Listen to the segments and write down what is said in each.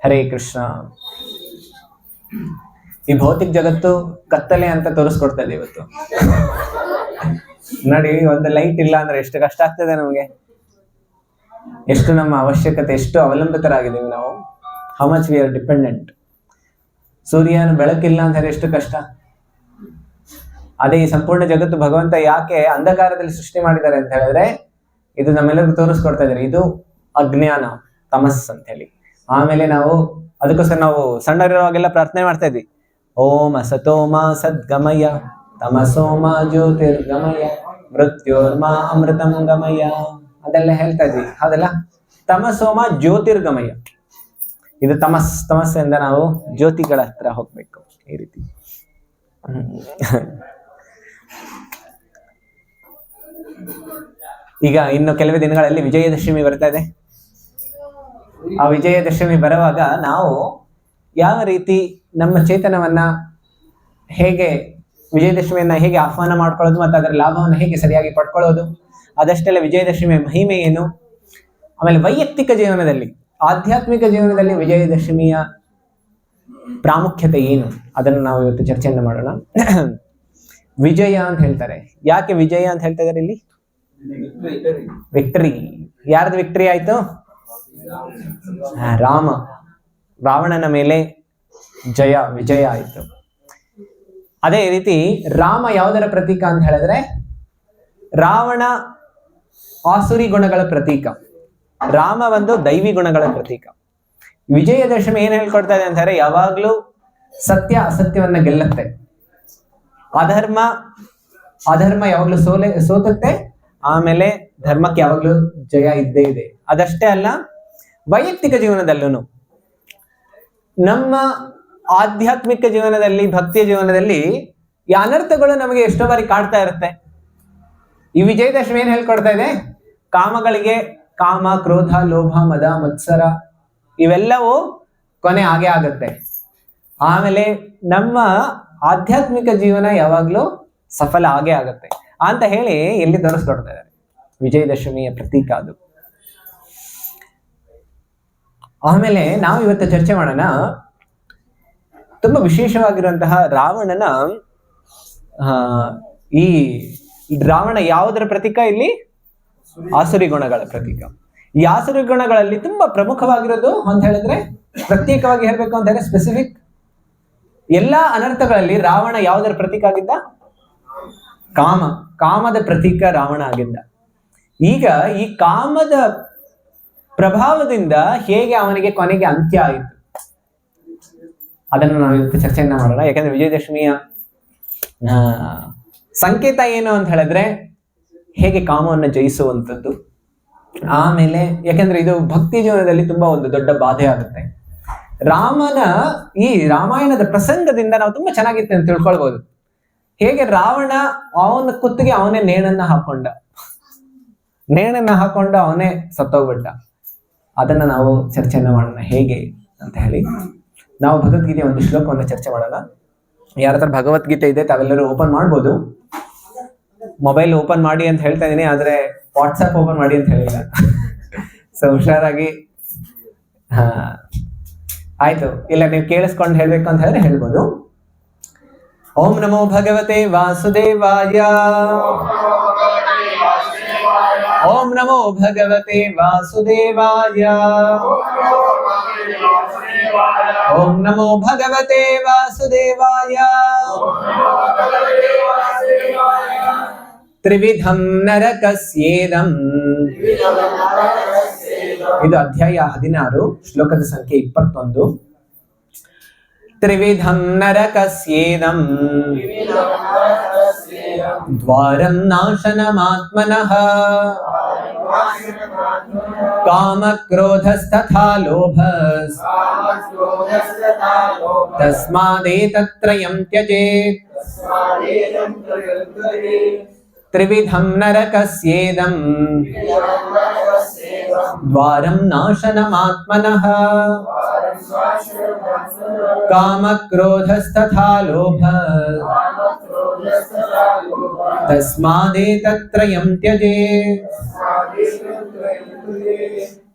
ಹರೇ ಕೃಷ್ಣ. ಈ ಭೌತಿಕ ಜಗತ್ತು ಕತ್ತಲೆ ಅಂತ ತೋರಿಸ್ಕೊಡ್ತಾ ಇದೆ ಇವತ್ತು. ನೋಡಿ, ಒಂದು ಲೈಟ್ ಇಲ್ಲ ಅಂದ್ರೆ ಎಷ್ಟು ಕಷ್ಟ ಆಗ್ತದೆ ನಮಗೆ, ಎಷ್ಟು ನಮ್ಮ ಅವಶ್ಯಕತೆ, ಎಷ್ಟು ಅವಲಂಬಿತರಾಗಿದ್ದೀವಿ ನಾವು. How much we are dependent. ಸೂರ್ಯನ ಬೆಳಕಿಲ್ಲ ಅಂತ ಹೇಳಿ ಎಷ್ಟು ಕಷ್ಟ. ಅದೇ ಈ ಸಂಪೂರ್ಣ ಜಗತ್ತು ಭಗವಂತ ಯಾಕೆ ಅಂಧಕಾರದಲ್ಲಿ ಸೃಷ್ಟಿ ಮಾಡಿದ್ದಾರೆ ಅಂತ ಹೇಳಿದ್ರೆ, ಇದು ನಮ್ಮೆಲ್ಲರಿಗೂ ತೋರಿಸ್ಕೊಡ್ತಾ ಇದ್ದಾರೆ, ಇದು ಅಜ್ಞಾನ, ತಮಸ್ ಅಂತ ಹೇಳಿ. ಆಮೇಲೆ ನಾವು ಅದಕ್ಕೋಸ್ಕರ ನಾವು ಸಣ್ಣರಿರುವಾಗೆಲ್ಲ ಪ್ರಾರ್ಥನೆ ಮಾಡ್ತಾ ಇದ್ವಿ, ಓಂ ಅಸತೋಮ ಸದ್ಗಮಯ ತಮಸೋಮ ಜ್ಯೋತಿರ್ಗಮಯ ಮೃತ್ಯೋರ್ಮಾ ಅಮೃತಂ ಗಮಯ ಅದೆಲ್ಲ ಹೇಳ್ತಾ ಇದ್ವಿ. ಹೌದಲ್ಲ? ತಮಸೋಮ ಜ್ಯೋತಿರ್ಗಮಯ, ಇದು ತಮಸ್ಸಿಂದ ನಾವು ಜ್ಯೋತಿಗಳ ಹತ್ರ ಹೋಗ್ಬೇಕು. ಈ ರೀತಿ ಈಗ ಇನ್ನು ಕೆಲವೇ ದಿನಗಳಲ್ಲಿ ವಿಜಯದಶಮಿ ಬರ್ತಾ ಇದೆ. ಆ ವಿಜಯದಶಮಿ ಬರುವಾಗ ನಾವು ಯಾವ ರೀತಿ ನಮ್ಮ ಚೇತನವನ್ನ ಹೇಗೆ, ವಿಜಯದಶಮಿಯನ್ನ ಹೇಗೆ ಆಹ್ವಾನ ಮಾಡ್ಕೊಳ್ಳೋದು ಮತ್ತು ಅದರ ಲಾಭವನ್ನು ಹೇಗೆ ಸರಿಯಾಗಿ ಪಡ್ಕೊಳ್ಳೋದು, ಅದಷ್ಟೆಲ್ಲ ವಿಜಯದಶಮಿಯ ಮಹಿಮೆ ಏನು, ಆಮೇಲೆ ವೈಯಕ್ತಿಕ ಜೀವನದಲ್ಲಿ, ಆಧ್ಯಾತ್ಮಿಕ ಜೀವನದಲ್ಲಿ ವಿಜಯದಶಮಿಯ ಪ್ರಾಮುಖ್ಯತೆ ಏನು, ಅದನ್ನು ನಾವು ಇವತ್ತು ಚರ್ಚೆಯನ್ನು ಮಾಡೋಣ. ವಿಜಯ ಅಂತ ಹೇಳ್ತಾರೆ. ಯಾಕೆ ವಿಜಯ ಅಂತ ಹೇಳ್ತಾ ಇದ್ದಾರೆ ಇಲ್ಲಿ? ವಿಕ್ಟರಿ. ಯಾರ್ದು ವಿಕ್ಟರಿ ಆಯ್ತು? ರಾವಣನ ಮೇಲೆ ವಿಜಯ ಆಯ್ತು. ಅದೇ ರೀತಿ ರಾಮ ಯಾವುದರ ಪ್ರತೀಕ ಅಂತ ಹೇಳಿದ್ರೆ, ರಾವಣ ಆಸುರಿ ಗುಣಗಳ ಪ್ರತೀಕ, ರಾಮ ಒಂದು ದೈವಿ ಗುಣಗಳ ಪ್ರತೀಕ. ವಿಜಯದಶಮಿ ಏನ್ ಹೇಳ್ಕೊಡ್ತಾ ಇದೆ ಅಂತ ಹೇಳಿದ್ರೆ, ಯಾವಾಗ್ಲೂ ಸತ್ಯ ಅಸತ್ಯವನ್ನ ಗೆಲ್ಲುತ್ತೆ, ಅಧರ್ಮ ಯಾವಾಗ್ಲೂ ಸೋತುತ್ತೆ, ಆಮೇಲೆ ಧರ್ಮಕ್ಕೆ ಯಾವಾಗ್ಲೂ ಜಯ ಇದ್ದೇ ಇದೆ. ಅದಷ್ಟೇ ಅಲ್ಲ, ವೈಯಕ್ತಿಕ ಜೀವನದಲ್ಲೂ, ನಮ್ಮ ಆಧ್ಯಾತ್ಮಿಕ ಜೀವನದಲ್ಲಿ, ಭಕ್ತಿಯ ಜೀವನದಲ್ಲಿ ಈ ಅನರ್ಥಗಳು ನಮಗೆ ಎಷ್ಟೋ ಬಾರಿ ಕಾಡ್ತಾ ಇರುತ್ತೆ. ಈ ವಿಜಯದಶಮಿ ಏನ್ ಹೇಳ್ಕೊಡ್ತಾ ಇದೆ, ಕಾಮಗಳಿಗೆ, ಕಾಮ, ಕ್ರೋಧ, ಲೋಭ, ಮದ, ಮತ್ಸರ ಇವೆಲ್ಲವೂ ಕೊನೆ ಆಗೇ ಆಗುತ್ತೆ. ಆಮೇಲೆ ನಮ್ಮ ಆಧ್ಯಾತ್ಮಿಕ ಜೀವನ ಯಾವಾಗ್ಲೂ ಸಫಲ ಆಗೇ ಆಗುತ್ತೆ ಅಂತ ಹೇಳಿ ಎಲ್ಲಿ ತೋರಿಸ್ಕೊಡ್ತಾ ಇದ್ದಾರೆ. ವಿಜಯದಶಮಿಯ ಪ್ರತೀಕ ಅದು. ಆಮೇಲೆ ನಾವು ಇವತ್ತು ಚರ್ಚೆ ಮಾಡೋಣ ತುಂಬಾ ವಿಶೇಷವಾಗಿರುವಂತಹ ರಾವಣನ ಈ ರಾವಣ ಯಾವುದರ ಪ್ರತೀಕ ಇಲ್ಲಿ? ಆಸುರಿ ಗುಣಗಳ ಪ್ರತೀಕ. ಈ ಆಸುರಿ ಗುಣಗಳಲ್ಲಿ ತುಂಬಾ ಪ್ರಮುಖವಾಗಿರೋದು ಅಂತ ಹೇಳಿದ್ರೆ, ಪ್ರತ್ಯೇಕವಾಗಿ ಹೇಳ್ಬೇಕು ಅಂತ ಹೇಳಿದ್ರೆ ಸ್ಪೆಸಿಫಿಕ್, ಎಲ್ಲಾ ಅನರ್ಥಗಳಲ್ಲಿ ರಾವಣ ಯಾವುದರ ಪ್ರತೀಕ ಆಗಿದ್ದ? ಕಾಮದ ಪ್ರತೀಕ ರಾವಣ ಆಗಿದ್ದ. ಈಗ ಈ ಕಾಮದ ಪ್ರಭಾವದಿಂದ ಹೇಗೆ ಅವನಿಗೆ ಕೊನೆಗೆ ಅಂತ್ಯ ಆಯಿತು ಅದನ್ನು ನಾವು ಇವತ್ತು ಚರ್ಚೆಯನ್ನ ಮಾಡೋಣ. ಯಾಕಂದ್ರೆ ವಿಜಯದಶಮಿಯ ಸಂಕೇತ ಏನು ಅಂತ ಹೇಳಿದ್ರೆ, ಹೇಗೆ ಕಾಮವನ್ನು ಜಯಿಸುವಂಥದ್ದು. ಆಮೇಲೆ ಯಾಕಂದ್ರೆ ಇದು ಭಕ್ತಿ ಜೀವನದಲ್ಲಿ ತುಂಬಾ ಒಂದು ದೊಡ್ಡ ಬಾಧೆ ಆಗುತ್ತೆ. ರಾಮನ ಈ ರಾಮಾಯಣದ ಪ್ರಸಂಗದಿಂದ ನಾವು ತುಂಬಾ ಚೆನ್ನಾಗಿತ್ತು ಅಂತ ತಿಳ್ಕೊಳ್ಬಹುದು. ಹೇಗೆ ರಾವಣ ಅವನ ಕುತ್ತಿಗೆ ಅವನೇ ನೇಣನ್ನ ಹಾಕೊಂಡು ಅವನೇ ಸತ್ತೋಗ್ಬಿಟ್ಟ. ಅದನ್ನ ನಾವು ಚರ್ಚೆಯನ್ನ ಮಾಡೋಣ ಹೇಗೆ ಅಂತ ಹೇಳಿ. ನಾವು ಭಗವದ್ಗೀತೆಯ ಒಂದು ಶ್ಲೋಕವನ್ನು ಚರ್ಚೆ ಮಾಡೋಣ. ಯಾರ ಹತ್ರ ಭಗವದ್ಗೀತೆ ಇದೆ ತಾವೆಲ್ಲರೂ ಓಪನ್ ಮಾಡ್ಬೋದು. ಮೊಬೈಲ್ ಓಪನ್ ಮಾಡಿ ಅಂತ ಹೇಳ್ತಾ ಇದೀನಿ, ಆದ್ರೆ ವಾಟ್ಸ್ಆಪ್ ಓಪನ್ ಮಾಡಿ ಅಂತ ಹೇಳಿಲ್ಲ. ಸೊ ಹುಷಾರಾಗಿ. ಆಯ್ತು, ಇಲ್ಲ ನೀವು ಕೇಳಿಸ್ಕೊಂಡು ಹೇಳ್ಬೇಕು ಅಂತ ಹೇಳಿದ್ರೆ ಹೇಳ್ಬೋದು. ಓಂ ನಮೋ ಭಗವತೆ ವಾಸುದೇವಾಯ. ಓಂ ನಮೋ ಭಗವತೆ ವಾಸುದೇವಾಯ. ಓಂ ನಮೋ ಭಗವತೆ ವಾಸುದೇವಾಯ. ತ್ರಿವಿಧಂ ನರಕಸ್ಯೇದಂ. ಇದು ಅಧ್ಯಾಯ 16, ಶ್ಲೋಕದ ಸಂಖ್ಯೆ 21. ತ್ರಿವಿಧಂ ನರಕಸ್ಯೇದಂ ದ್ವಾರಂ ನಾಶನಮಾತ್ಮನಃ ಕಾಮಕ್ರೋಧಸ್ತಥಾ ಲೋಭಸ್ ತಸ್ಮಾದೇತತ್ರಯಂ ತ್ಯಜೇತ್. ತ್ರಿವಿಧಂ ನರಕಸ್ಯೇದಂ ದ್ವಾರಂ ನಾಶನಮಾತ್ಮನಃ ಕಾಮಕ್ರೋಧಸ್ತಥಾ ಲೋಭಸ್ ತಸ್ಮಾದೇತತ್ರಯಂ ತ್ಯಜೇತ್.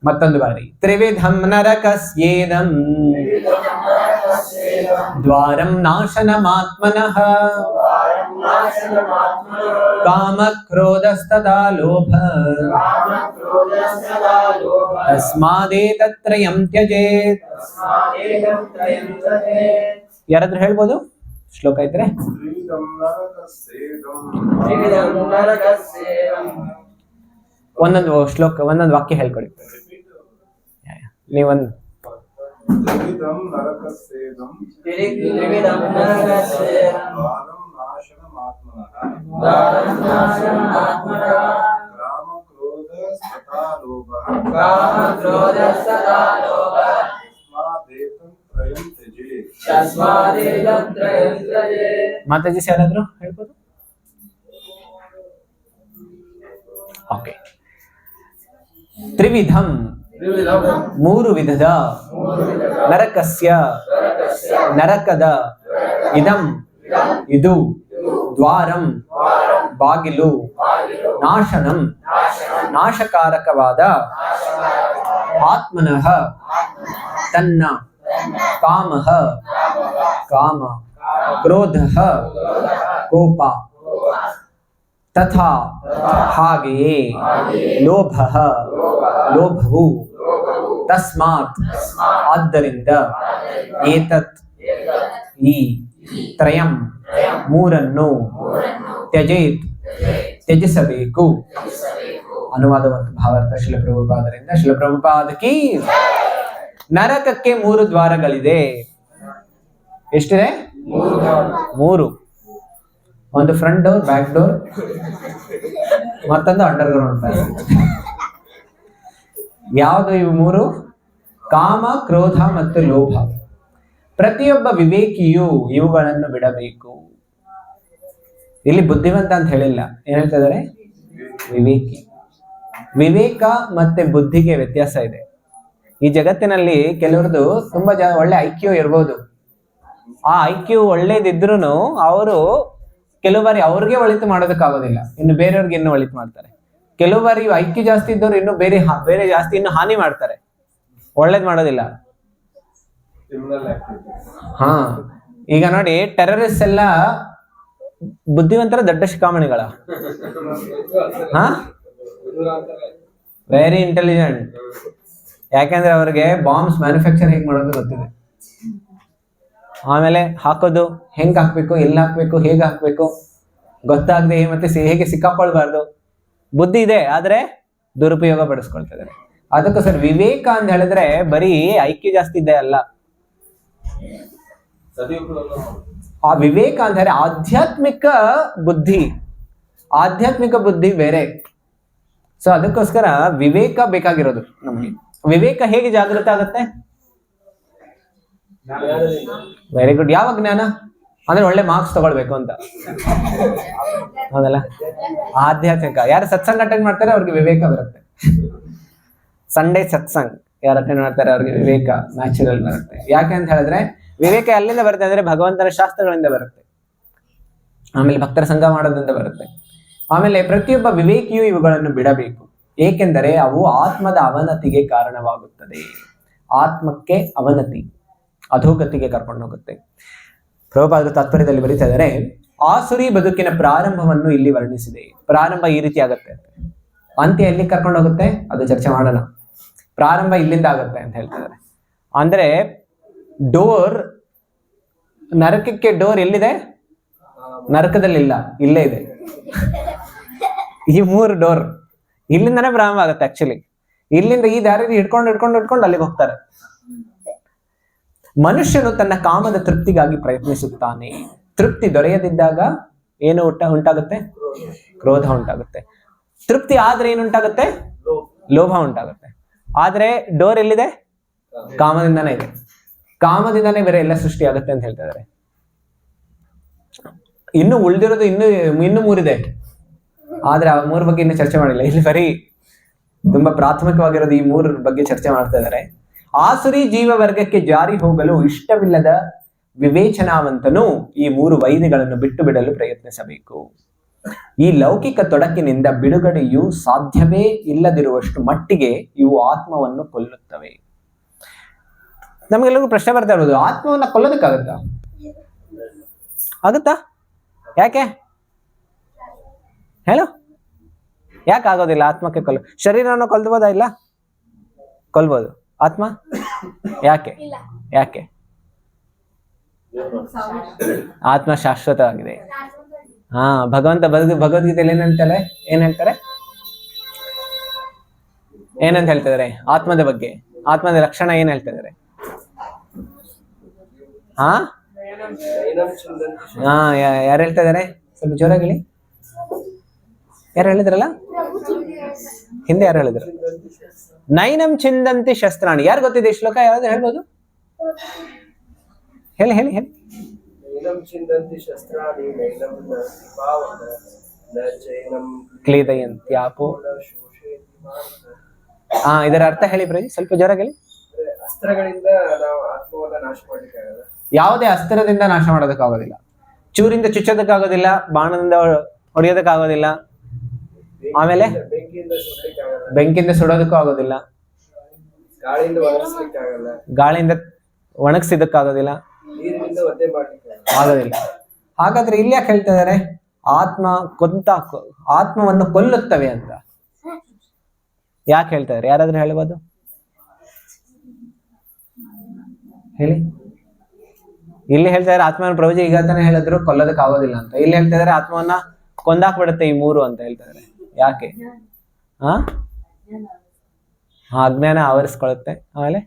ಮತ್ತೊಂದು ಬಾರಿ. ತ್ರಿವಿಧಂ ನರಕಸ್ಯೇದಂ ದ್ವಾರಂ ನಾಶನಮಾತ್ಮನಃ ಕಾಮ ಕ್ರೋಧಸ್ತದಾ ಲೋಭ ತಸ್ಮಾದೇತತ್ರಯಂ ತ್ಯಜೇತ್. ಯಾರಾದ್ರೂ ಹೇಳ್ಬೋದು ಶ್ಲೋಕ ಇದ್ರೆ? ಒಂದೊಂದು ಶ್ಲೋಕ, ಒಂದೊಂದು ವಾಕ್ಯ ಹೇಳ್ಕೊಡಿ ನೀವೊಂದು. ಮಾತಾಜಿ ಯಾರಾದ್ರು ಹೇಳ್ಬೋದು? ಓಕೆ. ತ್ರಿವಿಧಂ ಮೂರು ವಿಧದ, ನರಕಸ್ಯ ನರಕದ, ಇದಂ ಇದು, ದ್ವಾರಂ ಬಾಗಿಲು, ನಾಶನಂ ನಾಶಕಾರಕವಾದ, ಆತ್ಮನಃ ತನ್ನ, ಕಾಮಃ ಕಾಮ, ಕ್ರೋಧಃ ಕೋಪ, ತಥಾ ಹಾಗೆಯೇ, ಲೋಭಃ ಲೋಭವು, ತಸ್ಮಾತ್ ಆದ್ದರಿಂದ, ಏತತ್ ಈ, ತ್ರಯಂ ಮೂರನ್ನು, ತ್ಯಜೇತ್ ತ್ಯಜಿಸಬೇಕು. ಅನುವಾದ ಮತ್ತು ಭಾವಾರ್ಥ ಶಿಲಪ್ರಭುಪಾದರಿಂದ. ಶಿಲಪ್ರಭುಪಾದಕಿ. ನರಕಕ್ಕೆ 3 ದ್ವಾರಗಳಿದೆ. ಎಷ್ಟಿದೆ? 3. ಒಂದು ಫ್ರಂಟ್ ಡೋರ್, ಬ್ಯಾಕ್ ಡೋರ್, ಮತ್ತೊಂದು ಅಂಡರ್ಗ್ರೌಂಡ್ ಪ್ಯಾಸೇಜ್. ಯಾವುದು ಇವು 3? ಕಾಮ, ಕ್ರೋಧ ಮತ್ತು ಲೋಭ. ಪ್ರತಿಯೊಬ್ಬ ವಿವೇಕಿಯು ಇವುಗಳನ್ನು ಬಿಡಬೇಕು. ಇಲ್ಲಿ ಬುದ್ಧಿವಂತ ಅಂತ ಹೇಳಿಲ್ಲ, ಏನ್ ಹೇಳ್ತಾ ಇದ್ದಾರೆ? ವಿವೇಕಿ. ವಿವೇಕ ಮತ್ತೆ ಬುದ್ಧಿಗೆ ವ್ಯತ್ಯಾಸ ಇದೆ. ಈ ಜಗತ್ತಿನಲ್ಲಿ ಕೆಲವ್ರದ್ದು ತುಂಬಾ ಒಳ್ಳೆ ಐಕ್ಯೂ ಇರ್ಬೋದು. ಆ ಐಕ್ಯೂ ಒಳ್ಳೇದಿದ್ರು ಅವರು ಕೆಲವು ಬಾರಿ ಅವ್ರಿಗೆ ಒಳಿತು ಮಾಡೋದಕ್ಕಾಗೋದಿಲ್ಲ, ಇನ್ನು ಬೇರೆಯವ್ರಿಗೆ ಇನ್ನೂ ಒಳಿತು ಮಾಡ್ತಾರೆ. ಕೆಲವು ಬಾರಿ ಐಕ್ಯೂ ಜಾಸ್ತಿ ಇದ್ದವ್ರು ಇನ್ನು ಬೇರೆ ಜಾಸ್ತಿ ಇನ್ನು ಹಾನಿ ಮಾಡ್ತಾರೆ, ಒಳ್ಳೇದ್ ಮಾಡೋದಿಲ್ಲ. ಹಾ, ಈಗ ನೋಡಿ, ಟೆರರಿಸ್ಟ್ ಎಲ್ಲ ಬುದ್ಧಿವಂತರ ದೊಡ್ಡ ಶಿಖಾಮಣಿಗಳ. ಹಾ, ವೆರಿ ಇಂಟೆಲಿಜೆಂಟ್. ಯಾಕೆಂದ್ರೆ ಅವ್ರಿಗೆ ಬಾಂಬ್ಸ್ ಮ್ಯಾನುಫ್ಯಾಕ್ಚರ್ ಹೇಗೆ ಮಾಡೋದು ಗೊತ್ತಿದೆ. ಆಮೇಲೆ ಹಾಕೋದು ಹೆಂಗ್ ಹಾಕ್ಬೇಕು, ಎಲ್ಲಿ ಹಾಕ್ಬೇಕು, ಹೇಗೆ ಹಾಕ್ಬೇಕು ಗೊತ್ತಾಗದೆ ಮತ್ತೆ ಹೇಗೆ ಸಿಕ್ಕಾಕೊಳ್ಬಾರ್ದು. ಬುದ್ಧಿ ಇದೆ, ಆದ್ರೆ ದುರುಪಯೋಗ ಪಡಿಸ್ಕೊಳ್ತಾ ಇದ್ದಾರೆ. ಅದಕ್ಕೋಸ್ಕರ ವಿವೇಕ ಅಂತ ಹೇಳಿದ್ರೆ ಬರೀ ಐಕ್ಯ ಜಾಸ್ತಿ ಇದೆ ಅಲ್ಲ. ಆ ವಿವೇಕ ಅಂತ ಹೇಳಿದ್ರೆ ಆಧ್ಯಾತ್ಮಿಕ ಬುದ್ಧಿ. ಆಧ್ಯಾತ್ಮಿಕ ಬುದ್ಧಿ ಬೇರೆ. ಸೊ ಅದಕ್ಕೋಸ್ಕರ ವಿವೇಕ ಬೇಕಾಗಿರೋದು ನಮ್ಗೆ. ವಿವೇಕ ಹೇಗೆ ಜಾಗೃತ ಆಗುತ್ತೆ? Very good. ಯಾವ ಜ್ಞಾನ ಅಂದ್ರೆ ಒಳ್ಳೆ ಮಾರ್ಕ್ಸ್ ತಗೊಳ್ಬೇಕು ಅಂತ, ಹೌದಲ್ಲ? ಆಧ್ಯಾತ್ಮಿಕ. ಯಾರು ಸತ್ಸಂಗ ಅಟೆಂಡ್ ಮಾಡ್ತಾರೆ ಅವ್ರಿಗೆ ವಿವೇಕ ಬರುತ್ತೆ. ಸಂಡೇ ಸತ್ಸಂಗ್ ಯಾರು ಅಟೆಂಡ್ ಮಾಡ್ತಾರೆ ಅವ್ರಿಗೆ ವಿವೇಕ ನ್ಯಾಚುರಲ್ ಬರುತ್ತೆ. ಯಾಕೆ ಅಂತ ಹೇಳಿದ್ರೆ ವಿವೇಕ ಅಲ್ಲಿಂದ ಬರುತ್ತೆ ಅಂದ್ರೆ ಭಗವಂತನ ಶಾಸ್ತ್ರಗಳಿಂದ ಬರುತ್ತೆ, ಆಮೇಲೆ ಭಕ್ತರ ಸಂಘ ಮಾಡೋದ್ರಿಂದ ಬರುತ್ತೆ. ಆಮೇಲೆ ಪ್ರತಿಯೊಬ್ಬ ವಿವೇಕಿಯು ಇವುಗಳನ್ನು ಬಿಡಬೇಕು, ಏಕೆಂದರೆ ಅವು ಆತ್ಮದ ಅವನತಿಗೆ ಕಾರಣವಾಗುತ್ತದೆ. ಆತ್ಮಕ್ಕೆ ಅವನತಿ, ಅಧೋಗತಿಗೆ ಕರ್ಕೊಂಡು ಹೋಗುತ್ತೆ. ಪ್ರಭುಪಾದರು ತಾತ್ಪರ್ಯದಲ್ಲಿ ಬರೀತಾ ಇದ್ದಾರೆ, ಆಸುರಿ ಬದುಕಿನ ಪ್ರಾರಂಭವನ್ನು ಇಲ್ಲಿ ವರ್ಣಿಸಿದೆ. ಪ್ರಾರಂಭ ಈ ರೀತಿ ಆಗತ್ತೆ, ಅಂತ್ಯ ಎಲ್ಲಿ ಕರ್ಕೊಂಡು ಹೋಗುತ್ತೆ ಅದು ಚರ್ಚೆ ಮಾಡೋಣ. ಪ್ರಾರಂಭ ಇಲ್ಲಿಂದ ಆಗತ್ತೆ ಅಂತ ಹೇಳ್ತಾ ಇದ್ದಾರೆ. ಅಂದ್ರೆ ಡೋರ್, ನರಕಕ್ಕೆ ಡೋರ್ ಎಲ್ಲಿದೆ? ನರಕದಲ್ಲಿಲ್ಲ, ಇಲ್ಲೇ ಇದೆ. ಈ 3 ಡೋರ್ ಇಲ್ಲಿಂದನೇ ಪ್ರಾರಂಭ ಆಗುತ್ತೆ. ಆಕ್ಚುಲಿ ಇಲ್ಲಿಂದ ಈ ದಾರಿ ಹಿಡ್ಕೊಂಡು ಅಲ್ಲಿಗೆ ಹೋಗ್ತಾರೆ. ಮನುಷ್ಯನು ತನ್ನ ಕಾಮದ ತೃಪ್ತಿಗಾಗಿ ಪ್ರಯತ್ನಿಸುತ್ತಾನೆ. ತೃಪ್ತಿ ದೊರೆಯದಿದ್ದಾಗ ಏನು ಉಂಟಾಗುತ್ತೆ? ಕ್ರೋಧ ಉಂಟಾಗುತ್ತೆ. ತೃಪ್ತಿ ಆದ್ರೆ ಏನುಂಟಾಗುತ್ತೆ? ಲೋಭ ಉಂಟಾಗುತ್ತೆ. ಆದ್ರೆ ಡೋರ್ ಎಲ್ಲಿದೆ? ಕಾಮದಿಂದಾನೇ ಇದೆ. ಕಾಮದಿಂದಾನೇ ಬೇರೆ ಎಲ್ಲ ಸೃಷ್ಟಿ ಆಗುತ್ತೆ ಅಂತ ಹೇಳ್ತಾ ಇದ್ದಾರೆ. ಇನ್ನು ಉಳಿದಿರೋದು ಇನ್ನು 3 ಇದೆ, ಆದ್ರೆ ಆ 3 ಬಗ್ಗೆ ಇನ್ನು ಚರ್ಚೆ ಮಾಡಿಲ್ಲ. ಇಲ್ಲಿ ಬರೀ ತುಂಬಾ ಪ್ರಾಥಮಿಕವಾಗಿರೋದು ಈ 3 ಬಗ್ಗೆ ಚರ್ಚೆ ಮಾಡ್ತಾ ಇದ್ದಾರೆ. ಆಸುರಿ ಜೀವ ವರ್ಗಕ್ಕೆ ಜಾರಿ ಹೋಗಲು ಇಷ್ಟವಿಲ್ಲದ ವಿವೇಚನಾವಂತನು ಈ 3 ವೈರಿಗಳನ್ನು ಬಿಟ್ಟು ಬಿಡಲು ಪ್ರಯತ್ನಿಸಬೇಕು. ಈ ಲೌಕಿಕ ತೊಡಕಿನಿಂದ ಬಿಡುಗಡೆಯು ಸಾಧ್ಯವೇ ಇಲ್ಲದಿರುವಷ್ಟು ಮಟ್ಟಿಗೆ ಇವು ಆತ್ಮವನ್ನು ಕೊಲ್ಲುತ್ತವೆ. ನಮಗೆಲ್ಲರಿಗೂ ಪ್ರಶ್ನೆ ಬರ್ತಾ ಇರೋದು, ಆತ್ಮವನ್ನ ಕೊಲ್ಲೋದಕ್ಕಾಗತ್ತಾ? ಆಗುತ್ತಾ? ಯಾಕೆ ಹೇಳು? ಯಾಕೆ ಆಗೋದಿಲ್ಲ? ಆತ್ಮಕ್ಕೆ ಶರೀರವನ್ನು ಕೊಲ್ಬೋದಾ? ಇಲ್ಲ, ಕೊಲ್ಬೋದು. ಆತ್ಮ ಯಾಕೆ? ಯಾಕೆ? ಆತ್ಮ ಶಾಶ್ವತವಾಗಿದೆ. ಭಗವಂತ ಭಗವದ್ಗೀತೆಯಲ್ಲಿ ಏನ್ ಹೇಳ್ತಾರೆ? ಏನಂತ ಹೇಳ್ತಿದ್ದಾರೆ ಆತ್ಮದ ಬಗ್ಗೆ? ಆತ್ಮದ ಲಕ್ಷಣ ಏನ್ ಹೇಳ್ತಿದ್ದಾರೆ? ಯಾರು ಹೇಳ್ತಾ ಇದಾರೆ? ಸ್ವಲ್ಪ ಜೋರಾಗಿ ಹೇಳಿ. ಯಾರು ಹೇಳಿದ್ರಲ್ಲ ಹಿಂದೆ? ಯಾರು ಹೇಳಿದ್ರು? ನೈನಂ ಚಿಂದಂತಿ ಶಸ್ತ್ರಾಣಿ. ಯಾರು ಗೊತ್ತಿದೆ ಈ ಶ್ಲೋಕ? ಯಾರಾದ್ರೂ ಹೇಳ್ಬೋದು? ಹೇಳಿ ಹೇಳಿ ಹೇಳಿ. ಕ್ಲೇದಯಂತ್ಯಾಪೋ. ಇದರ ಅರ್ಥ ಹೇಳಿ ಪ್ರಜಿ, ಸ್ವಲ್ಪ ಜೋರಾಗಿ ಹೇಳಿ. ಅಸ್ತ್ರಗಳಿಂದ ನಾವು ಆತ್ಮವನ್ನ ನಾಶ ಮಾಡಲಿಕ್ಕಾಗಲ್ಲ. ಯಾವುದೇ ಅಸ್ತ್ರದಿಂದ ನಾಶ ಮಾಡೋದಕ್ಕಾಗೋದಿಲ್ಲ. ಚೂರಿಂದ ಚುಚ್ಚೋದಕ್ಕಾಗೋದಿಲ್ಲ, ಬಾಣದಿಂದ ಹೊಡೆಯೋದಕ್ಕಾಗೋದಿಲ್ಲ, ಆಮೇಲೆ ಬೆಂಕಿಯಿಂದ ಸುಡೋದಕ್ಕೂ ಆಗೋದಿಲ್ಲ, ಗಾಳಿಯಿಂದ ಒಣಗಿಸಿದಕ್ಕಾಗೋದಿಲ್ಲ, ಆಗೋದಿಲ್ಲ. ಹಾಗಾದ್ರೆ ಇಲ್ಲಿ ಯಾಕೆ ಹೇಳ್ತಾ ಇದಾರೆ ಆತ್ಮವನ್ನು ಕೊಲ್ಲುತ್ತವೆ ಅಂತ? ಯಾಕೆ ಹೇಳ್ತಾ ಇದಾರೆ? ಯಾರಾದ್ರೂ ಹೇಳ್ಬೋದು? ಹೇಳಿ. ಇಲ್ಲಿ ಹೇಳ್ತಾ ಇದಾರೆ ಆತ್ಮನ ಪ್ರಭುಜಿ ಈಗ ತಾನೇ ಹೇಳಿದ್ರು ಕೊಲ್ಲೋದಕ್ಕೆ ಆಗೋದಿಲ್ಲ ಅಂತ. ಇಲ್ಲಿ ಹೇಳ್ತಾ ಇದಾರೆ ಆತ್ಮವನ್ನ ಕೊಂದಾಕ್ಬಿಡುತ್ತೆ ಈ ಮೂರು ಅಂತ ಹೇಳ್ತಾ ಇದಾರೆ. ಯಾಕೆ? ಅಜ್ಞಾನ ಆವರಿಸ್ಕೊಳ್ಳುತ್ತೆ, ಆಮೇಲೆ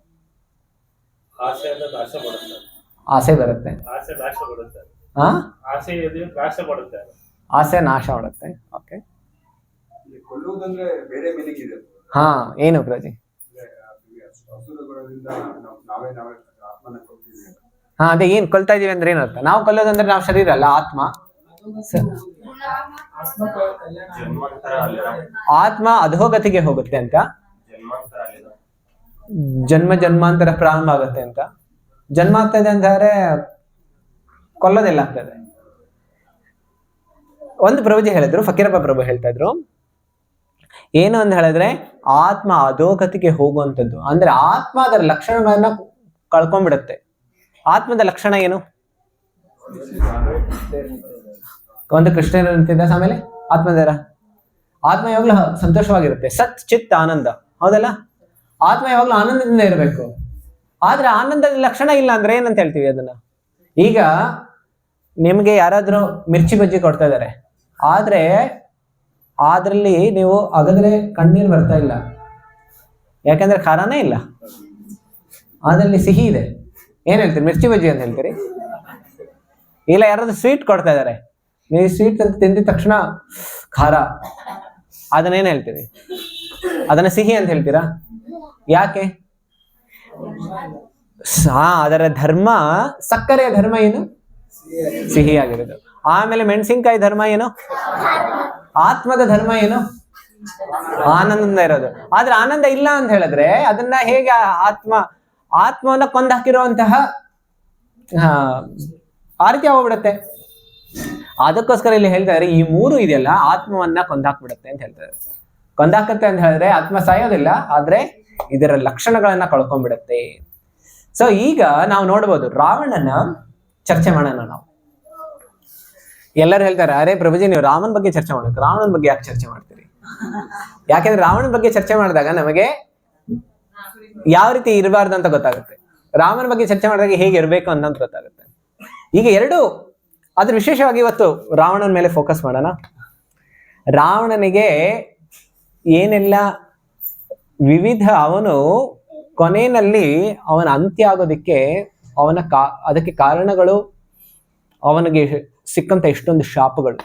ಆಸೆ ಬರುತ್ತೆ, ಆಸೆ ನಾಶ ಮಾಡುತ್ತೆ. ಓಕೆ, ಏನು ಪ್ರಜಿ? ಅದೇ ಏನ್ ಕೊಲ್ತಾ ಇದೀವಿ ಅಂದ್ರೆ ಏನರ್ಥ? ನಾವು ಕೊಲ್ಲೋದಂದ್ರೆ ನಾವು ಶರೀರ ಅಲ್ಲ, ಆತ್ಮ. ಆತ್ಮ ಅಧೋಗತಿಗೆ ಹೋಗುತ್ತೆ ಅಂತ, ಜನ್ಮ ಜನ್ಮಾಂತರ ಪ್ರಾರಂಭ ಆಗುತ್ತೆ ಅಂತ. ಜನ್ಮ ಆಗ್ತದೆ ಅಂದ್ರೆ ಕೊಲ್ಲೋದೆಲ್ಲ ಆಗ್ತದೆ. ಒಂದು ಪ್ರಭುಜಿ ಹೇಳಿದ್ರು, ಫಕೀರಪ್ಪ ಪ್ರಭು ಹೇಳ್ತಾ ಇದ್ರು, ಏನು ಅಂತ ಹೇಳಿದ್ರೆ ಆತ್ಮ ಅಧೋಗತಿಗೆ ಹೋಗುವಂಥದ್ದು ಅಂದ್ರೆ ಆತ್ಮ ಅದರ ಲಕ್ಷಣಗಳನ್ನ ಕಳ್ಕೊಂಡ್ಬಿಡುತ್ತೆ. ಆತ್ಮದ ಲಕ್ಷಣ ಏನು? ಒಂದು ಕೃಷ್ಣನ ನಿಂತಿದ್ದ, ಆಮೇಲೆ ಆತ್ಮದರ ಆತ್ಮ ಯಾವಾಗ್ಲೂ ಸಂತೋಷವಾಗಿರುತ್ತೆ, ಸತ್ ಚಿತ್ ಆನಂದ, ಹೌದಲ್ಲ? ಆತ್ಮ ಯಾವಾಗ್ಲೂ ಆನಂದದಿಂದ ಇರಬೇಕು. ಆದ್ರೆ ಆನಂದದ ಲಕ್ಷಣ ಇಲ್ಲ ಅಂದ್ರೆ ಏನಂತ ಹೇಳ್ತೀವಿ ಅದನ್ನ? ಈಗ ನಿಮ್ಗೆ ಯಾರಾದ್ರೂ ಮಿರ್ಚಿ ಬಜ್ಜಿ ಕೊಡ್ತಾ ಇದಾರೆ, ಆದ್ರೆ ಅದ್ರಲ್ಲಿ ನೀವು ಅಗದ್ರೆ ಕಣ್ಣೀರು ಬರ್ತಾ ಇಲ್ಲ, ಯಾಕಂದ್ರೆ ಖಾರನೇ ಇಲ್ಲ, ಅದ್ರಲ್ಲಿ ಸಿಹಿ ಇದೆ. ಏನ್ ಹೇಳ್ತೀರಿ? ಮಿರ್ಚಿ ಬಜ್ಜಿ ಅಂತ ಹೇಳ್ತೀರಿ? ಇಲ್ಲ, ಯಾರಾದ್ರೂ ಸ್ವೀಟ್ ಕೊಡ್ತಾ ಇದಾರೆ, ನೀವು ಸ್ವೀಟ್ ಅಂತ ತಿಂದಿದ ತಕ್ಷಣ ಖಾರ, ಅದನ್ನೇನ್ ಹೇಳ್ತೀರಿ? ಅದನ್ನ ಸಿಹಿ ಅಂತ ಹೇಳ್ತೀರಾ? ಯಾಕೆ? ಅದರ ಧರ್ಮ, ಸಕ್ಕರೆಯ ಧರ್ಮ ಏನು? ಸಿಹಿಯಾಗಿರೋದು. ಆಮೇಲೆ ಮೆಣಸಿನ್ಕಾಯಿ ಧರ್ಮ ಏನು? ಆತ್ಮದ ಧರ್ಮ ಏನು? ಆನಂದದಿಂದ ಇರೋದು. ಆದ್ರೆ ಆನಂದ ಇಲ್ಲ ಅಂತ ಹೇಳಿದ್ರೆ ಅದನ್ನ ಹೇಗೆ ಆತ್ಮವನ್ನ ಕೊಂದು ಹಾಕಿರುವಂತಹ ಆ ರೀತಿ ಹೋಗ್ಬಿಡುತ್ತೆ. ಅದಕ್ಕೋಸ್ಕರ ಇಲ್ಲಿ ಹೇಳ್ತಾ ಇದ್ದಾರೆ ಈ ಮೂರು ಇದೆಯಲ್ಲ ಆತ್ಮವನ್ನ ಕೊಂದಾಕ್ಬಿಡುತ್ತೆ ಅಂತ ಹೇಳ್ತಾರೆ. ಕೊಂದಾಕತ್ತೆ ಅಂತ ಹೇಳಿದ್ರೆ ಆತ್ಮ ಸಾಯೋದಿಲ್ಲ, ಆದ್ರೆ ಇದರ ಲಕ್ಷಣಗಳನ್ನ ಕಳ್ಕೊಂಡ್ಬಿಡತ್ತೆ. ಸೊ ಈಗ ನಾವು ನೋಡ್ಬೋದು, ರಾವಣನ ಚರ್ಚೆ ಮಾಡೋಣ ನಾವು. ಎಲ್ಲರೂ ಹೇಳ್ತಾರೆ, ಅರೆ ಪ್ರಭುಜಿ ನೀವು ರಾಮನ ಬಗ್ಗೆ ಚರ್ಚೆ ಮಾಡಬೇಕು, ರಾವಣನ ಬಗ್ಗೆ ಯಾಕೆ ಚರ್ಚೆ ಮಾಡ್ತೀರಿ? ಯಾಕೆಂದ್ರೆ ರಾವಣನ ಬಗ್ಗೆ ಚರ್ಚೆ ಮಾಡಿದಾಗ ನಮಗೆ ಯಾವ ರೀತಿ ಇರಬಾರ್ದು ಅಂತ ಗೊತ್ತಾಗುತ್ತೆ, ರಾಮನ ಬಗ್ಗೆ ಚರ್ಚೆ ಮಾಡಿದಾಗ ಹೇಗೆ ಇರಬೇಕು ಅಂತ ಗೊತ್ತಾಗುತ್ತೆ. ಈಗ ಎರಡು, ಅದ್ರ ವಿಶೇಷವಾಗಿ ಇವತ್ತು ರಾವಣನ ಮೇಲೆ ಫೋಕಸ್ ಮಾಡೋಣ. ರಾವಣನಿಗೆ ಏನೆಲ್ಲ ಅವನು ಕೊನೆಯಲ್ಲಿ ಅವನ ಅಂತ್ಯ ಆಗೋದಕ್ಕೆ ಅದಕ್ಕೆ ಕಾರಣಗಳು, ಅವನಿಗೆ ಸಿಕ್ಕಂತ ಎಷ್ಟೊಂದು ಶಾಪಗಳು,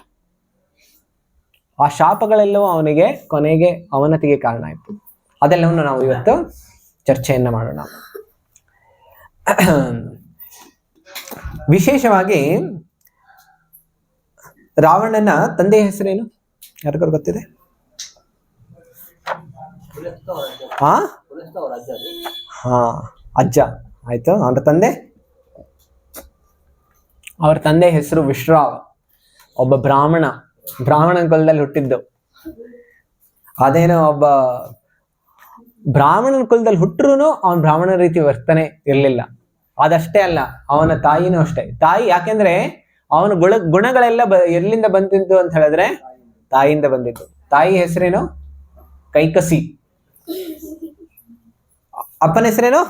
ಆ ಶಾಪಗಳೆಲ್ಲವೂ ಅವನಿಗೆ ಕೊನೆಗೆ ಅವನತಿಗೆ ಕಾರಣ ಆಯ್ತು. ಅದೆಲ್ಲವನ್ನು ನಾವು ಇವತ್ತು ಚರ್ಚೆಯನ್ನ ಮಾಡೋಣ. ವಿಶೇಷವಾಗಿ ರಾವಣನ ತಂದೆಯ ಹೆಸರೇನು? ಯಾರಿಗಾರು ಗೊತ್ತಿದೆ? ಅಜ್ಜ ಆಯ್ತು. ಅವ್ರ ತಂದೆ ಹೆಸರು ವಿಶ್ರಾವ, ಒಬ್ಬ ಬ್ರಾಹ್ಮಣ, ಬ್ರಾಹ್ಮಣನ ಕುಲದಲ್ಲಿ ಹುಟ್ಟಿದ್ದು. ಅದೇನೋ ಒಬ್ಬ ಬ್ರಾಹ್ಮಣನ ಕುಲದಲ್ಲಿ ಹುಟ್ಟರು ಅವನ ಬ್ರಾಹ್ಮಣ ರೀತಿ ವರ್ತನೆ ಇರಲಿಲ್ಲ. ಅದಷ್ಟೇ ಅಲ್ಲ, ಅವನ ತಾಯಿನೂ ಅಷ್ಟೇ. ತಾಯಿ ಯಾಕೆಂದ್ರೆ ಅವನ ಗುಣಗಳೆಲ್ಲ ಎಲ್ಲಿಂದ ಬಂದಿದ್ದು ಅಂತ ಹೇಳಿದ್ರೆ ತಾಯಿಯಿಂದ ಬಂದಿದ್ದು. ತಾಯಿ ಹೆಸರೇನು? ಕೈಕಸಿ. ಅಪ್ಪನ ಹೆಸರೇನು?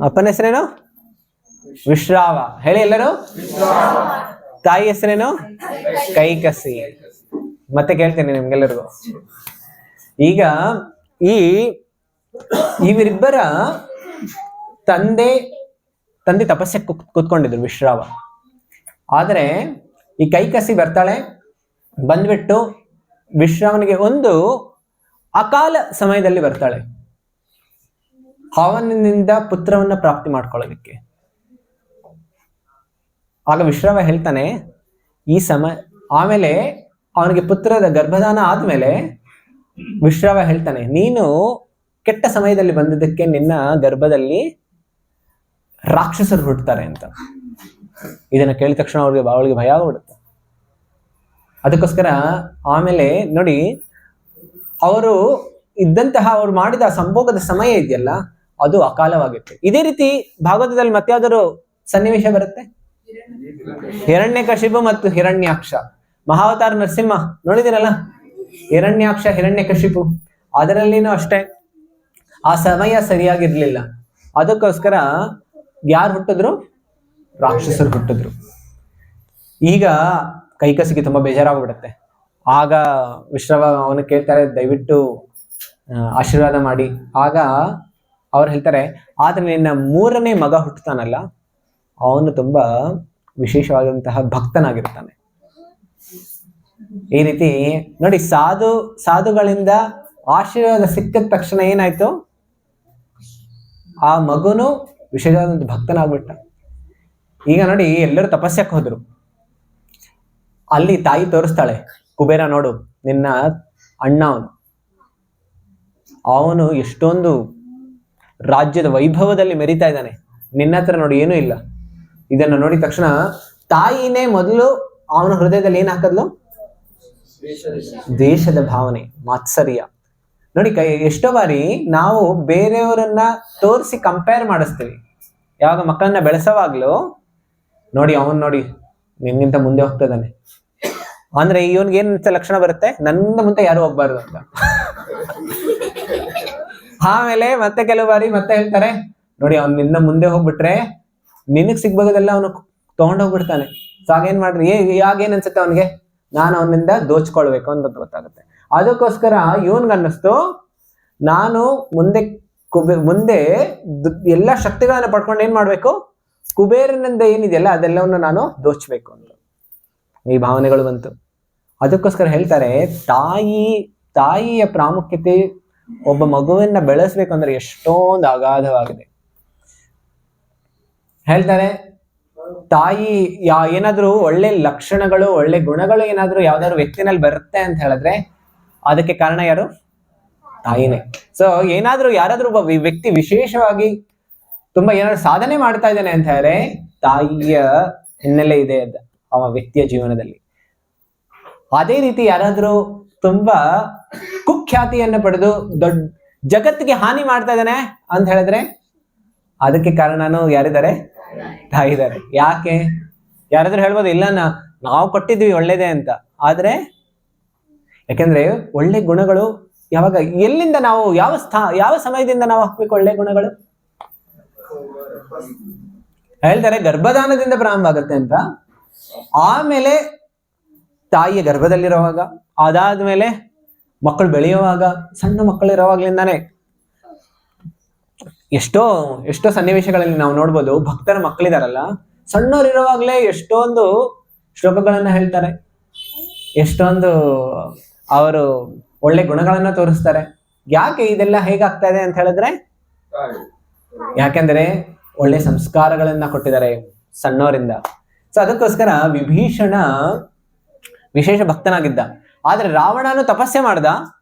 ಅಪ್ಪನ ಹೆಸರೇನು? ವಿಶ್ರಾವ. ಹೇಳಿ ಎಲ್ಲರೂ. ತಾಯಿ ಹೆಸರೇನು? ಕೈಕಸಿ. ಮತ್ತೆ ಕೇಳ್ತೀನಿ ನಿಮ್ಗೆಲ್ಲರಿಗೂ. ಈಗ ಇವರಿಬ್ಬರ ತಂದೆ ತಪಸ್ಸಕ್ಕೆ ಕೂತ್ಕೊಂಡಿದ್ರು, ವಿಶ್ರಾವ. ಆದರೆ ಈ ಕೈಕಸಿ ಬರ್ತಾಳೆ, ಬಂದ್ಬಿಟ್ಟು ವಿಶ್ರಾವನಿಗೆ ಒಂದು ಅಕಾಲ ಸಮಯದಲ್ಲಿ ಬರ್ತಾಳೆ, ಅವನಿಂದ ಪುತ್ರವನ್ನ ಪ್ರಾಪ್ತಿ ಮಾಡ್ಕೊಳ್ಳೋದಕ್ಕೆ. ಆಗ ವಿಶ್ರಾವ ಹೇಳ್ತಾನೆ, ಈ ಆಮೇಲೆ ಅವನಿಗೆ ಪುತ್ರದ ಗರ್ಭಧಾನ ಆದ್ಮೇಲೆ ವಿಶ್ರಾವ ಹೇಳ್ತಾನೆ, ನೀನು ಕೆಟ್ಟ ಸಮಯದಲ್ಲಿ ಬಂದಿದ್ದಕ್ಕೆ ನಿನ್ನ ಗರ್ಭದಲ್ಲಿ ರಾಕ್ಷಸರು ಹುಟ್ಟುತ್ತಾರೆ ಅಂತ. ಇದನ್ನ ಕೇಳಿದ ತಕ್ಷಣ ಅವಳಿಗೆ ಭಯ ಆಗ್ಬಿಡುತ್ತೆ. ಅದಕ್ಕೋಸ್ಕರ ಆಮೇಲೆ ನೋಡಿ, ಅವರು ಮಾಡಿದ ಸಂಭೋಗದ ಸಮಯ ಇದೆಯಲ್ಲ, ಅದು ಅಕಾಲವಾಗಿತ್ತು. ಇದೇ ರೀತಿ ಭಾಗವತದಲ್ಲಿ ಮತ್ತೆ ಯಾವ್ದಾದ್ರು ಸನ್ನಿವೇಶ ಬರುತ್ತೆ? ಹಿರಣ್ಯಕಶಿಪು ಮತ್ತು ಹಿರಣ್ಯಾಕ್ಷ. ಮಹಾವತಾರ ನರಸಿಂಹ ನೋಡಿದಿರಲ್ಲ, ಹಿರಣ್ಯಾಕ್ಷ ಹಿರಣ್ಯಕಶಿಪು, ಅದರಲ್ಲಿನೂ ಅಷ್ಟೇ ಆ ಸಮಯ ಸರಿಯಾಗಿರ್ಲಿಲ್ಲ. ಅದಕ್ಕೋಸ್ಕರ ಯಾರು ಹುಟ್ಟಿದ್ರು? ರಾಕ್ಷಸರು ಹುಟ್ಟಿದ್ರು. ಈಗ ಕೈಕಸಿಗೆ ತುಂಬಾ ಬೇಜಾರಾಗ್ಬಿಡುತ್ತೆ. ಆಗ ವಿಶ್ರವ ಅವನು ಕೇಳ್ತಾರೆ, ದಯವಿಟ್ಟು ಆಶೀರ್ವಾದ ಮಾಡಿ. ಆಗ ಅವ್ರು ಹೇಳ್ತಾರೆ, ಆದ್ರೆ ನಿನ್ನ 3ನೇ ಮಗ ಹುಟ್ಟುತ್ತಾನಲ್ಲ, ಅವನು ತುಂಬಾ ವಿಶೇಷವಾದಂತಹ ಭಕ್ತನಾಗಿರ್ತಾನೆ. ಈ ರೀತಿ ನೋಡಿ, ಸಾಧುಗಳಿಂದ ಆಶೀರ್ವಾದ ಸಿಕ್ಕಿದ ತಕ್ಷಣ ಏನಾಯ್ತು? ಆ ಮಗುನು ವಿಶೇಷವಾದಂತ ಭಕ್ತನಾಗ್ಬಿಟ್ಟ. ಈಗ ನೋಡಿ, ಎಲ್ಲರೂ ತಪಸ್ಸಕ್ಕೆ ಹೋದ್ರು. ಅಲ್ಲಿ ತಾಯಿ ತೋರಿಸ್ತಾಳೆ, ಕುಬೇರ ನೋಡು, ನಿನ್ನ ಅಣ್ಣ ಅವನು ಎಷ್ಟೊಂದು ರಾಜ್ಯದ ವೈಭವದಲ್ಲಿ ಮೆರಿತಾ ಇದ್ದಾನೆ, ನಿನ್ನ ಹತ್ರ ನೋಡಿ ಏನೂ ಇಲ್ಲ. ಇದನ್ನು ನೋಡಿದ ತಕ್ಷಣ ತಾಯಿನೇ ಮೊದಲು ಅವನ ಹೃದಯದಲ್ಲಿ ಏನ್ ಹಾಕದ್ಲು? ದೇಶದ ಭಾವನೆ, ಮಾತ್ಸರ್ಯ. ನೋಡಿ, ಎಷ್ಟೋ ಬಾರಿ ನಾವು ಬೇರೆಯವರನ್ನ ತೋರಿಸಿ ಕಂಪೇರ್ ಮಾಡಿಸ್ತೀವಿ. ಯಾವಾಗ ಮಕ್ಕಳನ್ನ ಬೆಳೆಸೋವಾಗ್ಲೂ ನೋಡಿ, ಅವನ್ ನೋಡಿ ನಿನ್ಗಿಂತ ಮುಂದೆ ಹೋಗ್ತದಾನೆ ಅಂದ್ರೆ ಇವನ್ಗೆ ಏನ್ ಲಕ್ಷಣ ಬರುತ್ತೆ? ನನ್ನ ಮುಂದೆ ಯಾರು ಹೋಗ್ಬಾರ್ದು ಅಂತ. ಆಮೇಲೆ ಮತ್ತೆ ಕೆಲವು ಬಾರಿ ಮತ್ತೆ ಹೇಳ್ತಾರೆ, ನೋಡಿ ಅವ್ನ್ ನಿನ್ನ ಮುಂದೆ ಹೋಗ್ಬಿಟ್ರೆ ನಿನಗ್ ಸಿಗ್ಬೋದೆಲ್ಲ ಅವನು ತಗೊಂಡೋಗ್ಬಿಡ್ತಾನೆ. ಸೊ ಆಗೇನ್ ಮಾಡ್ರಿ, ಯಾಗೇನ್ ಅನ್ಸುತ್ತೆ ಅವನಿಗೆ? ನಾನು ಅವನಿಂದ ದೋಚ್ಕೊಳ್ಬೇಕು ಅಂತ ಗೊತ್ತಾಗುತ್ತೆ. ಅದಕ್ಕೋಸ್ಕರ ಇವನ್ಗನ್ನಿಸ್ತು, ನಾನು ಮುಂದೆ ಎಲ್ಲ ಶಕ್ತಿಗಳನ್ನ ಪಡ್ಕೊಂಡು ಏನ್ ಮಾಡ್ಬೇಕು? ಕುಬೇರನಿಂದ ಏನಿದೆಯಲ್ಲ ಅದೆಲ್ಲವನ್ನು ನಾನು ದೋಚ್ಬೇಕು ಅಂತ ಈ ಭಾವನೆಗಳು ಬಂತು. ಅದಕ್ಕೋಸ್ಕರ ಹೇಳ್ತಾರೆ, ತಾಯಿಯ ಪ್ರಾಮುಖ್ಯತೆ ಒಬ್ಬ ಮಗುವನ್ನ ಬೆಳೆಸ್ಬೇಕಂದ್ರೆ ಎಷ್ಟೊಂದು ಅಗಾಧವಾಗಿದೆ. ಹೇಳ್ತಾರೆ, ತಾಯಿ ಏನಾದ್ರೂ ಒಳ್ಳೆ ಲಕ್ಷಣಗಳು, ಒಳ್ಳೆ ಗುಣಗಳು ಏನಾದ್ರೂ ಯಾವ್ದಾದ್ರು ವ್ಯಕ್ತಿನಲ್ಲಿ ಬರುತ್ತೆ ಅಂತ ಹೇಳಿದ್ರೆ ಅದಕ್ಕೆ ಕಾರಣ ಯಾರು? ತಾಯಿನೇ. ಸೊ ಯಾರಾದ್ರೂ ಒಬ್ಬ ವ್ಯಕ್ತಿ ವಿಶೇಷವಾಗಿ ತುಂಬಾ ಏನಾದ್ರು ಸಾಧನೆ ಮಾಡ್ತಾ ಇದ್ದಾನೆ ಅಂತ ಹೇಳಿದ್ರೆ ತಾಯಿಯ ಹಿನ್ನೆಲೆ ಇದೆ ಅವ ವ್ಯಕ್ತಿಯ ಜೀವನದಲ್ಲಿ. ಅದೇ ರೀತಿ ಯಾರಾದ್ರೂ ತುಂಬಾ ಕುಖ್ಯಾತಿಯನ್ನು ಪಡೆದು ದೊಡ್ಡ ಜಗತ್ತಿಗೆ ಹಾನಿ ಮಾಡ್ತಾ ಇದ್ದಾನೆ ಅಂತ ಹೇಳಿದ್ರೆ ಅದಕ್ಕೆ ಕಾರಣನು ಯಾರಿದ್ದಾರೆ? ತಾಯಿ ಇದ್ದಾರೆ. ಯಾಕೆ? ಯಾರಾದ್ರೂ ಹೇಳ್ಬೋದು, ಇಲ್ಲ ನಾವು ಕೊಟ್ಟಿದ್ವಿ ಒಳ್ಳೇದೇ ಅಂತ. ಆದ್ರೆ ಯಾಕೆಂದ್ರೆ ಒಳ್ಳೆ ಗುಣಗಳು ಯಾವಾಗ, ಎಲ್ಲಿಂದ ನಾವು ಯಾವ ಸಮಯದಿಂದ ನಾವು ಹಾಕ್ಬೇಕು ಒಳ್ಳೆ ಗುಣಗಳು? ಹೇಳ್ತಾರೆ ಗರ್ಭಧಾನದಿಂದ ಪ್ರಾರಂಭ ಆಗುತ್ತೆ ಅಂತ. ಆಮೇಲೆ ತಾಯಿಯ ಗರ್ಭದಲ್ಲಿರುವಾಗ, ಅದಾದ್ಮೇಲೆ ಮಕ್ಕಳು ಬೆಳೆಯುವಾಗ, ಸಣ್ಣ ಮಕ್ಕಳಿರುವಾಗ್ಲಿಂದಾನೆ ಎಷ್ಟೋ ಸನ್ನಿವೇಶಗಳಲ್ಲಿ ನಾವು ನೋಡ್ಬೋದು. ಭಕ್ತರ ಮಕ್ಕಳಿದಾರಲ್ಲ, ಸಣ್ಣವರಿರುವಾಗ್ಲೇ ಎಷ್ಟೊಂದು ಶ್ಲೋಕಗಳನ್ನ ಹೇಳ್ತಾರೆ, ಎಷ್ಟೊಂದು ಅವರು ಒಳ್ಳೆ ಗುಣಗಳನ್ನ ತೋರಿಸ್ತಾರೆ. ಯಾಕೆ ಇದೆಲ್ಲ ಹೇಗಾಗ್ತಾ ಇದೆ ಅಂತ ಹೇಳಿದ್ರೆ, ಯಾಕೆಂದ್ರೆ ಒಳ್ಳೆ ಸಂಸ್ಕಾರಗಳನ್ನ ಕೊಟ್ಟಿದ್ದಾರೆ ಸಣ್ಣವರಿಂದ. ಸೊ ಅದಕ್ಕೋಸ್ಕರ ವಿಭೀಷಣ ವಿಶೇಷ ಭಕ್ತನಾಗಿದ್ದ. ಆದ್ರೆ ರಾವಣನು ತಪಸ್ಸೆ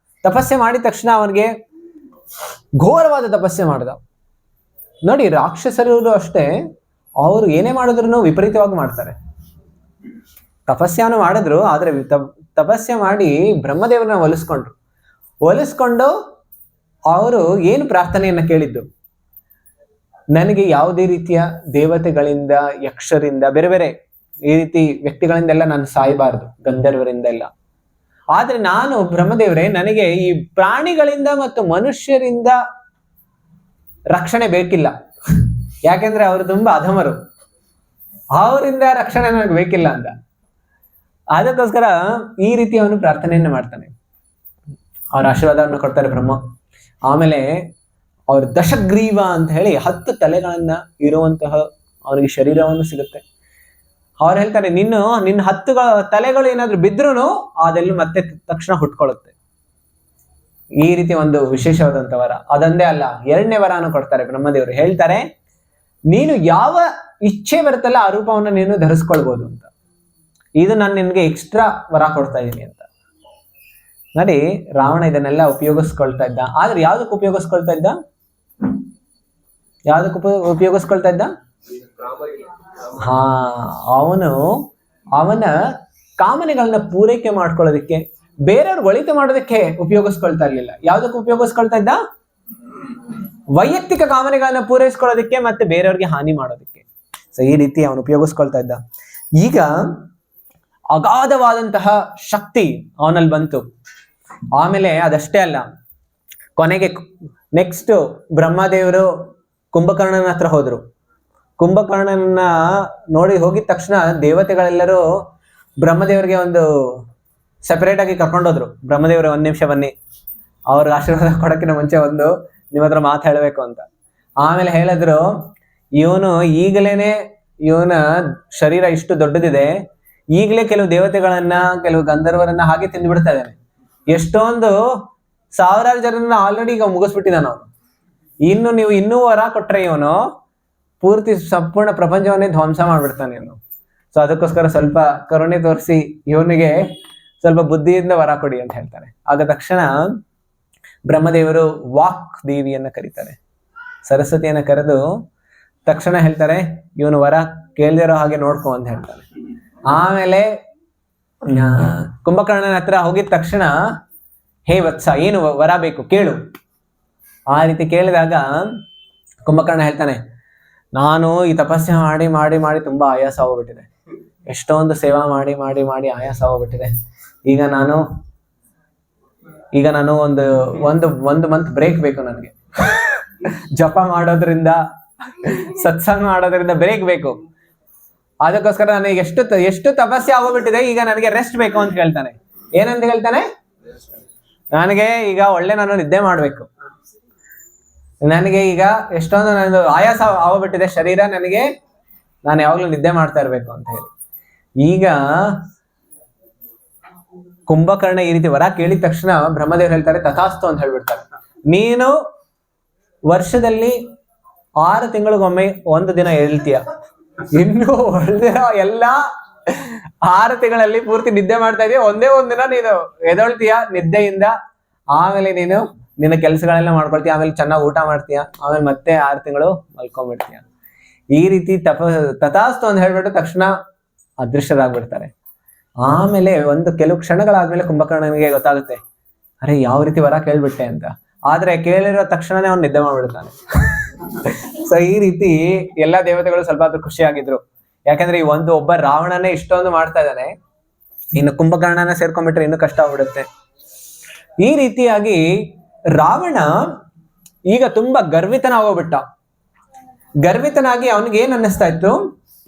ಮಾಡಿದ ತಕ್ಷಣ ಅವನಿಗೆ ಘೋರವಾದ ತಪಸ್ಸೆ ಮಾಡ್ದ. ನೋಡಿ, ರಾಕ್ಷಸರು ಅಷ್ಟೇ, ಅವರು ಏನೇ ಮಾಡಿದ್ರು ವಿಪರೀತವಾಗಿ ಮಾಡ್ತಾರೆ. ತಪಸ್ಯಾನು ಮಾಡಿದ್ರು, ಆದ್ರೆ ತಪಸ್ಯ ಮಾಡಿ ಬ್ರಹ್ಮದೇವರನ್ನ ಒಲಿಸ್ಕೊಂಡು ಅವರು ಏನು ಪ್ರಾರ್ಥನೆಯನ್ನ ಕೇಳಿದ್ದು, ನನಗೆ ಯಾವುದೇ ರೀತಿಯ ದೇವತೆಗಳಿಂದ, ಯಕ್ಷರಿಂದ, ಬೇರೆ ಬೇರೆ ಈ ರೀತಿ ವ್ಯಕ್ತಿಗಳಿಂದೆಲ್ಲ ನಾನು ಸಾಯಬಾರದು, ಗಂಧರ್ವರಿಂದ ಎಲ್ಲ. ಆದ್ರೆ ನಾನು ಬ್ರಹ್ಮದೇವರೇ, ನನಗೆ ಈ ಪ್ರಾಣಿಗಳಿಂದ ಮತ್ತು ಮನುಷ್ಯರಿಂದ ರಕ್ಷಣೆ ಬೇಕಿಲ್ಲ. ಯಾಕೆಂದ್ರೆ ಅವರು ತುಂಬಾ ಅಧಮರು, ಅವರಿಂದ ರಕ್ಷಣೆ ನನಗೆ ಬೇಕಿಲ್ಲ ಅಂತ. ಅದಕ್ಕೋಸ್ಕರ ಈ ರೀತಿ ಅವನು ಪ್ರಾರ್ಥನೆಯನ್ನ ಮಾಡ್ತಾನೆ. ಅವ್ರ ಆಶೀರ್ವಾದವನ್ನು ಕೊಡ್ತಾರೆ ಬ್ರಹ್ಮ. ಆಮೇಲೆ ಅವ್ರ ದಶಗ್ರೀವ ಅಂತ ಹೇಳಿ 10 ತಲೆಗಳನ್ನ ಇರುವಂತಹ ಅವನಿಗೆ ಶರೀರವನ್ನು ಸಿಗುತ್ತೆ. ಅವ್ರು ಹೇಳ್ತಾರೆ, ನಿನ್ನ 10 ತಲೆಗಳು ಏನಾದ್ರು ಬಿದ್ರೂ ಅದೆಲ್ಲ ಮತ್ತೆ ತಕ್ಷಣ ಹುಟ್ಕೊಳ್ಳುತ್ತೆ. ಈ ರೀತಿ ಒಂದು ವಿಶೇಷವಾದಂತ ವರ. ಅದೊಂದೇ ಅಲ್ಲ, 2ನೇ ವರನು ಕೊಡ್ತಾರೆ ಬ್ರಹ್ಮದೇವರು. ಹೇಳ್ತಾರೆ, ನೀನು ಯಾವ ಇಚ್ಛೆ ಬರುತ್ತಲ್ಲ ಆ ರೂಪವನ್ನು ನೀನು ಧರಿಸ್ಕೊಳ್ಬಹುದು ಅಂತ. ಇದು ನಾನು ನಿನ್ಗೆ ಎಕ್ಸ್ಟ್ರಾ ವರ ಕೊಡ್ತಾ ಇದ್ದೀನಿ ಅಂತ. ನೋಡಿ, ರಾವಣ ಇದನ್ನೆಲ್ಲ ಉಪಯೋಗಿಸ್ಕೊಳ್ತಾ ಇದ್ದ. ಆದ್ರೆ ಯಾವ್ದಕ್ಕೆ ಉಪಯೋಗಿಸ್ಕೊಳ್ತಾ ಇದ್ದ? ಅವನ ಕಾಮನೆಗಳನ್ನ ಪೂರೈಕೆ ಮಾಡ್ಕೊಳ್ಳೋದಕ್ಕೆ, ಬೇರೆಯವ್ರಿಗೆ ಒಳಿತು ಮಾಡೋದಕ್ಕೆ ಉಪಯೋಗಿಸ್ಕೊಳ್ತಾ ಇರ್ಲಿಲ್ಲ. ಯಾವ್ದಕ್ಕೆ ಉಪಯೋಗಿಸ್ಕೊಳ್ತಾ ಇದ್ದ? ವೈಯಕ್ತಿಕ ಕಾಮನೆಗಳನ್ನ ಪೂರೈಸ್ಕೊಳ್ಳೋದಕ್ಕೆ ಮತ್ತೆ ಬೇರೆಯವ್ರಿಗೆ ಹಾನಿ ಮಾಡೋದಕ್ಕೆ. ಸೊ ಈ ರೀತಿ ಅವನು ಉಪಯೋಗಿಸ್ಕೊಳ್ತಾ ಇದ್ದ. ಈಗ ಅಗಾಧವಾದಂತಹ ಶಕ್ತಿ ಅವನಲ್ಲಿ ಬಂತು. ಆಮೇಲೆ ಅದಷ್ಟೇ ಅಲ್ಲ, ಕೊನೆಗೆ ನೆಕ್ಸ್ಟ್ ಬ್ರಹ್ಮದೇವರು ಕುಂಭಕರ್ಣನ ಹತ್ರ ಹೋದ್ರು. ಕುಂಭಕರ್ಣನ ಹೋಗಿದ ತಕ್ಷಣ ದೇವತೆಗಳೆಲ್ಲರೂ ಬ್ರಹ್ಮದೇವರಿಗೆ ಒಂದು ಸೆಪರೇಟ್ ಆಗಿ ಕರ್ಕೊಂಡೋದ್ರು. ಬ್ರಹ್ಮದೇವರು 1 ನಿಮಿಷ ಬನ್ನಿ, ಅವ್ರಿಗೆ ಆಶೀರ್ವಾದ ಕೊಡಕ್ಕಿಂತ ಮುಂಚೆ ನಿಮ್ಮ ಹತ್ರ ಮಾತು ಹೇಳಬೇಕು ಅಂತ. ಆಮೇಲೆ ಹೇಳಿದ್ರು, ಇವನ ಶರೀರ ಇಷ್ಟು ದೊಡ್ಡದಿದೆ, ಈಗಲೇ ಕೆಲವು ದೇವತೆಗಳನ್ನ, ಕೆಲವು ಗಂಧರ್ವರನ್ನ ಹಾಗೆ ತಿಂದ್ಬಿಡ್ತಾ ಇದ್ದಾನೆ. ಎಷ್ಟೊಂದು 1000 ಜನರನ್ನ ಆಲ್ರೆಡಿ ಈಗ ಮುಗಿಸ್ಬಿಟ್ಟಿದ್ದಾನ ಅವನು. ನೀವು ಇನ್ನೂ ವರ ಕೊಟ್ರೆ ಇವನು ಪೂರ್ತಿ ಸಂಪೂರ್ಣ ಪ್ರಪಂಚವನ್ನೇ ಧ್ವಂಸ ಮಾಡ್ಬಿಡ್ತಾನೆ ಇವನು. ಸೊ ಅದಕ್ಕೋಸ್ಕರ ಸ್ವಲ್ಪ ಕರುಣೆ ತೋರಿಸಿ ಇವನಿಗೆ ಸ್ವಲ್ಪ ಬುದ್ಧಿಯಿಂದ ವರ ಕೊಡಿ ಅಂತ ಹೇಳ್ತಾರೆ. ಆಗ ತಕ್ಷಣ ಬ್ರಹ್ಮದೇವರು ವಾಕ್ ದೇವಿಯನ್ನ ಕರೀತಾರೆ, ಸರಸ್ವತಿಯನ್ನ ಕರೆದು ತಕ್ಷಣ ಹೇಳ್ತಾರೆ, ಇವನು ವರ ಕೇಳ್ದಿರೋ ಹಾಗೆ ನೋಡ್ಕೊ ಅಂತ ಹೇಳ್ತಾರೆ. ಆಮೇಲೆ ಕುಂಭಕರ್ಣನ ಹತ್ರ ಹೋಗಿದ ತಕ್ಷಣ, ಹೇ ವತ್ಸ, ಏನು ವರ ಬೇಕು ಕೇಳು. ಆ ರೀತಿ ಕೇಳಿದಾಗ ಕುಂಭಕರ್ಣ ಹೇಳ್ತಾನೆ, ನಾನು ಈ ತಪಸ್ಸೆ ಮಾಡಿ ಮಾಡಿ ಮಾಡಿ ತುಂಬಾ ಆಯಾಸ ಹೋಗ್ಬಿಟ್ಟಿದೆ, ಎಷ್ಟೊಂದು ಸೇವಾ ಮಾಡಿ ಮಾಡಿ ಮಾಡಿ ಆಯಾಸ ಹೋಗ್ಬಿಟ್ಟಿದೆ. ಈಗ ನಾನು ಒಂದು ಮಂತ್ ಬ್ರೇಕ್ ಬೇಕು ನನಗೆ. ಜಪ ಮಾಡೋದ್ರಿಂದ, ಸತ್ಸಂಗ ಮಾಡೋದ್ರಿಂದ ಬ್ರೇಕ್ ಬೇಕು. ಅದಕ್ಕೋಸ್ಕರ ನನಗೆ ಎಷ್ಟು ತಪಸ್ಸೆ ಆಗೋಗ್ಬಿಟ್ಟಿದೆ, ಈಗ ನನಗೆ ರೆಸ್ಟ್ ಬೇಕು ಅಂತ ಹೇಳ್ತಾನೆ. ಏನಂತ ಹೇಳ್ತಾನೆ? ನನಗೆ ಈಗ ನಾನು ನಿದ್ದೆ ಮಾಡ್ಬೇಕು, ನನಗೆ ಈಗ ಎಷ್ಟೊಂದು ನಂದು ಆಯಾಸ ಆಗೋಗ್ಬಿಟ್ಟಿದೆ ಶರೀರ, ನಾನು ಯಾವಾಗ್ಲೂ ನಿದ್ದೆ ಮಾಡ್ತಾ ಇರ್ಬೇಕು ಅಂತ ಹೇಳಿ. ಈಗ ಕುಂಭಕರ್ಣ ಈ ರೀತಿ ವರ ಕೇಳಿದ ತಕ್ಷಣ ಬ್ರಹ್ಮದೇವರು ಹೇಳ್ತಾರೆ, ತಥಾಸ್ತು ಅಂತ ಹೇಳ್ಬಿಡ್ತಾರೆ. ನೀನು ವರ್ಷದಲ್ಲಿ 6 ತಿಂಗಳಿಗೊಮ್ಮೆ 1 ದಿನ ಹೇಳ್ತೀಯ, ಇನ್ನು ಉಳಿದಿರೋ ಎಲ್ಲ 6 ತಿಂಗಳಲ್ಲಿ ಪೂರ್ತಿ ನಿದ್ದೆ ಮಾಡ್ತಾ ಇದೀಯ. ಒಂದೇ ದಿನ ನೀನು ಎದೊಳ್ತೀಯ ನಿದ್ದೆಯಿಂದ. ಆಮೇಲೆ ನೀನು ನಿನ್ನ ಕೆಲಸಗಳೆಲ್ಲ ಮಾಡ್ಕೊಳ್ತೀಯ, ಆಮೇಲೆ ಚೆನ್ನಾಗಿ ಊಟ ಮಾಡ್ತೀಯ, ಆಮೇಲೆ ಮತ್ತೆ 6 ತಿಂಗಳು ಮಲ್ಕೊಂಡ್ಬಿಡ್ತೀಯ. ಈ ರೀತಿ ತಥಾಸ್ತು ಅಂತ ಹೇಳ್ಬಿಟ್ಟು ತಕ್ಷಣ ಅದೃಶ್ಯರಾಗ್ಬಿಡ್ತಾರೆ. ಆಮೇಲೆ ಕೆಲವು ಕ್ಷಣಗಳಾದ್ಮೇಲೆ ಕುಂಭಕರ್ಣನಿಗೆ ಗೊತ್ತಾಗುತ್ತೆ, ಅರೆ ಯಾವ ರೀತಿ ವರ ಕೇಳ್ಬಿಟ್ಟೆ ಅಂತ. ಆದ್ರೆ ಕೇಳಿರೋ ತಕ್ಷಣನೇ ಅವ್ನು ನಿದ್ದೆ ಮಾಡ್ಬಿಡ್ತಾನೆ. ಸೊ ಈ ರೀತಿ ಎಲ್ಲಾ ದೇವತೆಗಳು ಸ್ವಲ್ಪ ಆದ್ರೂ ಖುಷಿಯಾಗಿದ್ರು. ಯಾಕಂದ್ರೆ ಈ ಒಬ್ಬ ರಾವಣನೇ ಇಷ್ಟೊಂದು ಮಾಡ್ತಾ ಇದ್ದಾನೆ, ಇನ್ನು ಕುಂಭಕರ್ಣನ ಸೇರ್ಕೊಂಡ್ಬಿಟ್ರೆ ಇನ್ನೂ ಕಷ್ಟ ಆಗ್ಬಿಡುತ್ತೆ. ಈ ರೀತಿಯಾಗಿ ರಾವಣ ಈಗ ತುಂಬಾ ಗರ್ವಿತನಾಗೋಗ್ಬಿಟ್ಟ. ಗರ್ವಿತನಾಗಿ ಅವನಿಗೆ ಏನ್ ಅನ್ನಿಸ್ತಾ ಇತ್ತು,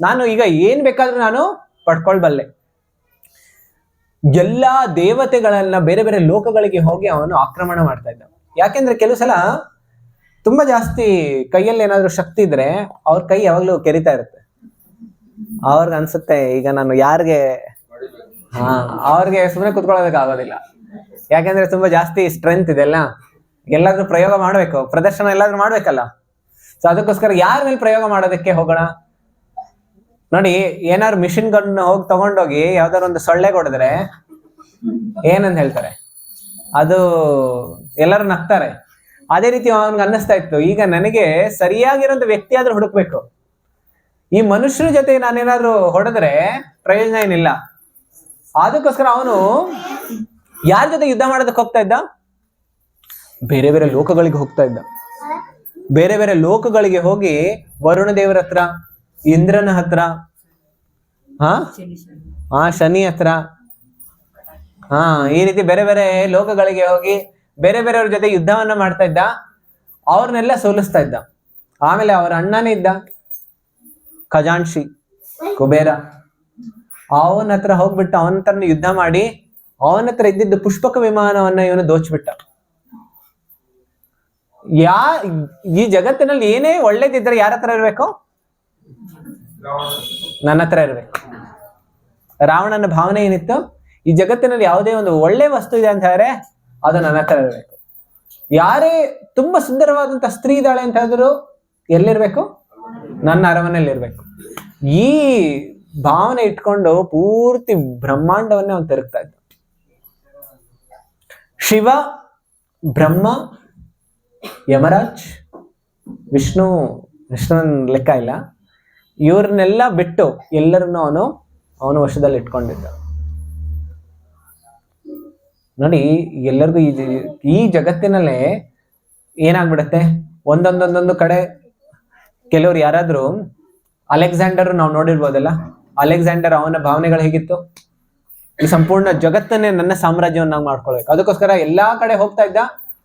ನಾನು ಈಗ ಏನ್ ಬೇಕಾದ್ರೂ ನಾನು ಪಡ್ಕೊಳ್ಬಲ್ಲೆ. ಎಲ್ಲಾ ದೇವತೆಗಳನ್ನ ಬೇರೆ ಬೇರೆ ಲೋಕಗಳಿಗೆ ಹೋಗಿ ಅವನು ಆಕ್ರಮಣ ಮಾಡ್ತಾ ಇದ್ದ. ಯಾಕೆಂದ್ರೆ ಕೆಲವು ಸಲ ತುಂಬಾ ಜಾಸ್ತಿ ಕೈಯಲ್ಲಿ ಏನಾದ್ರು ಶಕ್ತಿ ಇದ್ರೆ ಅವ್ರ ಕೈ ಯಾವಾಗ್ಲೂ ಕೆರಿತಾ ಇರುತ್ತೆ. ಅವ್ರಿಗೆ ಅನ್ಸುತ್ತೆ, ಈಗ ನಾನು ಅವ್ರಿಗೆ ಸುಮ್ಮನೆ ಕುತ್ಕೊಳ್ಳೋದಕ್ಕಾಗೋದಿಲ್ಲ. ಯಾಕೆಂದ್ರೆ ತುಂಬಾ ಜಾಸ್ತಿ ಸ್ಟ್ರೆಂತ್ ಇದೆಲ್ಲ, ಎಲ್ಲಾದ್ರೂ ಪ್ರಯೋಗ ಮಾಡ್ಬೇಕು, ಪ್ರದರ್ಶನ ಎಲ್ಲಾದ್ರೂ ಮಾಡ್ಬೇಕಲ್ಲ. ಸೊ ಅದಕ್ಕೋಸ್ಕರ ಯಾರ ಮೇಲೆ ಪ್ರಯೋಗ ಮಾಡೋದಕ್ಕೆ ಹೋಗೋಣ. ನೋಡಿ, ಏನಾದ್ರು ಮಿಷಿನ್ ಗನ್ ತಗೊಂಡೋಗಿ ಯಾವ್ದಾದ್ರು ಒಂದು ಸೊಳ್ಳೆ ಹೊಡೆದ್ರೆ ಏನಂತ ಹೇಳ್ತಾರೆ, ಅದು ಎಲ್ಲರೂ ನಗ್ತಾರೆ. ಅದೇ ರೀತಿ ಅವನ್ಗೆ ಅನ್ನಿಸ್ತಾ ಇತ್ತು, ಈಗ ನನಗೆ ಸರಿಯಾಗಿರೋಂಥ ವ್ಯಕ್ತಿ ಆದ್ರೂ ಹುಡುಕ್ಬೇಕು. ಈ ಮನುಷ್ಯರ ಜೊತೆ ನಾನೇನಾದ್ರು ಹೊಡೆದ್ರೆ ಪ್ರಯೋಜನ ಏನಿಲ್ಲ. ಅದಕ್ಕೋಸ್ಕರ ಅವನು ಯಾರ ಜೊತೆ ಯುದ್ಧ ಮಾಡೋದಕ್ಕೆ ಹೋಗ್ತಾ ಇದ್ದ? ಬೇರೆ ಬೇರೆ ಲೋಕಗಳಿಗೆ ಹೋಗ್ತಾ ಇದ್ದ. ಬೇರೆ ಬೇರೆ ಲೋಕಗಳಿಗೆ ಹೋಗಿ ವರುಣ ದೇವರ ಹತ್ರ, ಇಂದ್ರನ ಹತ್ರ, ಶನಿ ಹತ್ರ, ಈ ರೀತಿ ಬೇರೆ ಬೇರೆ ಲೋಕಗಳಿಗೆ ಹೋಗಿ ಬೇರೆ ಬೇರೆಯವ್ರ ಜೊತೆ ಯುದ್ಧವನ್ನ ಮಾಡ್ತಾ ಇದ್ದ. ಅವ್ರನ್ನೆಲ್ಲ ಸೋಲಿಸ್ತಾ ಇದ್ದ. ಆಮೇಲೆ ಅವರ ಅಣ್ಣನೇ ಇದ್ದ ಖಜಾನ್ಶಿ ಕುಬೇರ. ಅವನ ಹತ್ರ ಹೋಗ್ಬಿಟ್ಟು ಅವನ ಹತ್ರ ಯುದ್ಧ ಮಾಡಿ ಅವನ ಹತ್ರ ಇದ್ದಿದ್ದು ಪುಷ್ಪಕ ವಿಮಾನವನ್ನ ಇವನು ದೋಚ್ಬಿಟ್ಟ. ಈ ಜಗತ್ತಿನಲ್ಲಿ ಏನೇ ಒಳ್ಳೇದಿದ್ರೆ ಯಾರ ಹತ್ರ ಇರ್ಬೇಕು? ನನ್ನ ಹತ್ರ ಇರ್ಬೇಕು. ರಾವಣನ ಭಾವನೆ ಏನಿತ್ತು? ಈ ಜಗತ್ತಿನಲ್ಲಿ ಯಾವುದೇ ಒಂದು ಒಳ್ಳೆ ವಸ್ತು ಇದೆ ಅಂತ ಹೇಳಿದ್ರೆ ಅದು ನನ್ನ ಹತ್ರ ಇರ್ಬೇಕು. ಯಾರೇ ತುಂಬಾ ಸುಂದರವಾದಂತ ಸ್ತ್ರೀ ಇದ್ದಾಳೆ ಅಂತ ಹೇಳಿದ್ರು ಎಲ್ಲಿರ್ಬೇಕು? ನನ್ನ ಅರಮನೆಯಲ್ಲಿ ಇರ್ಬೇಕು. ಈ ಭಾವನೆ ಇಟ್ಕೊಂಡು ಪೂರ್ತಿ ಬ್ರಹ್ಮಾಂಡವನ್ನೇ ಅವನು ತಿರುಗ್ತಾ ಇದ್ದ. ಶಿವ, ಬ್ರಹ್ಮ, ಯಮರಾಜ್, ವಿಷ್ಣುವನ್ ಲೆಕ್ಕ ಇಲ್ಲ, ಇವ್ರನ್ನೆಲ್ಲ ಬಿಟ್ಟು ಎಲ್ಲರನ್ನು ಅವನು ವಶದಲ್ಲಿ ಇಟ್ಕೊಂಡಿದ್ದ. ನೋಡಿ, ಎಲ್ಲರಿಗೂ ಈ ಜಗತ್ತಿನಲ್ಲೇ ಏನಾಗ್ಬಿಡತ್ತೆ, ಒಂದೊಂದೊಂದೊಂದು ಕಡೆ ಕೆಲವ್ರು ಯಾರಾದ್ರೂ ಅಲೆಕ್ಸಾಂಡರ್ ನಾವು ನೋಡಿರ್ಬೋದಲ್ಲ, ಅಲೆಕ್ಸಾಂಡರ್ ಅವನ ಭಾವನೆಗಳು ಹೇಗಿತ್ತು? ಈ ಸಂಪೂರ್ಣ ಜಗತ್ತನ್ನೇ ನನ್ನ ಸಾಮ್ರಾಜ್ಯವನ್ನಾಗಿ ಮಾಡ್ಕೊಳ್ಬೇಕು. ಅದಕ್ಕೋಸ್ಕರ ಎಲ್ಲಾ ಕಡೆ ಹೋಗ್ತಾ ಇದ್ದ,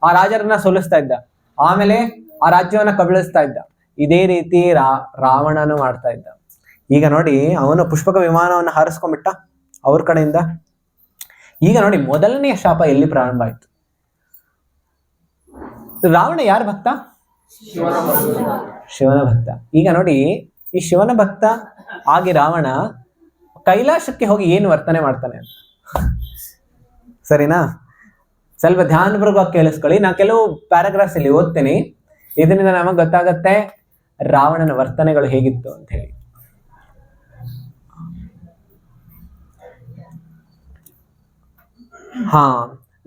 ಆ ರಾಜರನ್ನ ಸೋಲಿಸ್ತಾ ಇದ್ದ, ಆಮೇಲೆ ಆ ರಾಜ್ಯವನ್ನ ಕಬಳಿಸ್ತಾ ಇದ್ದ. ಇದೇ ರೀತಿ ರಾವಣನು ಮಾಡ್ತಾ ಇದ್ದ. ಈಗ ನೋಡಿ, ಅವನು ಪುಷ್ಪಕ ವಿಮಾನವನ್ನು ಹಾರಿಸ್ಕೊಂಡ್ಬಿಟ್ಟ ಅವ್ರ ಕಡೆಯಿಂದ. ಈಗ ನೋಡಿ, ಮೊದಲನೆಯ ಶಾಪ ಎಲ್ಲಿ ಪ್ರಾರಂಭ ಆಯ್ತು? ರಾವಣ ಯಾರ ಭಕ್ತ? ಶಿವನ ಭಕ್ತ. ಈಗ ನೋಡಿ, ಈ ಶಿವನ ಭಕ್ತ ಆಗಿ ರಾವಣ ಕೈಲಾಸಕ್ಕೆ ಹೋಗಿ ಏನು ವರ್ತನೆ ಮಾಡ್ತಾನೆ ಅಂತ ಸರಿನಾ? ಸ್ವಲ್ಪ ಧ್ಯಾನಪೂರ್ವಕವಾಗಿ ಕೇಳಿಸ್ಕೊಳ್ಳಿ. ನಾ ಕೆಲವು ಪ್ಯಾರಾಗ್ರಾಫ್ಸ್ ಇಲ್ಲಿ ಓದ್ತೀನಿ. ಇದರಿಂದ ನಮಗೆ ಗೊತ್ತಾಗತ್ತೆ ರಾವಣನ ವರ್ತನೆಗಳು ಹೇಗಿತ್ತು ಅಂತ ಹೇಳಿ.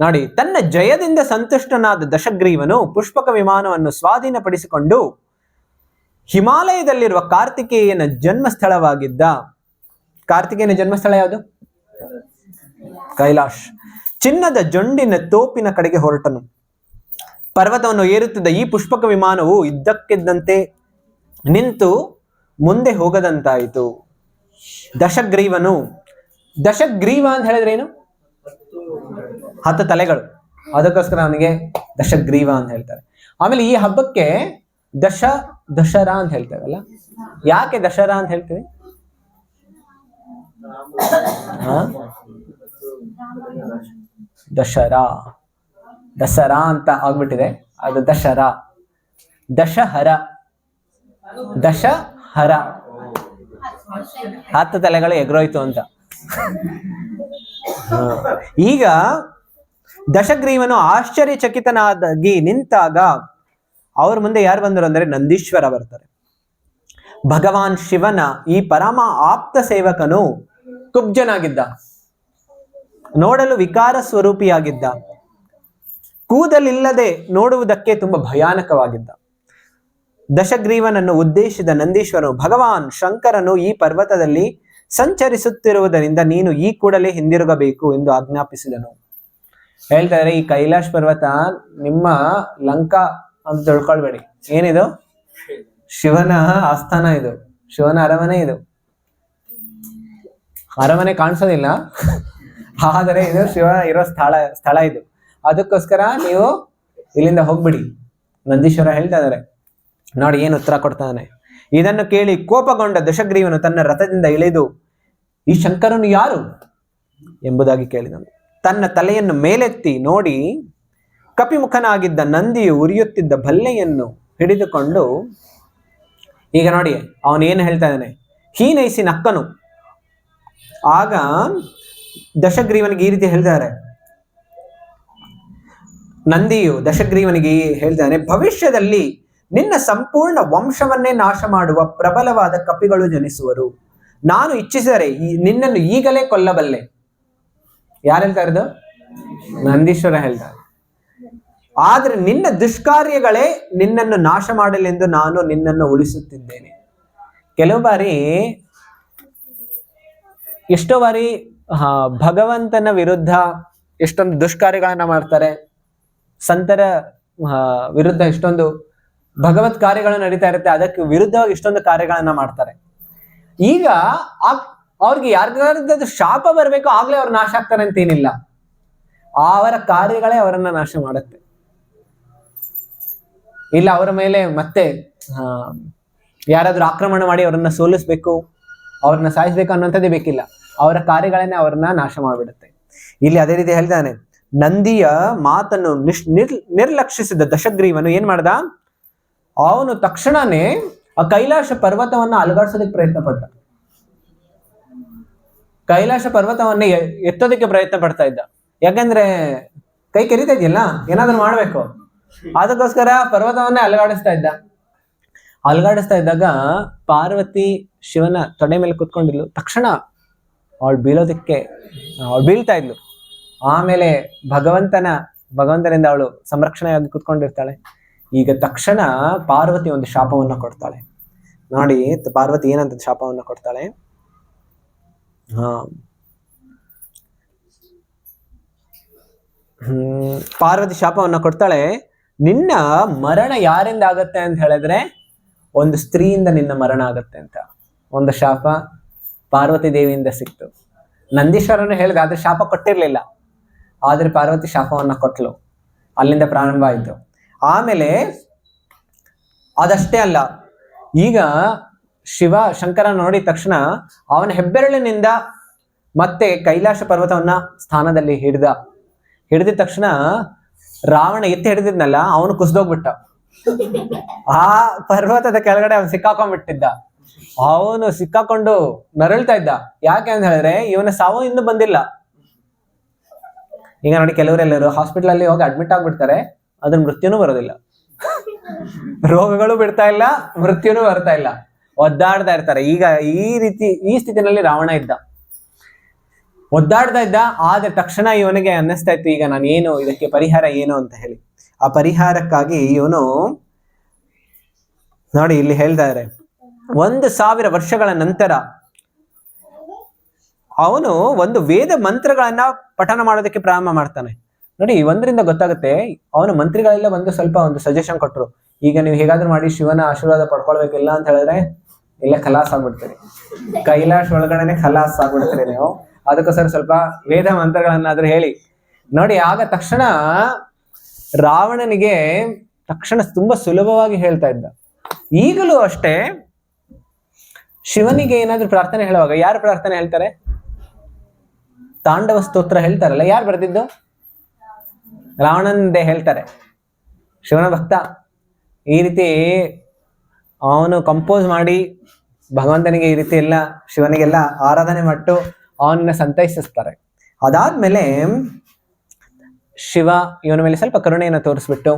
ನೋಡಿ, ತನ್ನ ಜಯದಿಂದ ಸಂತುಷ್ಟನಾದ ದಶಗ್ರೀವನು ಪುಷ್ಪಕ ವಿಮಾನವನ್ನು ಸ್ವಾಧೀನಪಡಿಸಿಕೊಂಡು ಹಿಮಾಲಯದಲ್ಲಿರುವ ಕಾರ್ತಿಕೇಯನ ಜನ್ಮಸ್ಥಳವಾಗಿದ್ದ, ಕಾರ್ತಿಕೇಯನ ಜನ್ಮಸ್ಥಳ ಯಾವುದು? ಕೈಲಾಶ್, ಚಿನ್ನದ ಜೊಂಡಿನ ತೋಪಿನ ಕಡೆಗೆ ಹೊರಟನು. ಪರ್ವತವನ್ನು ಏರುತ್ತಿದ್ದ ಈ ಪುಷ್ಪಕ ವಿಮಾನವು ಇದ್ದಕ್ಕಿದ್ದಂತೆ ನಿಂತು ಮುಂದೆ ಹೋಗದಂತಾಯಿತು. ದಶಗ್ರೀವನು, ದಶಗ್ರೀವ ಅಂತ ಹೇಳಿದ್ರೆ ಏನು? 10 ತಲೆಗಳು. ಅದಕ್ಕೋಸ್ಕರ ಅವನಿಗೆ ದಶಗ್ರೀವ ಅಂತ ಹೇಳ್ತಾರೆ. ಆಮೇಲೆ ಈ ಹಬ್ಬಕ್ಕೆ ದಶರಾ ಅಂತ ಹೇಳ್ತೇವಲ್ಲ, ಯಾಕೆ ದಶರಾ ಅಂತ ಹೇಳ್ತೀವಿ? ದಸರಾ ಅಂತ ಆಗ್ಬಿಟ್ಟಿದೆ, ಅದು ದಶರಾ. ದಶಹರ 10 ತಲೆಗಳು ಎಗರೋಯ್ತು ಅಂತ. ಈಗ ದಶಗ್ರೀವನು ಆಶ್ಚರ್ಯಚಕಿತನಾಗಿ ನಿಂತಾಗ ಅವ್ರ ಮುಂದೆ ಯಾರು ಬಂದರು ಅಂದ್ರೆ ನಂದೀಶ್ವರ ಬರ್ತಾರೆ. ಭಗವಾನ್ ಶಿವನ ಈ ಪರಮ ಆಪ್ತ ಸೇವಕನು ಕುಬ್ಜನಾಗಿದ್ದ, ನೋಡಲು ವಿಕಾರ ಸ್ವರೂಪಿಯಾಗಿದ್ದ, ಕೂದಲಿಲ್ಲದೆ ನೋಡುವುದಕ್ಕೆ ತುಂಬಾ ಭಯಾನಕವಾಗಿದ್ದ. ದಶಗ್ರೀವನನ್ನು ಉದ್ದೇಶಿಸಿದ ನಂದೀಶ್ವರನು, ಭಗವಾನ್ ಶಂಕರನು ಈ ಪರ್ವತದಲ್ಲಿ ಸಂಚರಿಸುತ್ತಿರುವುದರಿಂದ ನೀನು ಈ ಕೂಡಲೇ ಹಿಂದಿರುಗಬೇಕು ಎಂದು ಆಜ್ಞಾಪಿಸಿದನು. ಹೇಳ್ತಾರೆ, ಈ ಕೈಲಾಶ್ ಪರ್ವತ ನಿಮ್ಮ ಲಂಕಾ ಅಂತ ತಿಳ್ಕೊಳ್ಬೇಡಿ. ಏನಿದು? ಶಿವನ ಆಸ್ಥಾನ, ಇದು ಶಿವನ ಅರಮನೆ. ಇದು ಅರಮನೆ ಕಾಣಿಸೋದಿಲ್ಲ, ಆದರೆ ಇದು ಶಿವ ಇರೋ ಸ್ಥಳ ಇದು. ಅದಕ್ಕೋಸ್ಕರ ನೀವು ಇಲ್ಲಿಂದ ಹೋಗ್ಬಿಡಿ. ನಂದೀಶ್ವರ ಹೇಳ್ತಾ ಇದ್ದಾರೆ. ನೋಡಿ ಏನು ಉತ್ತರ ಕೊಡ್ತಾನೆ. ಇದನ್ನು ಕೇಳಿ ಕೋಪಗೊಂಡ ದಶಗ್ರೀವನು ತನ್ನ ರಥದಿಂದ ಇಳಿದು, ಈ ಶಂಕರನು ಯಾರು ಎಂಬುದಾಗಿ ಕೇಳಿದನು. ತನ್ನ ತಲೆಯನ್ನು ಮೇಲೆತ್ತಿ ನೋಡಿ ಕಪಿಮುಖನಾಗಿದ್ದ ನಂದಿಯು ಉರಿಯುತ್ತಿದ್ದ ಬಲ್ಲೆಯನ್ನು ಹಿಡಿದುಕೊಂಡು, ಈಗ ನೋಡಿ ಅವನೇನು ಹೇಳ್ತಾ ಇದ್ದಾನೆ, ಹೀನೈಸಿ ನಕ್ಕನು. ಆಗ ದಶಗ್ರೀವನಿಗೆ ಈ ರೀತಿ ಹೇಳ್ತಾರೆ, ನಂದಿಯು ದಶಗ್ರೀವನಿಗೆ ಹೇಳ್ತಾನೆ, ಭವಿಷ್ಯದಲ್ಲಿ ನಿನ್ನ ಸಂಪೂರ್ಣ ವಂಶವನ್ನೇ ನಾಶ ಮಾಡುವ ಪ್ರಬಲವಾದ ಕಪಿಗಳು ಜನಿಸುವರು. ನಾನು ಇಚ್ಛಿಸಿದರೆ ನಿನ್ನನ್ನು ಈಗಲೇ ಕೊಲ್ಲಬಲ್ಲೆ. ಯಾರು ಹೇಳ್ತಾ ಇರೋದು? ನಂದೀಶ್ವರ ಹೇಳ್ತಾರೆ. ಆದ್ರೆ ನಿನ್ನ ದುಷ್ಕಾರ್ಯಗಳೇ ನಿನ್ನನ್ನು ನಾಶ ಮಾಡಲೆಂದು ನಾನು ನಿನ್ನನ್ನು ಉಳಿಸುತ್ತಿದ್ದೇನೆ. ಕೆಲವು ಬಾರಿ, ಎಷ್ಟೋ ಬಾರಿ ಭಗವಂತನ ವಿರುದ್ಧ ಎಷ್ಟೊಂದು ದುಷ್ಕಾರ್ಯಗಳನ್ನ ಮಾಡ್ತಾರೆ, ಸಂತರ ವಿರುದ್ಧ ಎಷ್ಟೊಂದು ಭಗವತ್ ಕಾರ್ಯಗಳು ನಡೀತಾ ಇರುತ್ತೆ, ಅದಕ್ಕೆ ವಿರುದ್ಧವಾಗಿ ಇಷ್ಟೊಂದು ಕಾರ್ಯಗಳನ್ನ ಮಾಡ್ತಾರೆ. ಈಗ ಅವ್ರಿಗೆ ಯಾರಿಗಾದ್ರೂ ಶಾಪ ಬರ್ಬೇಕು, ಆಗ್ಲೇ ಅವ್ರು ನಾಶ ಆಗ್ತಾರೆ ಅಂತ ಏನಿಲ್ಲ, ಅವರ ಕಾರ್ಯಗಳೇ ಅವರನ್ನ ನಾಶ ಮಾಡುತ್ತೆ. ಇಲ್ಲ ಅವರ ಮೇಲೆ ಮತ್ತೆ ಯಾರಾದ್ರೂ ಆಕ್ರಮಣ ಮಾಡಿ ಅವರನ್ನ ಸೋಲಿಸ್ಬೇಕು, ಅವ್ರನ್ನ ಸಾಯಿಸ್ಬೇಕು ಅನ್ನೋಂಥದ್ದೇ ಬೇಕಿಲ್ಲ, ಅವರ ಕಾರ್ಯಗಳನ್ನೇ ಅವ್ರನ್ನ ನಾಶ ಮಾಡಿಬಿಡುತ್ತೆ. ಇಲ್ಲಿ ಅದೇ ರೀತಿ ಹೇಳ್ತಾನೆ, ನಂದಿಯ ಮಾತನ್ನು ನಿರ್ಲಕ್ಷಿಸಿದ ದಶಗ್ರೀವನು ಏನ್ ಮಾಡ್ದ, ಅವನು ತಕ್ಷಣನೇ ಆ ಕೈಲಾಸ ಪರ್ವತವನ್ನ ಅಲುಗಾಡ್ಸೋದಕ್ಕೆ ಪ್ರಯತ್ನ ಪಟ್ಟ. ಕೈಲಾಸ ಪರ್ವತವನ್ನ ಎತ್ತೋದಕ್ಕೆ ಪ್ರಯತ್ನ ಪಡ್ತಾ ಇದ್ದ. ಯಾಕಂದ್ರೆ ಕೈ ಕೆರಿತಾ ಇದೆಯಲ್ಲ, ಏನಾದ್ರೂ ಮಾಡ್ಬೇಕು, ಅದಕ್ಕೋಸ್ಕರ ಪರ್ವತವನ್ನೇ ಅಲುಗಾಡಿಸ್ತಾ ಇದ್ದಾಗ ಪಾರ್ವತಿ ಶಿವನ ತೊಡೆ ಮೇಲೆ ಕುತ್ಕೊಂಡಿದ್ಲು. ತಕ್ಷಣ ಅವಳು ಬೀಳ್ತಾ ಇದ್ಲು. ಆಮೇಲೆ ಭಗವಂತನಿಂದ ಅವಳು ಸಂರಕ್ಷಣೆಯಾಗಿ ಕುತ್ಕೊಂಡಿರ್ತಾಳೆ. ಈಗ ತಕ್ಷಣ ಪಾರ್ವತಿ ಒಂದು ಶಾಪವನ್ನ ಕೊಡ್ತಾಳೆ. ನೋಡಿ ಪಾರ್ವತಿ ಏನಂತ ಶಾಪವನ್ನ ಕೊಡ್ತಾಳೆ. ಪಾರ್ವತಿ ಶಾಪವನ್ನ ಕೊಡ್ತಾಳೆ, ನಿನ್ನ ಮರಣ ಯಾರಿಂದ ಆಗತ್ತೆ ಅಂತ ಹೇಳಿದ್ರೆ ಒಂದು ಸ್ತ್ರೀಯಿಂದ ನಿನ್ನ ಮರಣ ಆಗತ್ತೆ ಅಂತ ಒಂದು ಶಾಪ ಪಾರ್ವತಿ ದೇವಿಯಿಂದ ಸಿಕ್ತು. ನಂದೀಶ್ವರನು ಹೇಳಿದ, ಆದ್ರೆ ಶಾಪ ಕೊಟ್ಟಿರ್ಲಿಲ್ಲ, ಆದ್ರೆ ಪಾರ್ವತಿ ಶಾಪವನ್ನ ಕೊಟ್ಲು. ಅಲ್ಲಿಂದ ಪ್ರಾರಂಭ ಆಯಿತು. ಆಮೇಲೆ ಅದಷ್ಟೇ ಅಲ್ಲ, ಈಗ ಶಂಕರ ನೋಡಿದ ತಕ್ಷಣ ಅವನ ಹೆಬ್ಬೆರಳಿನಿಂದ ಮತ್ತೆ ಕೈಲಾಸ ಪರ್ವತವನ್ನ ಸ್ಥಾನದಲ್ಲಿ ಹಿಡಿದ ತಕ್ಷಣ ರಾವಣ ಎತ್ತಿ ಹಿಡಿದಿದ್ನಲ್ಲ, ಅವನು ಕುಸ್ದೋಗ್ಬಿಟ್ಟ. ಆ ಪರ್ವತದ ಕೆಳಗಡೆ ಅವನು ಸಿಕ್ಕಾಕೊಂಡ್ಬಿಟ್ಟಿದ್ದ. ಅವನು ಸಿಕ್ಕಾಕೊಂಡು ನರಳ್ತಾ ಇದ್ದ. ಯಾಕೆ ಅಂತ ಹೇಳಿದ್ರೆ ಇವನ ಸಾವು ಇನ್ನೂ ಬಂದಿಲ್ಲ. ಈಗ ನೋಡಿ, ಕೆಲವರೆಲ್ಲರೂ ಹಾಸ್ಪಿಟಲ್ ಅಲ್ಲಿ ಹೋಗಿ ಅಡ್ಮಿಟ್ ಆಗ್ಬಿಡ್ತಾರೆ, ಅದ್ರ ಮೃತ್ಯುನೂ ಬರೋದಿಲ್ಲ. ರೋಗಗಳು ಬಿಡ್ತಾ ಇಲ್ಲ, ಮೃತ್ಯುನೂ ಬರ್ತಾ ಇಲ್ಲ, ಒದ್ದಾಡ್ತಾ ಇರ್ತಾರೆ. ಈಗ ಈ ಸ್ಥಿತಿನಲ್ಲಿ ರಾವಣ ಇದ್ದ, ಒದ್ದಾಡ್ತಾ ಇದ್ದ. ಆದ್ರೆ ತಕ್ಷಣ ಇವನಿಗೆ ಅನ್ನಿಸ್ತಾ ಇತ್ತು, ಈಗ ನಾನು ಏನು, ಇದಕ್ಕೆ ಪರಿಹಾರ ಏನು ಅಂತ ಹೇಳಿ. ಆ ಪರಿಹಾರಕ್ಕಾಗಿ ಇವನು ನೋಡಿ ಇಲ್ಲಿ ಹೇಳ್ತಾ ಇದ್ದಾರೆ, 1000 ವರ್ಷಗಳ ನಂತರ ಅವನು ಒಂದು ವೇದ ಮಂತ್ರಗಳನ್ನ ಪಠನ ಮಾಡೋದಕ್ಕೆ ಪ್ರಾರಂಭ ಮಾಡ್ತಾನೆ. ನೋಡಿ, ಒಂದರಿಂದ ಗೊತ್ತಾಗುತ್ತೆ, ಅವನು ಮಂತ್ರಿಗಳೆಲ್ಲ ಸ್ವಲ್ಪ ಒಂದು ಸಜೆಷನ್ ಕೊಟ್ರು, ಈಗ ನೀವು ಹೇಗಾದ್ರೂ ಮಾಡಿ ಶಿವನ ಆಶೀರ್ವಾದ ಪಡ್ಕೊಳ್ಬೇಕಿಲ್ಲ ಅಂತ ಹೇಳಿದ್ರೆ ಇಲ್ಲ ಖಲಾಸ್ ಆಗ್ಬಿಡ್ತೀರಿ, ಕೈಲಾಸ ಒಳಗಡೆನೆ ಖಲಾಸ್ ಆಗ್ಬಿಡ್ತೀರಿ ನೀವು, ಅದಕ್ಕೋಸ್ಕರ ಸ್ವಲ್ಪ ವೇದ ಮಂತ್ರಗಳನ್ನಾದ್ರೂ ಹೇಳಿ. ನೋಡಿ, ಆಗ ತಕ್ಷಣ ರಾವಣನಿಗೆ ತುಂಬಾ ಸುಲಭವಾಗಿ ಹೇಳ್ತಾ ಇದ್ದ. ಈಗಲೂ ಅಷ್ಟೇ, ಶಿವನಿಗೆ ಏನಾದ್ರೂ ಪ್ರಾರ್ಥನೆ ಹೇಳುವಾಗ ಯಾರು ಪ್ರಾರ್ಥನೆ ಹೇಳ್ತಾರೆ? ತಾಂಡವ ಸ್ತೋತ್ರ ಹೇಳ್ತಾರಲ್ಲ, ಯಾರು ಬರೆದಿದ್ದು? ರಾವಣಂದೇ ಹೇಳ್ತಾರೆ. ಶಿವನ ಭಕ್ತ ಈ ರೀತಿ ಅವನು ಕಂಪೋಸ್ ಮಾಡಿ ಭಗವಂತನಿಗೆ ಈ ರೀತಿ ಎಲ್ಲ ಶಿವನಿಗೆಲ್ಲ ಆರಾಧನೆ ಮಟ್ಟು ಅವನನ್ನ ಸಂತೈಸಿಸ್ತಾರೆ. ಅದಾದ್ಮೇಲೆ ಶಿವ ಇವನ ಮೇಲೆ ಸ್ವಲ್ಪ ಕರುಣೆಯನ್ನು ತೋರಿಸ್ಬಿಟ್ಟು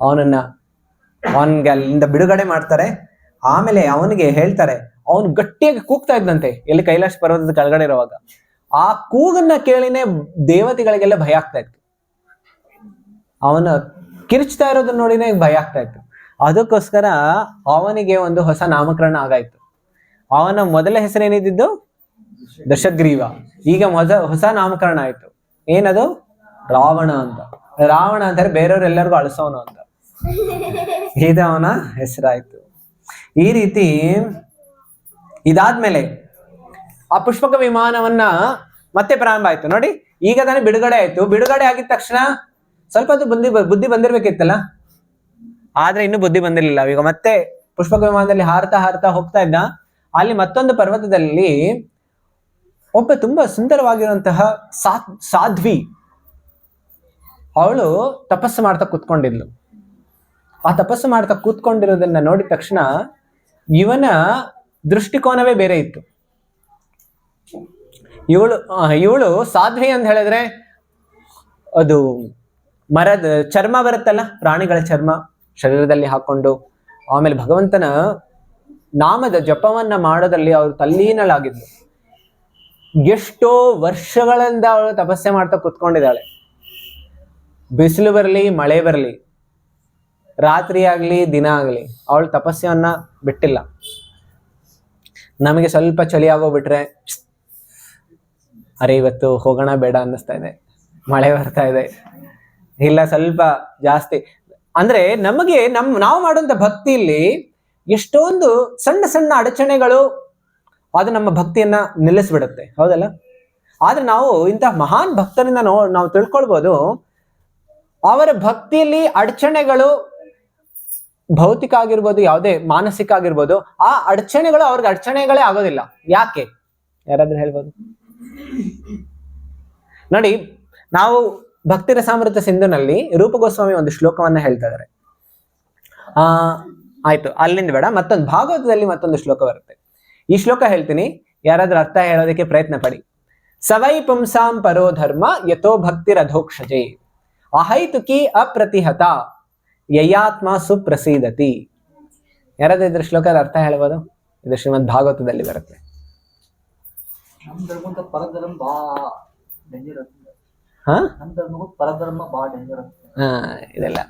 ಅವನಿಗೆ ಅಲ್ಲಿಂದ ಬಿಡುಗಡೆ ಮಾಡ್ತಾರೆ. ಆಮೇಲೆ ಅವನಿಗೆ ಹೇಳ್ತಾರೆ, ಅವನು ಗಟ್ಟಿಯಾಗಿ ಕೂಗ್ತಾ ಇದ್ದಂತೆ ಎಲ್ಲಿ ಕೈಲಾಸ ಪರ್ವತದ ಕೆಳಗಡೆ ಇರುವಾಗ. ಆ ಕೂಗನ್ನ ಕೇಳಿನೇ ದೇವತೆಗಳಿಗೆಲ್ಲ ಭಯ ಆಗ್ತಾ ಇತ್ತು. ಅವನ ಕಿರ್ಚ್ತಾ ಇರೋದನ್ನ ನೋಡಿನೇ ಭಯ ಆಗ್ತಾ ಇತ್ತು. ಅದಕ್ಕೋಸ್ಕರ ಅವನಿಗೆ ಒಂದು ಹೊಸ ನಾಮಕರಣ ಆಗಾಯ್ತು. ಅವನ ಮೊದಲ ಹೆಸರೇನಿದ್ದು ದಶಗ್ರೀವ. ಈಗ ಹೊಸ ನಾಮಕರಣ ಆಯ್ತು. ಏನದು? ರಾವಣ ಅಂತ. ರಾವಣ ಅಂತಾರೆ ಬೇರೆಯವ್ರೆಲ್ಲರಿಗೂ ಅಳಿಸೋನು ಅಂತ. ಇದು ಅವನ ಹೆಸರಾಯ್ತು. ಈ ರೀತಿ ಇದಾದ್ಮೇಲೆ ಆ ಪುಷ್ಪಕ ವಿಮಾನವನ್ನ ಮತ್ತೆ ಪ್ರಾರಂಭ ಆಯ್ತು. ನೋಡಿ, ಈಗ ತಾನೇ ಬಿಡುಗಡೆ ಆಯ್ತು. ಬಿಡುಗಡೆ ಆಗಿದ ತಕ್ಷಣ ಸ್ವಲ್ಪ ಬುದ್ಧಿ ಬಂದಿರ್ಬೇಕಿತ್ತಲ್ಲ, ಆದ್ರೆ ಇನ್ನೂ ಬುದ್ಧಿ ಬಂದಿರ್ಲಿಲ್ಲ. ಈಗ ಮತ್ತೆ ಪುಷ್ಪಕ ವಿಮಾನದಲ್ಲಿ ಹಾರ್ತಾ ಹೋಗ್ತಾ ಇದ್ದ. ಅಲ್ಲಿ ಮತ್ತೊಂದು ಪರ್ವತದಲ್ಲಿ ಒಬ್ಬ ತುಂಬಾ ಸುಂದರವಾಗಿರುವಂತಹ ಸಾಧ್ವಿ ಅವಳು ತಪಸ್ಸು ಮಾಡ್ತಾ ಕೂತ್ಕೊಂಡಿದ್ಲು. ಆ ತಪಸ್ಸು ಮಾಡ್ತಾ ಕೂತ್ಕೊಂಡಿರೋದನ್ನ ನೋಡಿದ ತಕ್ಷಣ ಇವನ ದೃಷ್ಟಿಕೋನವೇ ಬೇರೆ ಇತ್ತು. ಇವಳು ಸಾಧ್ವಿ ಅಂತ ಹೇಳಿದ್ರೆ ಅದು ಮರದ ಚರ್ಮ ಬರುತ್ತಲ್ಲ, ಪ್ರಾಣಿಗಳ ಚರ್ಮ ಶರೀರದಲ್ಲಿ ಹಾಕೊಂಡು, ಆಮೇಲೆ ಭಗವಂತನ ನಾಮದ ಜಪವನ್ನ ಮಾಡೋದ್ರಲ್ಲಿ ಅವಳು ತಲ್ಲೀನಳಾಗಿದ್ಲು. ಎಷ್ಟೋ ವರ್ಷಗಳಿಂದ ಅವಳು ತಪಸ್ಸೆ ಮಾಡ್ತಾ ಕೂತ್ಕೊಂಡಿದ್ದಾಳೆ. ಬಿಸಿಲು ಬರಲಿ ಮಳೆ ಬರಲಿ, ರಾತ್ರಿ ಆಗ್ಲಿ ದಿನ ಆಗ್ಲಿ ಅವಳು ತಪಸ್ಸೆಯನ್ನ ಬಿಟ್ಟಿಲ್ಲ. ನಮಗೆ ಸ್ವಲ್ಪ ಚಳಿ ಆಗೋಗ್ಬಿಟ್ರೆ ಅರೆ ಇವತ್ತು ಹೋಗೋಣ ಬೇಡ ಅನ್ನಿಸ್ತಾ ಇದೆ, ಮಳೆ ಬರ್ತಾ ಇದೆ, ಇಲ್ಲ ಸ್ವಲ್ಪ ಜಾಸ್ತಿ ಅಂದ್ರೆ ನಮಗೆ ನಾವು ಮಾಡುವಂತ ಭಕ್ತಿಯಲ್ಲಿ ಎಷ್ಟೊಂದು ಸಣ್ಣ ಸಣ್ಣ ಅಡಚಣೆಗಳು ಅದು ನಮ್ಮ ಭಕ್ತಿಯನ್ನ ನಿಲ್ಲಿಸ್ಬಿಡುತ್ತೆ, ಹೌದಲ್ಲ? ಆದ್ರೆ ನಾವು ಇಂತಹ ಮಹಾನ್ ಭಕ್ತರಿಂದ ನಾವು ತಿಳ್ಕೊಳ್ಬೋದು, ಅವರ ಭಕ್ತಿಯಲ್ಲಿ ಅಡಚಣೆಗಳು ಭೌತಿಕ ಆಗಿರ್ಬೋದು, ಯಾವುದೇ ಮಾನಸಿಕ ಆಗಿರ್ಬೋದು, ಆ ಅಡಚಣೆಗಳು ಅವ್ರಿಗೆ ಅಡಚಣೆಗಳೇ ಆಗೋದಿಲ್ಲ. ಯಾಕೆ? ಯಾರಾದ್ರೂ ಹೇಳ್ಬೋದು? ನೋಡಿ, ನಾವು ಭಕ್ತಿ ರಸಾಮೃತ ಸಿಂಧುನಲ್ಲಿ ರೂಪ ಗೋಸ್ವಾಮಿ ಒಂದು ಶ್ಲೋಕವನ್ನ ಹೇಳ್ತಾ ಇದ್ದಾರೆ. ಆಯ್ತು, ಅಲ್ಲಿಂದ ಬೇಡ, ಮತ್ತೊಂದು ಭಾಗವತದಲ್ಲಿ ಮತ್ತೊಂದು ಶ್ಲೋಕ ಬರುತ್ತೆ. ಈ ಶ್ಲೋಕ ಹೇಳ್ತೀನಿ, ಯಾರಾದ್ರೂ ಅರ್ಥ ಹೇಳೋದಕ್ಕೆ ಪ್ರಯತ್ನ ಪಡಿ. ಸವೈ ಪುಂಸಾಂ ಪರೋ ಧರ್ಮ ಯಥೋ ಭಕ್ತಿರಧೋಕ್ಷಜೆ ಅಹೈತುಕಿ ಅಪ್ರತಿಹತ ಯಯಾತ್ಮ ಸುಪ್ರಸೀದತಿ. ಯಾರಾದ್ರೂ ಇದ್ರ ಶ್ಲೋಕದ ಅರ್ಥ ಹೇಳ್ಬೋದು? ಇದು ಶ್ರೀಮದ್ ಭಾಗವತದಲ್ಲಿ ಬರುತ್ತೆ. ನಮ್ಮ ಧರ್ಮದ ಪರಧರ್ಮ ಬಹಳ ಡೇಂಜರ್ ಆಗ್ತದೆ. ಹಾ, ನಮ್ಮ ಧರ್ಮಕ್ಕೂ ಪರಧರ್ಮ ಬಹಳ ಡೇಂಜರ್ ಆಗ್ತದೆ. ಇದೆಲ್ಲ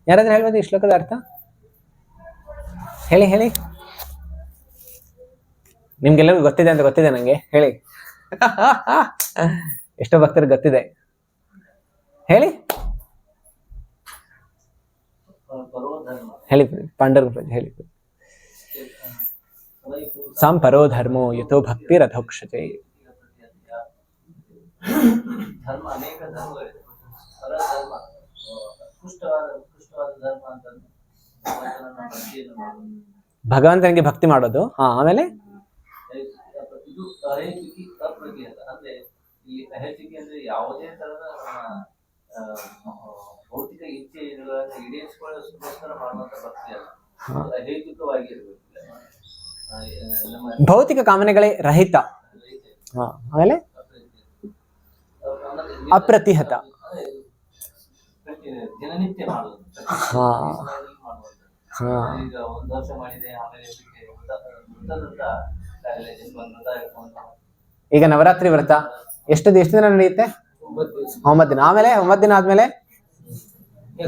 ಯಾರಾದ್ರೂ ಹೇಳ್ಬೋದು ಈ ಶ್ಲೋಕದ ಅರ್ಥ? ಹೇಳಿ ಹೇಳಿ, ನಿಮ್ಗೆಲ್ಲರಿಗೂ ಗೊತ್ತಿದೆ ಅಂತ ಗೊತ್ತಿದೆ ನಂಗೆ, ಹೇಳಿ. ಎಷ್ಟೋ ಭಕ್ತರಿಗೆ ಗೊತ್ತಿದೆ, ಹೇಳಿ ಹೇಳಿ ಪಾಂಡರ್ ಹೇಳಿ. ಸಾಂ ಪರೋ ಧರ್ಮೋ ಯಥೋ ಭಕ್ತಿರಧೋಕ್ಷತೆ. ಧರ್ಮ ಅನೇಕ ಧರ್ಮಗಳಿದೆ. ಪರಧರ್ಮ ಉತ್ಕೃಷ್ಟವಾದ ಧರ್ಮ ಅಂತಂದ್ರೆ ಭಕ್ತಿಯನ್ನು ಮಾಡೋದು, ಭಗವಂತನಿಗೆ ಭಕ್ತಿ ಮಾಡೋದು. ಆಮೇಲೆ ಇದು ಅಹೈತುಕಿ ಅಪ್ರತಿಹತ. ಅಂದ್ರೆ ಇಲ್ಲಿ ಅಹೈತುಕಿ ಅಂದ್ರೆ ಯಾವುದೇ ತರದ ಭೌತಿಕ ಇಚ್ಛೆಗಳನ್ನು ಈಡೇರಿಸಿಕೊಳ್ಳೋಸ್ಕರ ಮಾಡುವಂತ ಭಕ್ತಿ ಅಲ್ಲ, ಅಹೈತುಕವಾಗಿರ್ಬೇಕು. ನಮ್ಮ ಭೌತಿಕ ಕಾಮನೆಗಳೇ ರಹಿತ. ಆಮೇಲೆ ಅಪ್ರತಿಹತ, ದಿನನಿತ್ಯ ಮಾಡೋದು. ಈಗ ಒಂದು ವರ್ಷ ಮಾಡಿದೆ, ಆಮೇಲೆ ಈಗ ನವರಾತ್ರಿ ವ್ರತ ಎಷ್ಟು ದಿನ ನಡೆಯುತ್ತೆ? 9 ದಿನ. ಆಮೇಲೆ 9 ದಿನ ಆದ್ಮೇಲೆ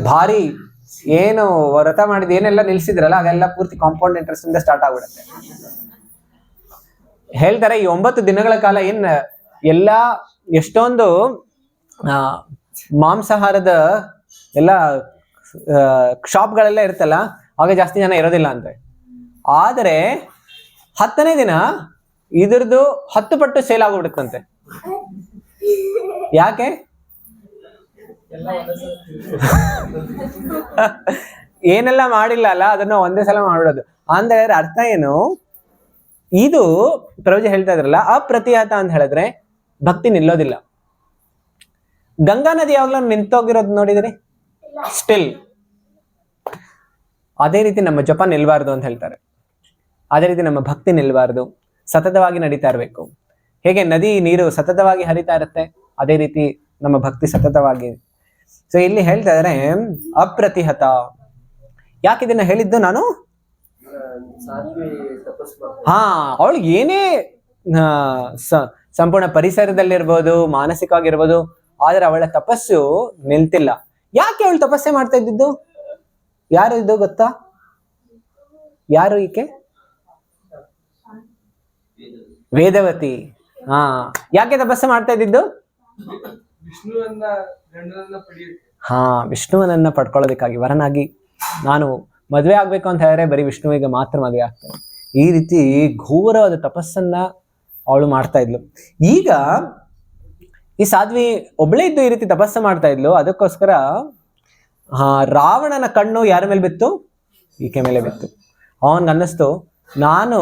ಭಾರಿ ಏನು ವ್ರತ ಮಾಡಿದ ಏನೆಲ್ಲ ನಿಲ್ಸಿದ್ರಲ್ಲ ಅದೆಲ್ಲ ಪೂರ್ತಿ ಕಾಂಪೌಂಡ್ ಇಂಟ್ರೆಸ್ಟ್ ಇಂದ ಸ್ಟಾರ್ಟ್ ಆಗ್ಬಿಡುತ್ತೆ. ಹೇಳ್ತಾರೆ ಈ 9 ದಿನಗಳ ಕಾಲ ಎಲ್ಲಾ ಎಷ್ಟೊಂದು ಮಾಂಸಾಹಾರದ ಎಲ್ಲ ಶಾಪ್ಗಳೆಲ್ಲ ಇರುತ್ತಲ್ಲ, ಆಗ ಜಾಸ್ತಿ ಜನ ಇರೋದಿಲ್ಲ ಅಂತೆ. ಆದರೆ 10ನೇ ದಿನ ಇದ್ರದ್ದು 10 ಪಟ್ಟು ಸೇಲ್ ಆಗ್ಬಿಡುತ್ತಂತೆ. ಯಾಕೆ? ಏನೆಲ್ಲ ಮಾಡಿಲ್ಲ ಅಲ್ಲ ಅದನ್ನ ಒಂದೇ ಸಲ ಮಾಡ್ಬಿಡೋದು. ಅಂದ್ರೆ ಅರ್ಥ ಏನು? ಇದು ಪ್ರಭುಜಿ ಹೇಳ್ತಾ ಇದ್ರಲ್ಲ, ಅಪ್ರತಿಹತ ಅಂತ ಹೇಳಿದ್ರೆ ಭಕ್ತಿ ನಿಲ್ಲೋದಿಲ್ಲ. ಗಂಗಾ ನದಿ ಯಾವಾಗ್ಲೂ ನಿಂತೋಗಿರೋದು ನೋಡಿದ್ರಿ? ಸ್ಟಿಲ್. ಅದೇ ರೀತಿ ನಮ್ಮ ಜಪ ನಿಲ್ಬಾರ್ದು ಅಂತ ಹೇಳ್ತಾರೆ. ಅದೇ ರೀತಿ ನಮ್ಮ ಭಕ್ತಿ ನಿಲ್ಬಾರ್ದು, ಸತತವಾಗಿ ನಡೀತಾ ಇರಬೇಕು. ಹೇಗೆ ನದಿ ನೀರು ಸತತವಾಗಿ ಹರಿತಾ ಇರುತ್ತೆ, ಅದೇ ರೀತಿ ನಮ್ಮ ಭಕ್ತಿ ಸತತವಾಗಿ. ಸೊ ಇಲ್ಲಿ ಹೇಳ್ತಾ ಇದಾರೆ ಅಪ್ರತಿಹತ. ಯಾಕೆ ಇದನ್ನ ಹೇಳಿದ್ದು ನಾನು? ಅವಳಿಗೆ ಏನೇ ಸಂಪೂರ್ಣ ಪರಿಸರದಲ್ಲಿರ್ಬೋದು, ಮಾನಸಿಕವಾಗಿರ್ಬೋದು, ಆದ್ರೆ ಅವಳ ತಪಸ್ಸು ನಿಲ್ತಿಲ್ಲ. ಯಾಕೆ ಅವಳು ತಪಸ್ಸೆ ಮಾಡ್ತಾ ಇದ್ದಿದ್ದು? ಯಾರು ಇದು ಗೊತ್ತಾ? ಯಾರು ಈಕೆ? ವೇದವತಿ. ಯಾಕೆ ತಪಸ್ಸೆ ಮಾಡ್ತಾ ಇದ್ದಿದ್ದು? ವಿಷ್ಣುವನನ್ನ ಪಡ್ಕೊಳ್ಳೋದಕ್ಕಾಗಿ, ವರನಾಗಿ ನಾನು ಮದ್ವೆ ಆಗ್ಬೇಕು ಅಂತ ಹೇಳಿದ್ರೆ ಬರೀ ವಿಷ್ಣುವಿಗೆ ಮಾತ್ರ ಮದುವೆ ಆಗ್ತೇನೆ. ಈ ರೀತಿ ಘೋರವಾದ ತಪಸ್ಸನ್ನ ಅವಳು ಮಾಡ್ತಾ ಇದ್ಲು. ಈಗ ಈ ಸಾಧ್ವಿ ಒಬ್ಳೇ ಇದ್ದು ಈ ರೀತಿ ತಪಸ್ಸು ಮಾಡ್ತಾ ಇದ್ಲು. ಅದಕ್ಕೋಸ್ಕರ ರಾವಣನ ಕಣ್ಣು ಯಾರ ಮೇಲೆ ಬಿತ್ತು? ಈಕೆ ಮೇಲೆ ಬಿತ್ತು. ಅವನ್ಗನ್ನಿಸ್ತು, ನಾನು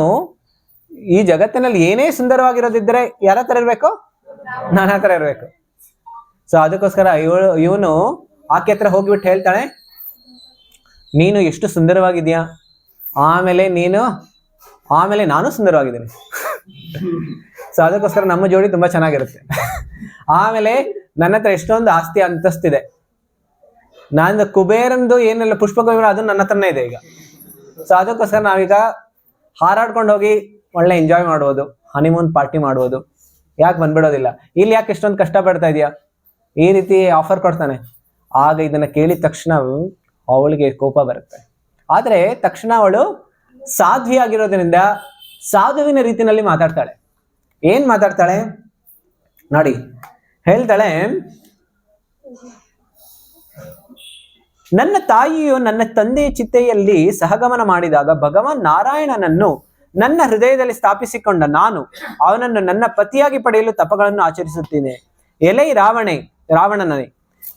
ಈ ಜಗತ್ತಿನಲ್ಲಿ ಏನೇ ಸುಂದರವಾಗಿರೋದಿದ್ರೆ ಯಾರ ಹತ್ರ ಇರ್ಬೇಕು? ನನ್ನ ಹತ್ರ ಇರ್ಬೇಕು. ಸೊ ಅದಕ್ಕೋಸ್ಕರ ಇವನು ಆಕೆ ಹತ್ರ ಹೋಗ್ಬಿಟ್ಟು ಹೇಳ್ತಾಳೆ, ನೀನು ಎಷ್ಟು ಸುಂದರವಾಗಿದ್ಯಾ, ಆಮೇಲೆ ನಾನು ಸುಂದರವಾಗಿದ್ದೀನಿ. ಸೊ ಅದಕ್ಕೋಸ್ಕರ ನಮ್ಮ ಜೋಡಿ ತುಂಬಾ ಚೆನ್ನಾಗಿರುತ್ತೆ. ಆಮೇಲೆ ನನ್ನ ಹತ್ರ ಎಷ್ಟೊಂದು ಆಸ್ತಿ ಅಂತಸ್ತಿದೆ, ನಾನು ಕುಬೇರಂದು ಏನೆಲ್ಲ ಪುಷ್ಪಕ ಅದು ನನ್ನ ಹತ್ರನೇ ಇದೆ ಈಗ. ಸೊ ಅದಕ್ಕೋಸ್ಕರ ನಾವೀಗ ಹಾರಾಡ್ಕೊಂಡು ಹೋಗಿ ಒಳ್ಳೆ ಎಂಜಾಯ್ ಮಾಡ್ಬೋದು, ಹನಿಮೂನ್ ಪಾರ್ಟಿ ಮಾಡ್ಬೋದು. ಯಾಕೆ ಬಂದ್ಬಿಡೋದಿಲ್ಲ? ಇಲ್ಲಿ ಯಾಕೆ ಎಷ್ಟೊಂದು ಕಷ್ಟ ಪಡ್ತಾ ಇದೆಯಾ? ಈ ರೀತಿ ಆಫರ್ ಕೊಡ್ತಾನೆ. ಆಗ ಇದನ್ನ ಕೇಳಿದ ತಕ್ಷಣ ಅವಳಿಗೆ ಕೋಪ ಬರುತ್ತೆ. ಆದ್ರೆ ತಕ್ಷಣ ಅವಳು ಸಾಧ್ವಿ ಆಗಿರೋದ್ರಿಂದ ಸಾಧುವಿನ ರೀತಿನಲ್ಲಿ ಮಾತಾಡ್ತಾಳೆ. ಏನ್ ಮಾತಾಡ್ತಾಳೆ? ನೋಡಿ ಹೇಳ್ತಾಳೆ, ನನ್ನ ತಾಯಿಯು ನನ್ನ ತಂದೆಯ ಚಿತೆಯಲ್ಲಿ ಸಹಗಮನ ಮಾಡಿದಾಗ ಭಗವಾನ್ ನಾರಾಯಣನನ್ನು ನನ್ನ ಹೃದಯದಲ್ಲಿ ಸ್ಥಾಪಿಸಿಕೊಂಡ ನಾನು ಅವನನ್ನು ನನ್ನ ಪತಿಯಾಗಿ ಪಡೆಯಲು ತಪಗಳನ್ನು ಆಚರಿಸುತ್ತೇನೆ. ಎಲೈ ರಾವಣನೇ,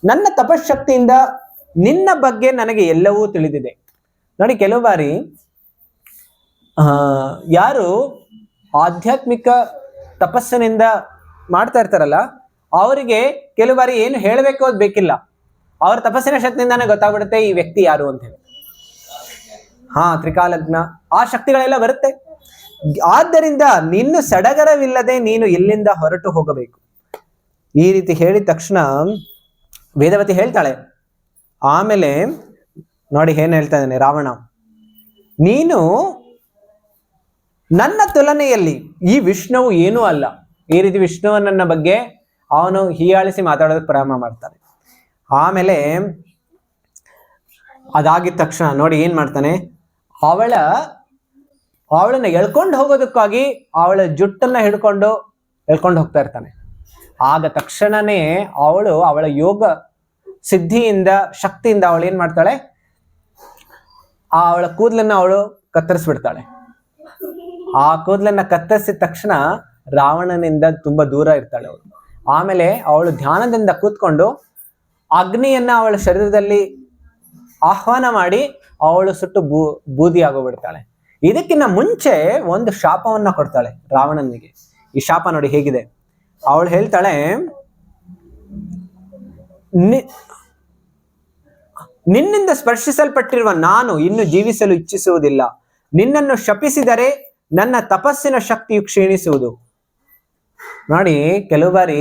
ನನ್ನ ತಪಶಕ್ತಿಯಿಂದ ನಿನ್ನ ಬಗ್ಗೆ ನನಗೆ ಎಲ್ಲವೂ ತಿಳಿದಿದೆ. ನೋಡಿ, ಕೆಲವು ಬಾರಿ ಯಾರು ಆಧ್ಯಾತ್ಮಿಕ ತಪಸ್ಸಿನಿಂದ ಮಾಡ್ತಾ ಇರ್ತಾರಲ್ಲ, ಅವರಿಗೆ ಕೆಲವು ಬಾರಿ ಏನು ಹೇಳಬೇಕು ಅದು ಬೇಕಿಲ್ಲ, ಅವ್ರ ತಪಸ್ಸಿನ ಶಕ್ತಿಯಿಂದಾನೇ ಗೊತ್ತಾಗ್ಬಿಡುತ್ತೆ ಈ ವ್ಯಕ್ತಿ ಯಾರು ಅಂತ ಹೇಳಿ. ತ್ರಿಕಾಲಜ್ಞ, ಆ ಶಕ್ತಿಗಳೆಲ್ಲ ಬರುತ್ತೆ. ಆದ್ದರಿಂದ ನಿನ್ನ ಸಡಗರವಿಲ್ಲದೆ ನೀನು ಇಲ್ಲಿಂದ ಹೊರಟು ಹೋಗಬೇಕು. ಈ ರೀತಿ ಹೇಳಿದ ತಕ್ಷಣ ವೇದವತಿ ಹೇಳ್ತಾಳೆ. ಆಮೇಲೆ ನೋಡಿ ಏನ್ ಹೇಳ್ತಾ ಇದ್ದಾನೆ ರಾವಣ, ನೀನು ನನ್ನ ತುಲನೆಯಲ್ಲಿ ಈ ವಿಷ್ಣುವು ಏನೂ ಅಲ್ಲ. ಈ ರೀತಿ ವಿಷ್ಣುವನ್ನ ಬಗ್ಗೆ ಅವನು ಹೀಯಾಳಿಸಿ ಮಾತಾಡೋದಕ್ಕೆ ಪ್ರಾರಂಭ ಮಾಡ್ತಾನೆ. ಆಮೇಲೆ ಅದಾಗಿದ ತಕ್ಷಣ ನೋಡಿ ಏನ್ ಮಾಡ್ತಾನೆ, ಅವಳನ್ನ ಎಳ್ಕೊಂಡು ಹೋಗೋದಕ್ಕಾಗಿ ಅವಳ ಜುಟ್ಟನ್ನ ಎಳ್ಕೊಂಡು ಹೋಗ್ತಾ ಇರ್ತಾನೆ. ಆಗ ತಕ್ಷಣನೇ ಅವಳ ಯೋಗ ಸಿದ್ಧಿಯಿಂದ ಶಕ್ತಿಯಿಂದ ಅವಳು ಏನ್ ಮಾಡ್ತಾಳೆ, ಅವಳ ಕೂದಲನ್ನ ಅವಳು ಕತ್ತರಿಸ್ಬಿಡ್ತಾಳೆ. ಆ ಕೂದಲನ್ನ ಕತ್ತರಿಸಿದ ತಕ್ಷಣ ರಾವಣನಿಂದ ತುಂಬಾ ದೂರ ಇರ್ತಾಳೆ ಅವಳು. ಆಮೇಲೆ ಅವಳು ಧ್ಯಾನದಿಂದ ಕೂತ್ಕೊಂಡು ಅಗ್ನಿಯನ್ನ ಅವಳ ಶರೀರದಲ್ಲಿ ಆಹ್ವಾನ ಮಾಡಿ ಅವಳು ಸುಟ್ಟು ಬೂದಿ ಆಗೋಗ್ಬಿಡ್ತಾಳೆ. ಇದಕ್ಕಿಂತ ಮುಂಚೆ ಒಂದು ಶಾಪವನ್ನ ಕೊಡ್ತಾಳೆ ರಾವಣನಿಗೆ. ಈ ಶಾಪ ನೋಡಿ ಹೇಗಿದೆ. ಅವಳು ಹೇಳ್ತಾಳೆ, ನಿನ್ನಿಂದ ಸ್ಪರ್ಶಿಸಲ್ಪಟ್ಟಿರುವ ನಾನು ಇನ್ನು ಜೀವಿಸಲು ಇಚ್ಛಿಸುವುದಿಲ್ಲ. ನಿನ್ನನ್ನು ಶಪಿಸಿದರೆ ನನ್ನ ತಪಸ್ಸಿನ ಶಕ್ತಿಯು ಕ್ಷೀಣಿಸುವುದು. ನೋಡಿ, ಕೆಲವು ಬಾರಿ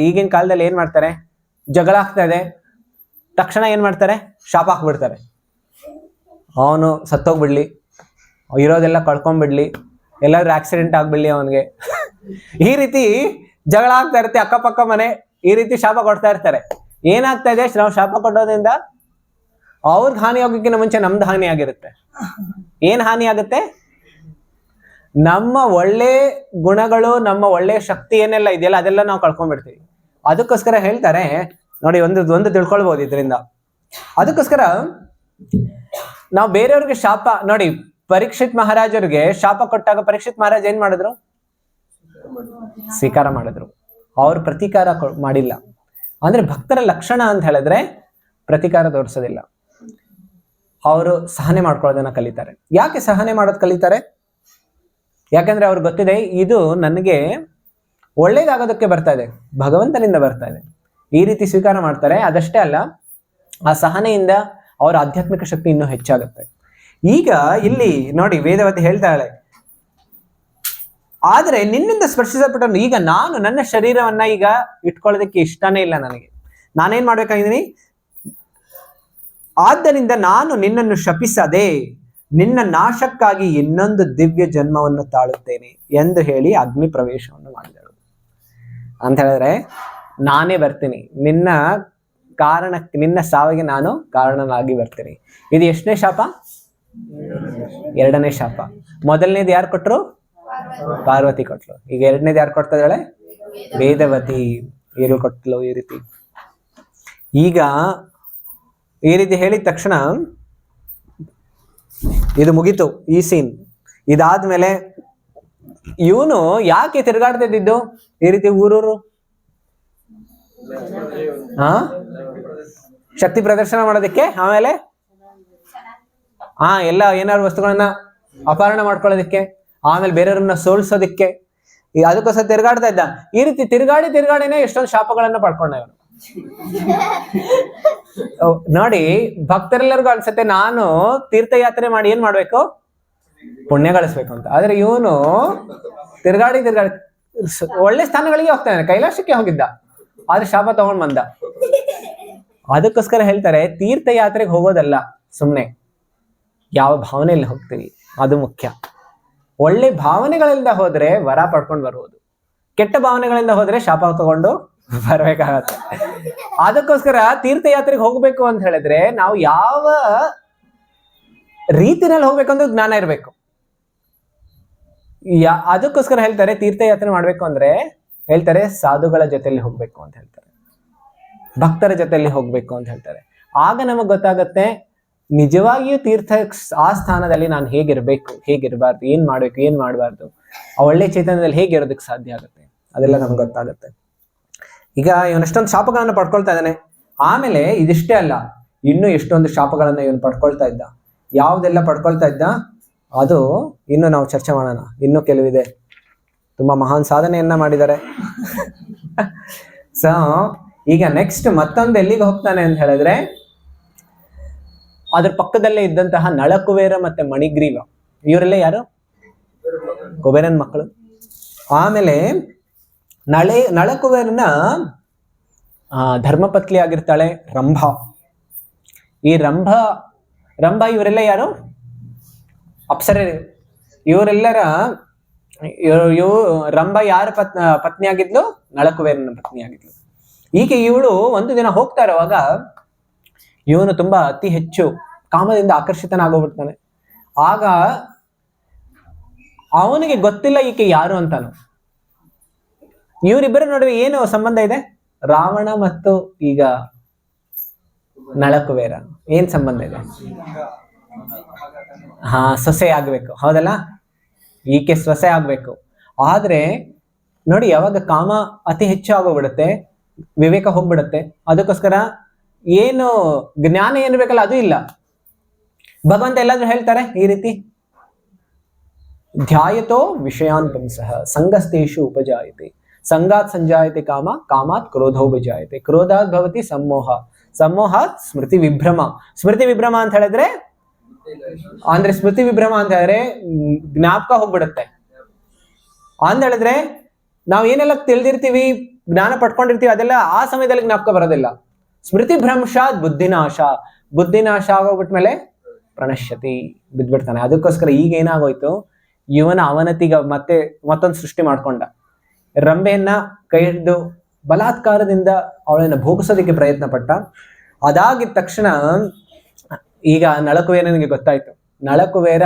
ಈಗಿನ ಕಾಲದಲ್ಲಿ ಏನ್ ಮಾಡ್ತಾರೆ, ಜಗಳ ಆಗ್ತಾ ಇದೆ ತಕ್ಷಣ ಏನ್ ಮಾಡ್ತಾರೆ, ಶಾಪ ಹಾಕ್ಬಿಡ್ತಾರೆ. ಅವನು ಸತ್ತೋಗ್ಬಿಡ್ಲಿ, ಇರೋದೆಲ್ಲ ಕಳ್ಕೊಂಡ್ಬಿಡ್ಲಿ, ಎಲ್ಲಾದ್ರೂ ಆಕ್ಸಿಡೆಂಟ್ ಆಗ್ಬಿಡ್ಲಿ ಅವನಿಗೆ. ಈ ರೀತಿ ಜಗಳ ಆಗ್ತಾ ಇರುತ್ತೆ, ಅಕ್ಕಪಕ್ಕ ಮನೆ ಈ ರೀತಿ ಶಾಪ ಕೊಡ್ತಾ ಇರ್ತಾರೆ. ಏನಾಗ್ತಾ ಇದೆ, ನಾವು ಶಾಪ ಕೊಡೋದ್ರಿಂದ ಅವ್ರಿಗೆ ಹಾನಿ ಆಗೋಕ್ಕಿಂತ ಮುಂಚೆ ನಮ್ದು ಹಾನಿ ಆಗಿರುತ್ತೆ. ಏನ್ ಹಾನಿ ಆಗುತ್ತೆ, ನಮ್ಮ ಒಳ್ಳೆ ಗುಣಗಳು, ನಮ್ಮ ಒಳ್ಳೆ ಶಕ್ತಿ ಏನೆಲ್ಲ ಇದೆಯಲ್ಲ ಅದೆಲ್ಲ ನಾವು ಕಳ್ಕೊಂಡ್ಬಿಡ್ತೀವಿ. ಅದಕ್ಕೋಸ್ಕರ ಹೇಳ್ತಾರೆ ನೋಡಿ, ಒಂದು ತಿಳ್ಕೊಳ್ಬಹುದು ಇದರಿಂದ. ಅದಕ್ಕೋಸ್ಕರ ನಾವು ಬೇರೆಯವ್ರಿಗೆ ಶಾಪ ನೋಡಿ, ಪರೀಕ್ಷಿತ್ ಮಹಾರಾಜರಿಗೆ ಶಾಪ ಕೊಟ್ಟಾಗ ಪರೀಕ್ಷಿತ್ ಮಹಾರಾಜ್ ಏನ್ ಮಾಡಿದ್ರು, ಸ್ವೀಕಾರ ಮಾಡಿದ್ರು. ಅವ್ರು ಪ್ರತೀಕಾರ ಮಾಡಿಲ್ಲ. ಅಂದ್ರೆ ಭಕ್ತರ ಲಕ್ಷಣ ಅಂತ ಹೇಳಿದ್ರೆ ಪ್ರತೀಕಾರ ತೋರಿಸೋದಿಲ್ಲ, ಅವರು ಸಹನೆ ಮಾಡ್ಕೊಳ್ಳೋದನ್ನ ಕಲಿತಾರೆ. ಯಾಕೆ ಸಹನೆ ಮಾಡೋದು ಕಲಿತಾರೆ? ಯಾಕಂದ್ರೆ ಅವ್ರಿಗೆ ಗೊತ್ತಿದೆ ಇದು ನನಗೆ ಒಳ್ಳೇದಾಗೋದಕ್ಕೆ ಬರ್ತಾ ಇದೆ, ಭಗವಂತನಿಂದ ಬರ್ತಾ ಇದೆ. ಈ ರೀತಿ ಸ್ವೀಕಾರ ಮಾಡ್ತಾರೆ. ಅದಷ್ಟೇ ಅಲ್ಲ, ಆ ಸಹನೆಯಿಂದ ಅವರ ಆಧ್ಯಾತ್ಮಿಕ ಶಕ್ತಿ ಇನ್ನೂ ಹೆಚ್ಚಾಗುತ್ತೆ. ಈಗ ಇಲ್ಲಿ ನೋಡಿ ವೇದವತಿ ಹೇಳ್ತಾಳೆ, ಆದ್ರೆ ನಿನ್ನಿಂದ ಸ್ಪರ್ಶಿಸಲ್ಪಟ್ಟ ಈಗ ನಾನು ನನ್ನ ಶರೀರವನ್ನ ಈಗ ಇಟ್ಕೊಳ್ಳೋದಕ್ಕೆ ಇಷ್ಟನೇ ಇಲ್ಲ ನನಗೆ. ನಾನೇನ್ ಮಾಡ್ಬೇಕಾಗಿದ್ದೀನಿ, ಆದ್ದರಿಂದ ನಾನು ನಿನ್ನನ್ನು ಶಪಿಸದೆ ನಿನ್ನ ನಾಶಕ್ಕಾಗಿ ಇನ್ನೊಂದು ದಿವ್ಯ ಜನ್ಮವನ್ನು ತಾಳುತ್ತೇನೆ ಎಂದು ಹೇಳಿ ಅಗ್ನಿ ಪ್ರವೇಶವನ್ನು ಮಾಡಿದಳು. ಅಂತ ಹೇಳಿದ್ರೆ ನಾನೇ ಬರ್ತೀನಿ, ನಿನ್ನ ಸಾವಿಗೆ ನಾನು ಕಾರಣನಾಗಿ ಬರ್ತೀನಿ. ಇದು ಎಷ್ಟನೇ ಶಾಪ? ಎರಡನೇ ಶಾಪ. ಮೊದಲನೇದು ಯಾರು ಕೊಟ್ರು? ಪಾರ್ವತಿ ಕೊಟ್ಲು. ಈಗ ಎರಡನೇದು ಯಾರು ಕೊಡ್ತಾ ಇದ್ದಾಳೆ? ವೇದವತಿ ಏನು ಕೊಟ್ಲು ಈ ರೀತಿ. ಈಗ ಈ ರೀತಿ ಹೇಳಿದ ತಕ್ಷಣ ಇದು ಮುಗೀತು ಈ ಸೀನ್. ಇದಾದ್ಮೇಲೆ ಇವನು ಯಾಕೆ ತಿರುಗಾಡ್ತಿದ್ದು ಈ ರೀತಿ ಊರೂರು? ಶಕ್ತಿ ಪ್ರದರ್ಶನ ಮಾಡೋದಕ್ಕೆ, ಆಮೇಲೆ ಎಲ್ಲ ಏನಾದ್ರು ವಸ್ತುಗಳನ್ನ ಅಪಹರಣ ಮಾಡ್ಕೊಳ್ಳೋದಕ್ಕೆ, ಆಮೇಲೆ ಬೇರೆಯವ್ರನ್ನ ಸೋಲ್ಸೋದಿಕ್ಕೆ, ಅದಕ್ಕೋಸ್ಕರ ತಿರುಗಾಡ್ತಾ ಇದ್ದ. ಈ ರೀತಿ ತಿರುಗಾಡಿನೇ ಎಷ್ಟೊಂದು ಶಾಪಗಳನ್ನ ಪಡ್ಕೊಂಡ ಇವನು. ನೋಡಿ, ಭಕ್ತರೆಲ್ಲರಿಗೂ ಅನ್ಸುತ್ತೆ ನಾನು ತೀರ್ಥಯಾತ್ರೆ ಮಾಡಿ ಏನ್ ಮಾಡ್ಬೇಕು, ಪುಣ್ಯ ಗಳಿಸ್ಬೇಕು ಅಂತ. ಆದ್ರೆ ಇವನು ತಿರುಗಾಡಿ ಒಳ್ಳೆ ಸ್ಥಾನಗಳಿಗೆ ಹೋಗ್ತಾನೆ. ಕೈಲಾಸಕ್ಕೆ ಹೋಗಿದ್ದ, ಆದ್ರೆ ಶಾಪ ತಗೊಂಡ್ ಬಂದ. ಅದಕ್ಕೋಸ್ಕರ ಹೇಳ್ತಾರೆ ತೀರ್ಥಯಾತ್ರೆಗೆ ಹೋಗೋದಲ್ಲ ಸುಮ್ನೆ, ಯಾವ ಭಾವನೆಯಲ್ಲಿ ಹೋಗ್ತೀವಿ ಅದು ಮುಖ್ಯ. ಒಳ್ಳೆ ಭಾವನೆಗಳಿಂದ ಹೋದ್ರೆ ವರ ಪಡ್ಕೊಂಡು ಬರ್ಬೋದು, ಕೆಟ್ಟ ಭಾವನೆಗಳಿಂದ ಹೋದ್ರೆ ಶಾಪ ತಗೊಂಡು ಬರ್ಬೇಕಾಗತ್ತೆ. ಅದಕ್ಕೋಸ್ಕರ ತೀರ್ಥಯಾತ್ರೆಗೆ ಹೋಗ್ಬೇಕು ಅಂತ ಹೇಳಿದ್ರೆ ನಾವು ಯಾವ ರೀತಿನಲ್ಲಿ ಹೋಗ್ಬೇಕಂದ್ರೆ ಜ್ಞಾನ ಇರ್ಬೇಕು. ಅದಕ್ಕೋಸ್ಕರ ಹೇಳ್ತಾರೆ ತೀರ್ಥಯಾತ್ರೆ ಮಾಡ್ಬೇಕು ಅಂದ್ರೆ ಹೇಳ್ತಾರೆ ಸಾಧುಗಳ ಜೊತೆಲಿ ಹೋಗ್ಬೇಕು ಅಂತ ಹೇಳ್ತಾರೆ, ಭಕ್ತರ ಜೊತೆಲಿ ಹೋಗ್ಬೇಕು ಅಂತ ಹೇಳ್ತಾರೆ. ಆಗ ನಮಗ್ ಗೊತ್ತಾಗತ್ತೆ ನಿಜವಾಗಿಯೂ ತೀರ್ಥ ಆ ಸ್ಥಾನದಲ್ಲಿ ನಾನು ಹೇಗಿರ್ಬೇಕು, ಹೇಗಿರ್ಬಾರ್ದು, ಏನ್ ಮಾಡ್ಬೇಕು, ಏನ್ ಮಾಡಬಾರ್ದು, ಆ ಒಳ್ಳೆ ಚೈತನ್ಯದಲ್ಲಿ ಹೇಗಿರೋದಕ್ಕೆ ಸಾಧ್ಯ ಆಗುತ್ತೆ, ಅದೆಲ್ಲ ನಮ್ಗೆ ಗೊತ್ತಾಗುತ್ತೆ. ಈಗ ಇವನಷ್ಟೊಂದು ಶಾಪಗಳನ್ನು ಪಡ್ಕೊಳ್ತಾ ಇದ್ದಾನೆ. ಆಮೇಲೆ ಇದಿಷ್ಟೇ ಅಲ್ಲ, ಇನ್ನೂ ಎಷ್ಟೊಂದು ಶಾಪಗಳನ್ನ ಇವನು ಪಡ್ಕೊಳ್ತಾ ಇದ್ದ. ಯಾವ್ದೆಲ್ಲ ಪಡ್ಕೊಳ್ತಾ ಇದ್ದ ಅದು ಇನ್ನು ನಾವು ಚರ್ಚೆ ಮಾಡೋಣ. ಇನ್ನೂ ಕೆಲವಿದೆ, ತುಂಬಾ ಮಹಾನ್ ಸಾಧನೆಯನ್ನ ಮಾಡಿದ್ದಾರೆ. ಸೊ ಈಗ ನೆಕ್ಸ್ಟ್ ಮತ್ತೊಂದು ಎಲ್ಲಿಗೆ ಹೋಗ್ತಾನೆ ಅಂತ ಹೇಳಿದ್ರೆ, ಅದ್ರ ಪಕ್ಕದಲ್ಲೇ ಇದ್ದಂತಹ ನಳಕುಬೇರ ಮತ್ತೆ ಮಣಿಗ್ರೀವ, ಇವರೆಲ್ಲ ಯಾರು? ಕುಬೇರನ್ ಮಕ್ಕಳು. ಆಮೇಲೆ ನಳಕುಬೇರನ ಧರ್ಮಪತ್ನಿ ಆಗಿರ್ತಾಳೆ ರಂಭ. ಈ ರಂಭ ಇವರೆಲ್ಲ ಯಾರು? ಅಪ್ಸರೆ. ಇವರೆಲ್ಲರ ರಂಭ ಯಾರ ಪತ್ನಿ ಆಗಿದ್ಲು? ನಳಕುಬೇರನ ಪತ್ನಿ ಆಗಿದ್ಲು. ಈಗ ಇವಳು ಒಂದು ದಿನ ಹೋಗ್ತಾ ಇರುವಾಗ ಇವನು ತುಂಬಾ ಅತಿ ಹೆಚ್ಚು ಕಾಮದಿಂದ ಆಕರ್ಷಿತನಾಗೋಗ್ಬಿಡ್ತಾನೆ. ಆಗ ಅವನಿಗೆ ಗೊತ್ತಿಲ್ಲ ಈಕೆ ಯಾರು ಅಂತಾನು. ಇವರಿಬ್ಬರ ನಡುವೆ ಏನು ಸಂಬಂಧ ಇದೆ? ರಾವಣ ಮತ್ತು ಈಗ ನಳಕುಬೇರ ಏನ್ ಸಂಬಂಧ ಇದೆ? ಸೊಸೆ ಆಗ್ಬೇಕು, ಹೌದಲ್ಲ? ಈಕೆ ಸೊಸೆ ಆಗ್ಬೇಕು. ಆದ್ರೆ ನೋಡಿ, ಯಾವಾಗ ಕಾಮ ಅತಿ ಹೆಚ್ಚು ಆಗೋಗ್ಬಿಡುತ್ತೆ, ವಿವೇಕ ಹೋಗ್ಬಿಡುತ್ತೆ, ಅದಕ್ಕೋಸ್ಕರ ಏನು ಜ್ಞಾನ ಏನು ಬೇಕಲ್ಲ ಅದು ಇಲ್ಲ. ಭಗವಂತ ಎಲ್ಲಾದ್ರೂ ಹೇಳ್ತಾರೆ ಈ ರೀತಿ, ಧ್ಯಾಯತೋ ವಿಷಯಾನ್ ಪುಂಸಃ ಸಂಗಸ್ತೇಷು ಉಪಜಾಯತೆ ಸಂಗಾತ್ ಸಂಜಾಯತೆ ಕಾಮ ಕಾಮಾತ್ ಕ್ರೋಧೋ ವಿಜಾಯತೆ ಕ್ರೋಧಾತ್ ಭವತಿ ಸಮೋಹ ಸಮೋಹಾತ್ ಸ್ಮೃತಿ ವಿಭ್ರಮ. ಸ್ಮೃತಿ ವಿಭ್ರಮ ಅಂತ ಹೇಳಿದ್ರೆ ಅಂದ್ರೆ ಸ್ಮೃತಿ ವಿಭ್ರಮ ಅಂತ ಹೇಳಿದ್ರೆ ಜ್ಞಾಪಕ ಹೋಗ್ಬಿಡುತ್ತೆ ಅಂತ ಹೇಳಿದ್ರೆ, ನಾವ್ ಏನೆಲ್ಲ ತಿಳಿದಿರ್ತೀವಿ, ಜ್ಞಾನ ಪಡ್ಕೊಂಡಿರ್ತೀವಿ, ಅದೆಲ್ಲ ಆ ಸಮಯದಲ್ಲಿ ಜ್ಞಾಪಕ ಬರೋದಿಲ್ಲ. ಸ್ಮೃತಿ ಭ್ರಂಶಾತ್ ಬುದ್ಧಿನಾಶ ಆಗೋಗ್ಬಿಟ್ಮೇಲೆ ಪ್ರಣಶ್ಯತಿ, ಬಿದ್ಬಿಡ್ತಾನೆ. ಅದಕ್ಕೋಸ್ಕರ ಈಗ ಏನಾಗೋಯ್ತು, ಇವನ ಅವನತಿಗ ಮತ್ತೊಂದು ಸೃಷ್ಟಿ ಮಾಡ್ಕೊಂಡ. ರಂಬೆಯನ್ನ ಕೈ ಹಿಡಿದು ಬಲಾತ್ಕಾರದಿಂದ ಅವಳನ್ನ ಭೋಗಿಸೋದಕ್ಕೆ ಪ್ರಯತ್ನ ಪಟ್ಟ. ಅದಾಗಿದ ತಕ್ಷಣ ಈಗ ನಳಕುಬೇರನಿಗೆ ಗೊತ್ತಾಯ್ತು. ನಳಕುಬೇರ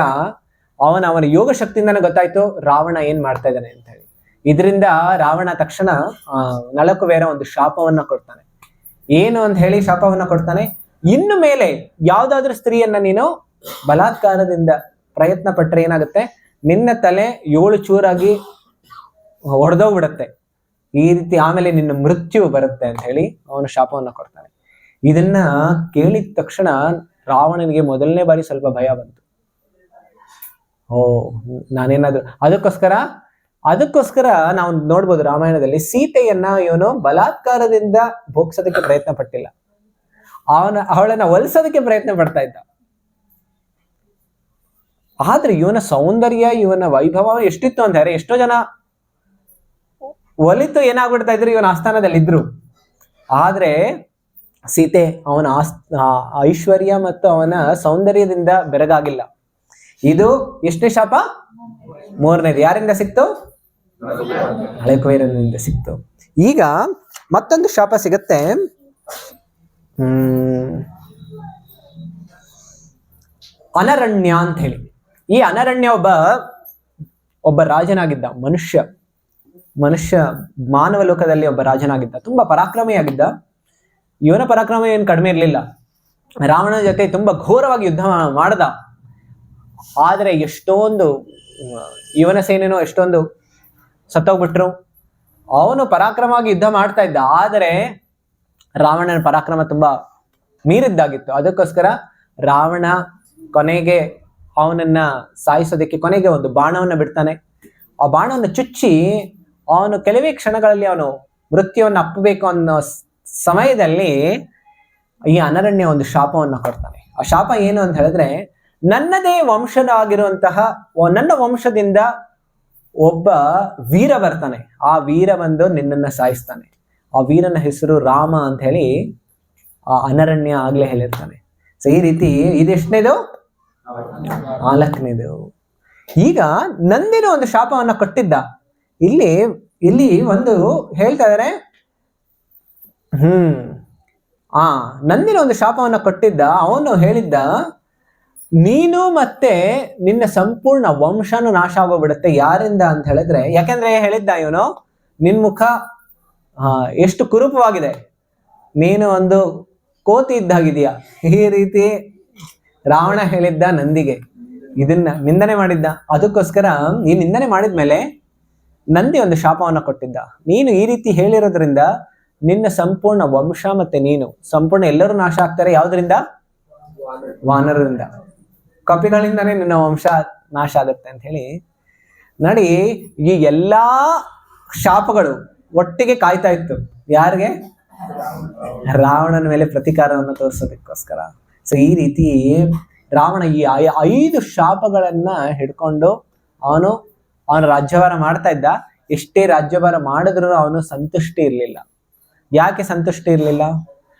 ಅವನ ಯೋಗ ಶಕ್ತಿಯಿಂದಾನೆ ಗೊತ್ತಾಯ್ತು ರಾವಣ ಏನ್ ಮಾಡ್ತಾ ಇದ್ದಾನೆ ಅಂತ ಹೇಳಿ. ಇದರಿಂದ ರಾವಣ ತಕ್ಷಣ ನಳಕುಬೇರ ಒಂದು ಶಾಪವನ್ನ ಕೊಡ್ತಾನೆ. ಏನು ಅಂತ ಹೇಳಿ ಶಾಪವನ್ನ ಕೊಡ್ತಾನೆ, ಇನ್ನು ಮೇಲೆ ಯಾವ್ದಾದ್ರೂ ಸ್ತ್ರೀಯನ್ನ ನೀನು ಬಲಾತ್ಕಾರದಿಂದ ಪ್ರಯತ್ನ ಪಟ್ರೆ ಏನಾಗುತ್ತೆ, ನಿನ್ನ ತಲೆ 7 ಚೂರಾಗಿ ಒಡೆದೋಗ್ಬಿಡತ್ತೆ, ಈ ರೀತಿ ಆಮೇಲೆ ನಿನ್ನ ಮೃತ್ಯು ಬರುತ್ತೆ ಅಂತ ಹೇಳಿ ಅವನು ಶಾಪವನ್ನ ಕೊಡ್ತಾನೆ. ಇದನ್ನ ಕೇಳಿದ ತಕ್ಷಣ ರಾವಣನಿಗೆ ಮೊದಲನೇ ಬಾರಿ ಸ್ವಲ್ಪ ಭಯ ಬಂತು. ನಾನೇನಾದ್ರು ಅದಕ್ಕೋಸ್ಕರ ನಾವು ನೋಡ್ಬೋದು ರಾಮಾಯಣದಲ್ಲಿ ಸೀತೆಯನ್ನ ಇವನು ಬಲಾತ್ಕಾರದಿಂದ ಭೋಗ್ಸೋದಕ್ಕೆ ಪ್ರಯತ್ನ ಪಟ್ಟಿಲ್ಲ, ಅವಳನ್ನ ಒಲಿಸೋದಕ್ಕೆ ಪ್ರಯತ್ನ ಪಡ್ತಾ ಇದ್ದ. ಆದ್ರೆ ಇವನ ಸೌಂದರ್ಯ, ಇವನ ವೈಭವ ಎಷ್ಟಿತ್ತು ಅಂತ ಹೇಳಿದ್ರೆ, ಎಷ್ಟೋ ಜನ ಒಲಿತು ಏನಾಗ್ಬಿಡ್ತಾ ಇದ್ರು, ಇವನ ಆಸ್ಥಾನದಲ್ಲಿ ಇದ್ರು. ಆದ್ರೆ ಸೀತೆ ಅವನ ಐಶ್ವರ್ಯ ಮತ್ತು ಅವನ ಸೌಂದರ್ಯದಿಂದ ಬೆರಗಾಗಿಲ್ಲ. ಇದು ಎಷ್ಟನೇ ಶಾಪ? 3ನೇದು. ಯಾರಿಂದ ಸಿಕ್ತು? ನಳಕುಬೇರನಿಂದ ಸಿಕ್ತು. ಈಗ ಮತ್ತೊಂದು ಶಾಪ ಸಿಗತ್ತೆ. ಅನರಣ್ಯ ಅಂತ ಹೇಳಿ. ಈ ಅನರಣ್ಯ ಒಬ್ಬ ರಾಜನಾಗಿದ್ದ, ಮನುಷ್ಯ ಮಾನವ ಲೋಕದಲ್ಲಿ ಒಬ್ಬ ರಾಜನಾಗಿದ್ದ, ತುಂಬಾ ಪರಾಕ್ರಮಿಯಾಗಿದ್ದ. ಇವನ ಪರಾಕ್ರಮ ಏನು ಕಡಿಮೆ ಇರಲಿಲ್ಲ. ರಾವಣನ ಜೊತೆ ತುಂಬಾ ಘೋರವಾಗಿ ಯುದ್ಧ ಮಾಡ್ದ. ಆದ್ರೆ ಎಷ್ಟೊಂದು ಇವನ ಸೇನೆನೋ ಎಷ್ಟೊಂದು ಸತ್ತೋಗ್ಬಿಟ್ರು. ಅವನು ಪರಾಕ್ರಮವಾಗಿ ಯುದ್ಧ ಮಾಡ್ತಾ ಇದ್ದ, ಆದರೆ ರಾವಣನ ಪರಾಕ್ರಮ ತುಂಬಾ ಮೀರಿದ್ದಾಗಿತ್ತು. ಅದಕ್ಕೋಸ್ಕರ ರಾವಣ ಕೊನೆಗೆ ಅವನನ್ನ ಸಾಯಿಸೋದಕ್ಕೆ ಕೊನೆಗೆ ಒಂದು ಬಾಣವನ್ನ ಬಿಡ್ತಾನೆ. ಆ ಬಾಣವನ್ನು ಚುಚ್ಚಿ ಅವನು ಕೆಲವೇ ಕ್ಷಣಗಳಲ್ಲಿ ಅವನು ಮೃತ್ಯುವನ್ನು ಅಪ್ಪಬೇಕು ಅನ್ನೋ ಸಮಯದಲ್ಲಿ ಈ ಅನರಣ್ಯ ಒಂದು ಶಾಪವನ್ನ ಕೊಡ್ತಾನೆ. ಆ ಶಾಪ ಏನು ಅಂತ ಹೇಳಿದ್ರೆ, ನನ್ನದೇ ವಂಶದಾಗಿರುವಂತಹ ನನ್ನ ವಂಶದಿಂದ ಒಬ್ಬ ವೀರ ಬರ್ತಾನೆ, ಆ ವೀರ ಬಂದು ನಿನ್ನನ್ನ ಸಾಯಿಸ್ತಾನೆ. ಆ ವೀರನ ಹೆಸರು ರಾಮ ಅಂತ ಹೇಳಿ ಆ ಅನರಣ್ಯ ಆಗ್ಲೇ ಹೇಳಿರ್ತಾನೆ. ಸೊ ಈ ರೀತಿ ಇದೆಷ್ಟನೇದು? 4ನೇದು. ಈಗ ನಂದಿನ ಒಂದು ಶಾಪವನ್ನ ಕೊಟ್ಟಿದ್ದ. ಇಲ್ಲಿ ಒಂದು ಹೇಳ್ತಾ ಇದಾರೆ, ನಂದಿನ ಒಂದು ಶಾಪವನ್ನ ಕೊಟ್ಟಿದ್ದ. ಅವನು ಹೇಳಿದ್ದ, ನೀನು ಮತ್ತೆ ನಿನ್ನ ಸಂಪೂರ್ಣ ವಂಶನು ನಾಶ ಆಗೋಗ್ಬಿಡುತ್ತೆ. ಯಾರಿಂದ ಅಂತ ಹೇಳಿದ್ರೆ, ಯಾಕೆಂದ್ರೆ ಹೇಳಿದ್ದ ಇವನು, ನಿನ್ ಮುಖ ಎಷ್ಟು ಕುರೂಪವಾಗಿದೆ, ನೀನು ಒಂದು ಕೋತಿ ಇದ್ದಾಗಿದೆಯಾ, ಈ ರೀತಿ ರಾವಣ ಹೇಳಿದ್ದ ನಂದಿಗೆ. ಇದನ್ನ ನಿಂದನೆ ಮಾಡಿದ್ದ. ಅದಕ್ಕೋಸ್ಕರ ಈ ನಿಂದನೆ ಮಾಡಿದ್ಮೇಲೆ ನಂದಿ ಒಂದು ಶಾಪವನ್ನ ಕೊಟ್ಟಿದ್ದ. ನೀನು ಈ ರೀತಿ ಹೇಳಿರೋದ್ರಿಂದ ನಿನ್ನ ಸಂಪೂರ್ಣ ವಂಶ ಮತ್ತೆ ನೀನು ಸಂಪೂರ್ಣ ಎಲ್ಲರೂ ನಾಶ ಆಗ್ತಾರೆ. ಯಾವ್ದ್ರಿಂದ? ವಾನರರಿಂದ, ಕಪಿಗಳಿಂದಾನೇ ನಿನ್ನ ವಂಶ ನಾಶ ಆಗುತ್ತೆ ಅಂತ ಹೇಳಿ ನೋಡಿ. ಈ ಎಲ್ಲಾ ಶಾಪಗಳು ಒಟ್ಟಿಗೆ ಕಾಯ್ತಾ ಇತ್ತು. ಯಾರಿಗೆ? ರಾವಣನ ಮೇಲೆ ಪ್ರತೀಕಾರವನ್ನು ತೋರಿಸೋದಕ್ಕೋಸ್ಕರ. ಸೊ ಈ ರೀತಿ ರಾವಣ ಈ 5 ಶಾಪಗಳನ್ನ ಹಿಡ್ಕೊಂಡು ಅವನ ರಾಜ್ಯಭಾರ ಮಾಡ್ತಾ ಇದ್ದ. ಎಷ್ಟೇ ರಾಜ್ಯಭಾರ ಮಾಡಿದ್ರು ಅವನು ಸಂತುಷ್ಟಿ ಇರ್ಲಿಲ್ಲ. ಯಾಕೆ ಸಂತುಷ್ಟಿ ಇರ್ಲಿಲ್ಲ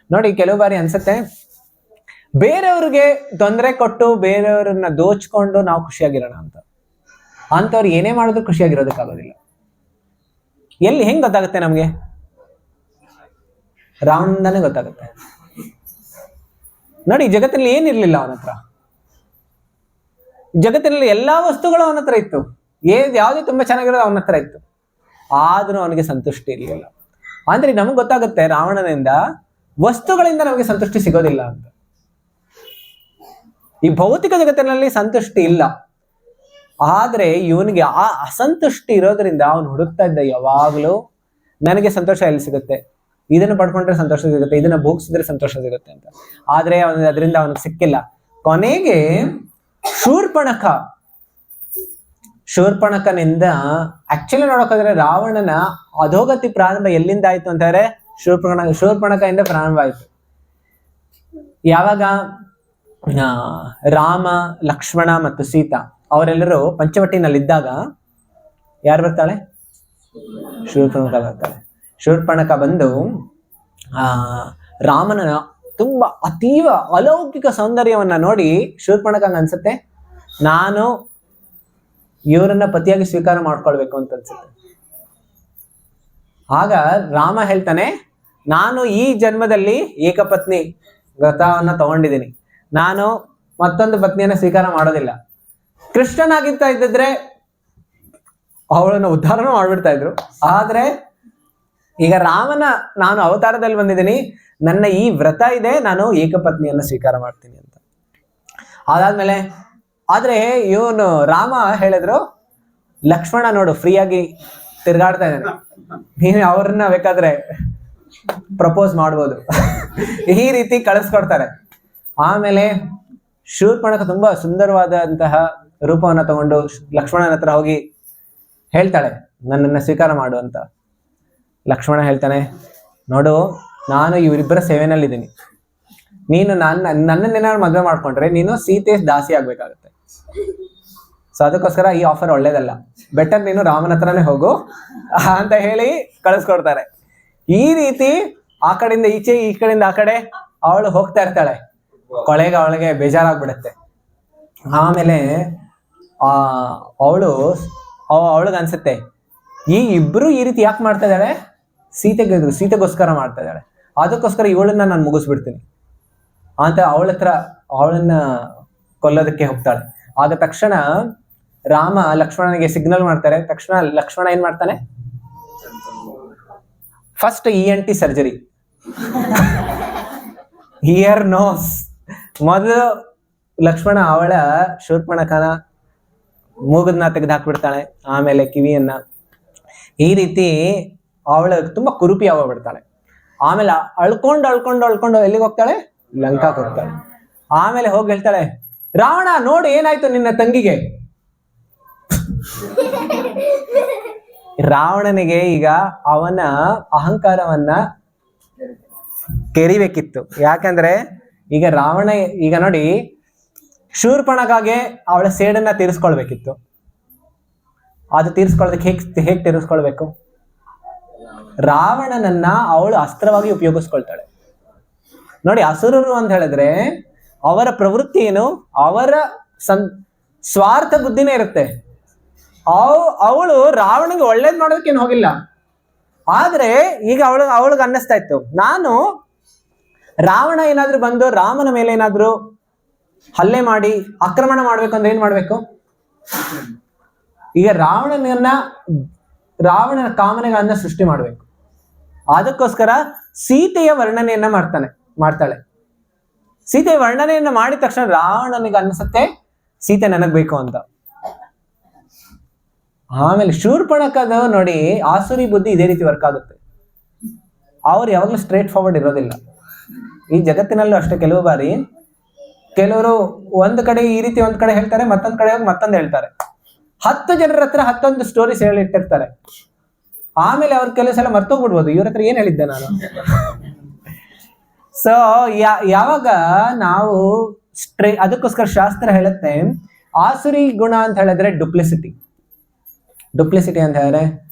ನೋಡಿ? ಕೆಲವು ಬಾರಿ ಅನ್ಸುತ್ತೆ ಬೇರೆಯವ್ರಿಗೆ ತೊಂದರೆ ಕೊಟ್ಟು ಬೇರೆಯವ್ರನ್ನ ದೋಚ್ಕೊಂಡು ನಾವು ಖುಷಿಯಾಗಿರೋಣ ಅಂತ. ಅಂತವ್ರು ಏನೇ ಮಾಡಿದ್ರು ಖುಷಿಯಾಗಿರೋದಕ್ಕಾಗೋದಿಲ್ಲ. ಹೆಂಗ್ ಗೊತ್ತಾಗುತ್ತೆ ನಮ್ಗೆ? ರಾವಣಂದಾನೇ ಗೊತ್ತಾಗುತ್ತೆ ನೋಡಿ. ಜಗತ್ತಿನಲ್ಲಿ ಏನಿರ್ಲಿಲ್ಲ ಅವನ ಹತ್ರ. ಜಗತ್ತಿನಲ್ಲಿ ಎಲ್ಲಾ ವಸ್ತುಗಳು ಅವನ ಹತ್ರ ಇತ್ತು. ಯಾವ್ದು ತುಂಬಾ ಚೆನ್ನಾಗಿರೋದು ಅವನ ಹತ್ರ ಇತ್ತು. ಆದ್ರೂ ಅವನಿಗೆ ಸಂತುಷ್ಟಿ ಇರಲಿಲ್ಲ. ಅಂದ್ರೆ ನಮಗ್ ಗೊತ್ತಾಗುತ್ತೆ ರಾವಣನಿಂದ ವಸ್ತುಗಳಿಂದ ನಮಗೆ ಸಂತುಷ್ಟಿ ಸಿಗೋದಿಲ್ಲ ಅಂತ. ಈ ಭೌತಿಕ ಜಗತ್ತಿನಲ್ಲಿ ಸಂತುಷ್ಟಿ ಇಲ್ಲ. ಆದ್ರೆ ಇವನಿಗೆ ಆ ಅಸಂತುಷ್ಟಿ ಇರೋದ್ರಿಂದ ಅವನು ಹುಡುಕ್ತಾ ಇದ್ದ ಯಾವಾಗ್ಲೂ ನನಗೆ ಸಂತೋಷ ಎಲ್ಲಿ ಸಿಗುತ್ತೆ, ಇದನ್ನ ಪಡ್ಕೊಂಡ್ರೆ ಸಂತೋಷ ಸಿಗುತ್ತೆ, ಇದನ್ನ ಭೋಗಿಸಿದ್ರೆ ಸಂತೋಷ ಸಿಗುತ್ತೆ ಅಂತ. ಆದ್ರೆ ಅದರಿಂದ ಅವನಿಗೆ ಸಿಕ್ಕಿಲ್ಲ. ಕೊನೆಗೆ ಶೂರ್ಪಣಕನಿಂದ ಆಕ್ಚುಲಿ ನೋಡೋಕಾದ್ರೆ ರಾವಣನ ಅಧೋಗತಿ ಪ್ರಾರಂಭ ಎಲ್ಲಿಂದ ಆಯ್ತು ಅಂತಂದ್ರೆ ಶೂರ್ಪಣಕದಿಂದ ಪ್ರಾರಂಭ ಆಯ್ತು. ಯಾವಾಗ ರಾಮ, ಲಕ್ಷ್ಮಣ ಮತ್ತು ಸೀತಾ ಅವರೆಲ್ಲರೂ ಪಂಚವಟಿನಲ್ಲಿದ್ದಾಗ ಯಾರು ಬರ್ತಾಳೆ? ಶೂರ್ಪಣಕ ಬರ್ತಾಳೆ. ಶೂರ್ಪಣಕ ಬಂದು ರಾಮನ ತುಂಬಾ ಅತೀವ ಅಲೌಕಿಕ ಸೌಂದರ್ಯವನ್ನ ನೋಡಿ ಶೂರ್ಪಣಕಂಗ ಅನ್ಸುತ್ತೆ, ನಾನು ಇವರನ್ನ ಪತಿಯಾಗಿ ಸ್ವೀಕಾರ ಮಾಡ್ಕೊಳ್ಬೇಕು ಅಂತ ಅನ್ಸುತ್ತೆ. ಆಗ ರಾಮ ಹೇಳ್ತಾನೆ, ನಾನು ಈ ಜನ್ಮದಲ್ಲಿ ಏಕಪತ್ನಿ ವ್ರತವನ್ನ ತಗೊಂಡಿದ್ದೀನಿ, ನಾನು ಮತ್ತೊಂದು ಪತ್ನಿಯನ್ನ ಸ್ವೀಕಾರ ಮಾಡೋದಿಲ್ಲ. ಕೃಷ್ಣನಾಗಿರ್ತಾ ಇದ್ದಿದ್ರೆ ಅವಳನ್ನು ಉದ್ಧಾರನೂ ಮಾಡ್ಬಿಡ್ತಾ ಇದ್ರು. ಆದ್ರೆ ಈಗ ನಾನು ಅವತಾರದಲ್ಲಿ ಬಂದಿದ್ದೀನಿ, ನನ್ನ ಈ ವ್ರತ ಇದೆ, ನಾನು ಏಕಪತ್ನಿಯನ್ನ ಸ್ವೀಕಾರ ಮಾಡ್ತೀನಿ ಅಂತ. ಅದಾದ್ಮೇಲೆ ಆದ್ರೆ ಇವನು ರಾಮ ಹೇಳಿದ್ರು, ಲಕ್ಷ್ಮಣ ನೋಡು ಫ್ರೀಯಾಗಿ ತಿರ್ಗಾಡ್ತಾ ಇದ್ದಾನೆ, ನೀನು ಅವ್ರನ್ನ ಬೇಕಾದ್ರೆ ಪ್ರಪೋಸ್ ಮಾಡ್ಬೋದು ಈ ರೀತಿ ಕಳಿಸ್ಕೊಡ್ತಾರೆ. ಆಮೇಲೆ ಶೂರ್ಪಣಕ ತುಂಬಾ ಸುಂದರವಾದಂತಹ ರೂಪವನ್ನ ತಗೊಂಡು ಲಕ್ಷ್ಮಣನ ಹತ್ರ ಹೋಗಿ ಹೇಳ್ತಾಳೆ, ನನ್ನನ್ನ ಸ್ವೀಕಾರ ಮಾಡು ಅಂತ. ಲಕ್ಷ್ಮಣ ಹೇಳ್ತಾನೆ, ನೋಡು ನಾನು ಇವರಿಬ್ಬರ ಸೇವೆನಲ್ಲಿದ್ದೀನಿ, ನೀನು ನನ್ನನ್ನೇನಾದ್ರು ಮದುವೆ ಮಾಡ್ಕೊಂಡ್ರೆ ನೀನು ಸೀತೆ ದಾಸಿ ಆಗ್ಬೇಕಾಗತ್ತೆ. ಸೊ ಅದಕ್ಕೋಸ್ಕರ ಈ ಆಫರ್ ಒಳ್ಳೇದಲ್ಲ, ಬೆಟರ್ ನೀನು ರಾಮನ ಹತ್ರನೇ ಹೋಗು ಅಂತ ಹೇಳಿ ಕಳಿಸ್ಕೊಡ್ತಾರೆ. ಈ ರೀತಿ ಆ ಕಡೆಯಿಂದ ಈಚೆ ಈ ಕಡೆಯಿಂದ ಆ ಕಡೆ ಅವಳು ಹೋಗ್ತಾ ಇರ್ತಾಳೆ. ಕೊಳೆಗೆ ಅವಳಿಗೆ ಬೇಜಾರಾಗ್ಬಿಡುತ್ತೆ. ಆಮೇಲೆ ಅವಳಿಗೆ ಅನ್ಸುತ್ತೆ, ಈ ಇಬ್ರು ಈ ರೀತಿ ಯಾಕೆ ಮಾಡ್ತಾ ಇದ್ದಾಳೆ? ಸೀತೆಗೋಸ್ಕರ ಮಾಡ್ತಾ ಇದ್ದಾಳೆ, ಅದಕ್ಕೋಸ್ಕರ ಇವಳನ್ನ ನಾನು ಮುಗಿಸ್ಬಿಡ್ತೀನಿ ಅಂತ ಅವಳನ್ನ ಕೊಲ್ಲೋದಕ್ಕೆ ಹೋಗ್ತಾಳೆ. ಆಗ ತಕ್ಷಣ ರಾಮ ಲಕ್ಷ್ಮಣನಿಗೆ ಸಿಗ್ನಲ್ ಮಾಡ್ತಾರೆ. ತಕ್ಷಣ ಲಕ್ಷ್ಮಣ ಏನ್ ಮಾಡ್ತಾನೆ? First ENT surgery, ear nose. ಮೊದಲು ಲಕ್ಷ್ಮಣ ಅವಳ ಶೂರ್ಪಣಕನ ಮೂಗದನ್ನ ತೆಗೆದು ಹಾಕ್ಬಿಡ್ತಾಳೆ, ಆಮೇಲೆ ಕಿವಿಯನ್ನ. ಈ ರೀತಿ ಅವಳು ತುಂಬಾ ಕುರುಪಿ ಆಗ್ಬಿಡ್ತಾಳೆ. ಆಮೇಲೆ ಅಳ್ಕೊಂಡು ಎಲ್ಲಿಗೆ ಹೋಗ್ತಾಳೆ? ಲಂಕಾಕ್ ಹೋಗ್ತಾಳೆ. ಆಮೇಲೆ ಹೋಗಿ ಹೇಳ್ತಾಳೆ, ರಾವಣ ನೋಡಿ ಏನಾಯ್ತು ನಿನ್ನ ತಂಗಿಗೆ. ರಾವಣನಿಗೆ ಈಗ ಅವನ ಅಹಂಕಾರವನ್ನ ಕೆರಿಬೇಕಿತ್ತು. ಯಾಕಂದ್ರೆ ಈಗ ನೋಡಿ, ಶೂರ್ಪಣಕಾಗೆ ಅವಳ ಸೇಡನ್ನ ತೀರಿಸ್ಕೊಳ್ಬೇಕಿತ್ತು. ಅದು ತೀರಿಸ್ಕೊಳ್ಳೋದಕ್ಕೆ ಹೇಗೆ ತೀರಿಸ್ಕೊಳ್ಬೇಕು? ರಾವಣನನ್ನ ಅವಳು ಅಸ್ತ್ರವಾಗಿ ಉಪಯೋಗಿಸ್ಕೊಳ್ತಾಳೆ. ನೋಡಿ, ಅಸುರರು ಅಂತ ಹೇಳಿದ್ರೆ ಅವರ ಪ್ರವೃತ್ತಿ ಏನು? ಅವರ ಸ್ವಾರ್ಥ ಬುದ್ಧಿನೇ ಇರುತ್ತೆ. ಅವಳು ರಾವಣನಿಗೆ ಒಳ್ಳೇದ್ ಮಾಡೋದಕ್ಕೇನು ಹೋಗಿಲ್ಲ. ಆದ್ರೆ ಈಗ ಅವಳಿಗೆ ಅನ್ನಿಸ್ತಾ ಇತ್ತು, ನಾನು ರಾವಣ ಏನಾದ್ರೂ ಬಂದು ರಾಮನ ಮೇಲೆ ಏನಾದ್ರೂ ಹಲ್ಲೆ ಮಾಡಿ ಆಕ್ರಮಣ ಮಾಡ್ಬೇಕು ಅಂದ್ರೆ ಏನ್ ಮಾಡ್ಬೇಕು? ಈಗ ರಾವಣನನ್ನ ರಾವಣನ ಕಾಮನೆಗಳನ್ನ ಸೃಷ್ಟಿ ಮಾಡಬೇಕು. ಅದಕ್ಕೋಸ್ಕರ ಸೀತೆಯ ವರ್ಣನೆಯನ್ನ ಮಾಡ್ತಾಳೆ. ಸೀತೆಯ ವರ್ಣನೆಯನ್ನ ಮಾಡಿದ ತಕ್ಷಣ ರಾವಣನಿಗೆ ಅನ್ಸುತ್ತೆ ಸೀತೆ ನನಗ್ ಬೇಕು ಅಂತ. ಆಮೇಲೆ ಶೂರ್ಪಣಖದ ನೋಡಿ ಆಸುರಿ ಬುದ್ಧಿ ಇದೇ ರೀತಿ ವರ್ಕ್ ಆಗುತ್ತೆ. ಅವ್ರು ಯಾವಾಗಲೂ ಸ್ಟ್ರೇಟ್ ಫಾರ್ವರ್ಡ್ ಇರೋದಿಲ್ಲ. ಈ ಜಗತ್ತಿನಲ್ಲೂ ಅಷ್ಟೇ, ಕೆಲವು ಬಾರಿ ಕೆಲವರು ಒಂದ್ ಕಡೆ ಈ ರೀತಿ ಒಂದ್ ಕಡೆ ಹೇಳ್ತಾರೆ, ಮತ್ತೊಂದ್ ಕಡೆ ಹೋಗಿ ಮತ್ತೊಂದು ಹೇಳ್ತಾರೆ. 10 ಜನರ ಹತ್ರ 11 ಸ್ಟೋರೀಸ್ ಹೇಳಿಟ್ಟಿರ್ತಾರೆ. ಆಮೇಲೆ ಅವ್ರ ಕೆಲವು ಸಲ ಮರ್ತೋಗ್ಬಿಡ್ಬೋದು, ಇವ್ರ ಹತ್ರ ಏನ್ ಹೇಳಿದ್ದೆ ನಾನು. ಸೊ ಯಾವಾಗ ನಾವು ಅದಕ್ಕೋಸ್ಕರ ಶಾಸ್ತ್ರ ಹೇಳುತ್ತೆ ಆಸುರಿ ಗುಣ ಅಂತ ಹೇಳಿದ್ರೆ ಡುಪ್ಲಿಸಿಟಿ ಅಂತ ಹೇಳಿದ್ರೆ